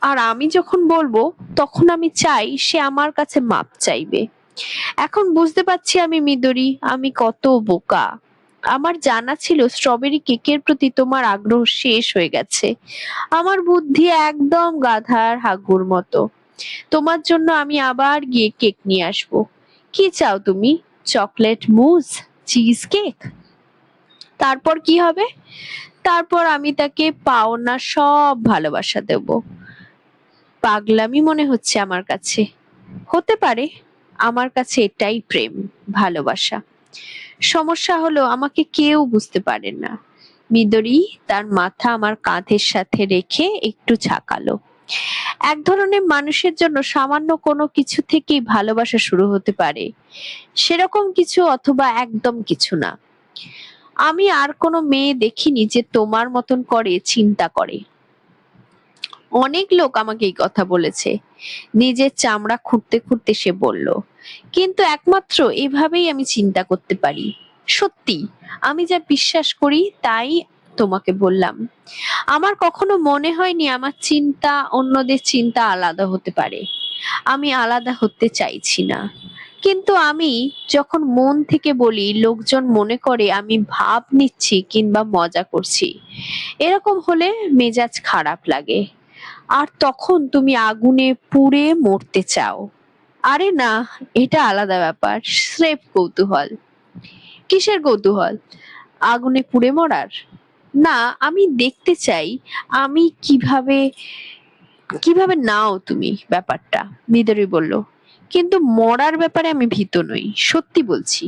আর আমি যখন বলবো তখন আমি চাই সে আমার কাছে মাপ চাইবে। এখন বুঝতে পারছি আমি মিদরি, আমি কত বোকা। আমার জানা ছিল স্ট্রবেরি কেকের প্রতি তোমার আগ্রহ শেষ হয়ে গেছে। আমার বুদ্ধি একদম গাধার হাগুর মতো। তোমার জন্য আমি আবার গিয়ে কেক নিয়ে আসবো। কি চাও তুমি? চকলেট মুজ, চিজ কেক? তারপর কি হবে? তারপর আমি তাকে পাওনা সব ভালোবাসা দেব। পাগলামি মনে হচ্ছে আমার কাছে। হতে পারে। আমার কাছে এটাই প্রেম, ভালোবাসা। সমস্যা হলো আমাকে কেউ বুঝতে পারে না। মিদরি তার মাথা আমার কাঁধের সাথে রেখে একটু ঝাঁকালো। এক ধরনের মানুষের জন্য সামান্য কোনো কিছু থেকেই ভালোবাসা শুরু হতে পারে। সেরকম কিছু অথবা একদম কিছু না। আমি আর কোনো মেয়ে দেখিনি যে তোমার মতন করে চিন্তা করে। অনেক লোক আমাকে এই কথা বলেছে। নিজের চামড়া খুঁড়তে খুঁড়তে সে বলল, কিন্তু একমাত্র এভাবেই আমি চিন্তা করতে পারি। সত্যি, আমি যা বিশ্বাস করি তাই তোমাকে বললাম। আমার কখনো মনে হয়নি আমার চিন্তা অন্যদের চিন্তা আলাদা হতে পারে। আমি আলাদা হতে চাইছি না। কিন্তু আমি যখন মন থেকে বলি, লোকজন মনে করে আমি ভাব নিচ্ছি কিংবা মজা করছি। এরকম হলে মেজাজ খারাপ লাগে। আর তখন তুমি আগুনে পুড়ে মরতে চাও। আরে না, এটা আলাদা ব্যাপার। স্রেফ কৌতূহল। কিসের কৌতূহল? আগুনে পুড়ে মরার? না, আমি দেখতে চাই আমি কিভাবে কিভাবে নাও তুমি ব্যাপারটা, মিদরি বলল। কিন্তু মরার ব্যাপারে আমি ভীত নই, সত্যি বলছি।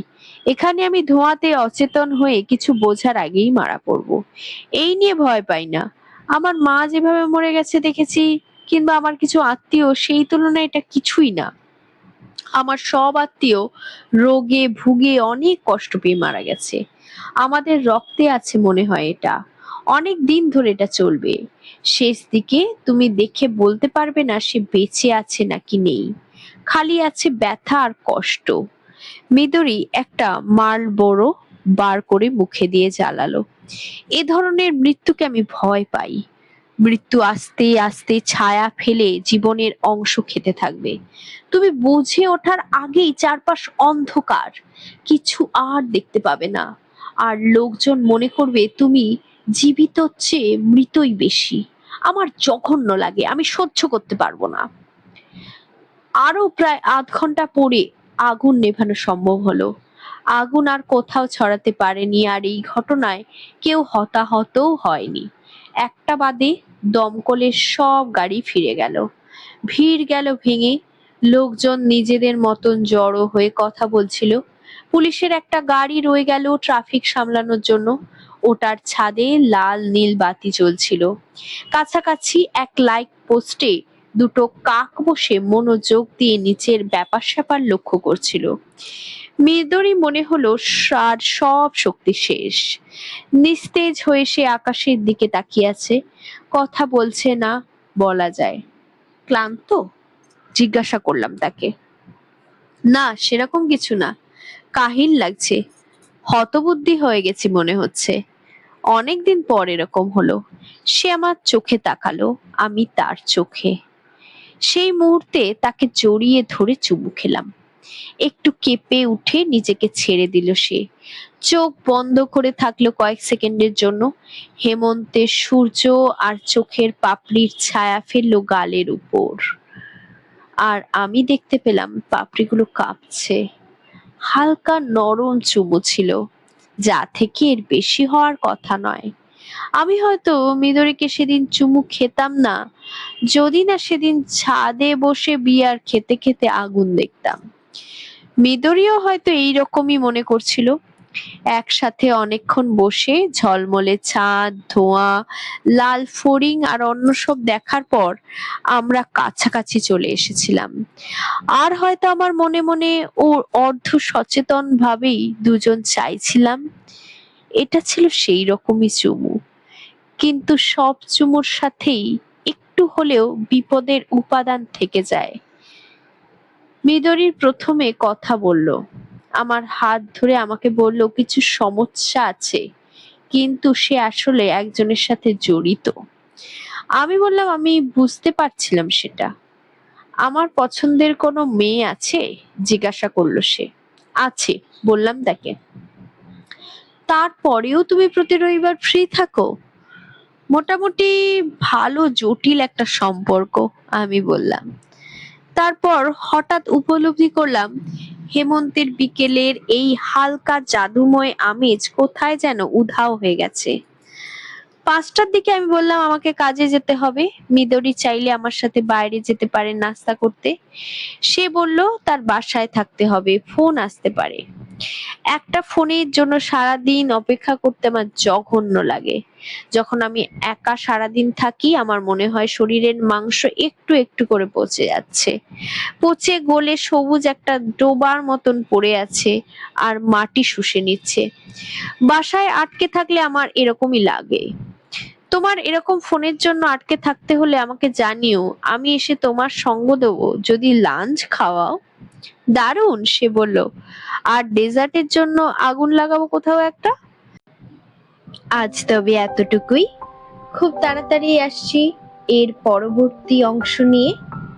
এখানে আমি ধোঁয়াতে অচেতন হয়ে কিছু বোঝার আগেই মারা পড়বো, এই নিয়ে ভয় পাই না। আমার মা যেভাবে মরে গেছে দেখেছি, কিংবা আমার কিছু আত্মীয়, সেই তুলনায় এটা কিছুই না। আমার সব আত্মীয় রোগে ভুগে অনেক কষ্ট পেয়ে মারা গেছে। আমাদের রক্তে আছে মনে হয় এটা। অনেক দিন ধরে এটা চলবে। শেষ দিকে তুমি দেখে বলতে পারবে না সে বেঁচে আছে নাকি নেই। খালি আছে ব্যথা আর কষ্ট। মিদরি একটা মালবড়ো বার করে মুখে দিয়ে জ্বালালো। এ ধরনের মৃত্যুকে আমি ভয় পাই। মৃত্যু আস্তে আস্তে ছায়া ফেলে জীবনের অংশ খেতে থাকবে। তুমি বুঝে ওঠার আগেই চারপাশ অন্ধকার, কিছু আর দেখতে পাবে না। আর লোকজন মনে করবে তুমি জীবিত চেয়ে মৃতই বেশি। আমার জঘন্য লাগে, আমি সহ্য করতে পারবো না। আরো প্রায় আধ ঘন্টা পরে আগুন নেভানো সম্ভব হলো। আগুন আর কোথাও ছড়াতে পারেনি, আর এই ঘটনায় কেউ হতাহতও হয়নি। একটা বাদে দমকলের সব গাড়ি ফিরে গেল। ভিড় গেল ভেঙে। লোকজন নিজেদের মতন জড়ো হয়ে কথা বলছিল। পুলিশের একটা গাড়ি রয়ে গেল ট্রাফিক সামলানোর জন্য। ওটার ছাদে লাল নীল বাতি জ্বলছিল। কাছাকাছি এক লাইট পোস্টে দুটো কাক বসে মনোযোগ দিয়ে নিচের ব্যাপার স্যাপার লক্ষ্য করছিল। মৃদুরই মনে হলো আর সব শক্তি শেষ। নিস্তেজ হয়ে সে আকাশের দিকে তাকিয়ে আছে। কথা বলছে না বলা যায়। ক্লান্ত? জিজ্ঞাসা করলাম তাকে। না, সেরকম কিছু না। কাহিল লাগছে। হতবুদ্ধি হয়ে গেছি মনে হচ্ছে। অনেকদিন পর এরকম হলো। সে আমার চোখে তাকালো, আমি তার চোখে। সেই মুহূর্তে তাকে জড়িয়ে ধরে চুমু খেলাম। একটু কেঁপে উঠে নিজেকে ছেড়ে দিল সে। চোখ বন্ধ করে থাকলো কয়েক সেকেন্ডের জন্য। হেমন্তের সূর্য আর চোখের পাপড়ির ছায়া ফেললো গালের উপর। আর আমি দেখতে পেলাম পাপড়িগুলো কাঁপছে। হালকা নরম চুমু ছিল, যা থেকে এর বেশি হওয়ার কথা নয়। আমি হয়তো মিদরিকে সেদিন চুমু খেতাম না, যদি না সেদিন ছাদে বসে বিয়ার খেতে খেতে আগুন দেখতাম। মিদরিও হয়তো এইরকমই মনে করছিল। একসাথে অনেকক্ষণ বসে ঝলমলে ছাদ, ধোঁয়া, লাল ফড়িং আর অন্য সব দেখার পর আমরা কাছাকাছি চলে এসেছিলাম। আর হয়তো আমার মনে মনে ও অর্ধ সচেতন ভাবেই দুজন চাইছিলাম। এটা ছিল সেই রকমই চুমু। কিন্তু সব চুমুর সাথেই একটু হলেও বিপদের উপাদান থেকে যায়। মিদরির প্রথমে কথা বলল, আমার হাত ধরে আমাকে বলল কিছু সমস্যা আছে, কিন্তু সে আসলে একজনের সাথে জড়িত। আমি বললাম আমি বুঝতে পারছিলাম সেটা। আমার পছন্দের কোনো মেয়ে আছে? জিজ্ঞাসা করলো সে। আছে, বললাম তাকে। তারপরেও তুমি প্রতি রবিবার ফ্রি থাকো? মোটামুটি ভালো জটিল একটা সম্পর্ক, আমি বললাম। তারপর হঠাৎ উপলব্ধি করলাম হেমন্তের বিকেলের এই হালকা জাদুময় আমেজ কোথায় যেন উধাও হয়ে গেছে। 5টার দিকে আমি বললাম আমাকে কাজে যেতে হবে। মিদরি চাইলে আমার সাথে বাইরে যেতে পারে নাস্তা করতে। সে বলল তার বাসায় থাকতে হবে, ফোন আসতে পারে। একটা ফোনের জন্য সারাদিন অপেক্ষা করতে আমার জঘন্য লাগে। যখন আমি একা সারাদিন থাকি আমার মনে হয় শরীরের মাংস একটু একটু করে পচে যাচ্ছে, পচে গলে সবুজ একটা ডোবার মতন পড়ে আছে আর মাটি শুষে নিচ্ছে। বাসায় আটকে থাকলে আমার এরকমই লাগে। তোমার এরকম ফোনের জন্য আটকে থাকতে হলে আমাকে জানিও, আমি এসে তোমার সঙ্গ দেবো, যদি লাঞ্চ খাওয়াও। দারুণ, সে বলল। আর ডেজার্টের জন্য আগুন লাগাবো কোথাও একটা। আজ তবে এতটুকুই। খুব তাড়াতাড়ি আসছি এর পরবর্তী অংশ নিয়ে।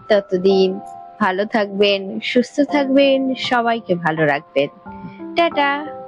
ততদিন ভালো থাকবেন, সুস্থ থাকবেন, সবাইকে ভালো রাখবেন। টাটা।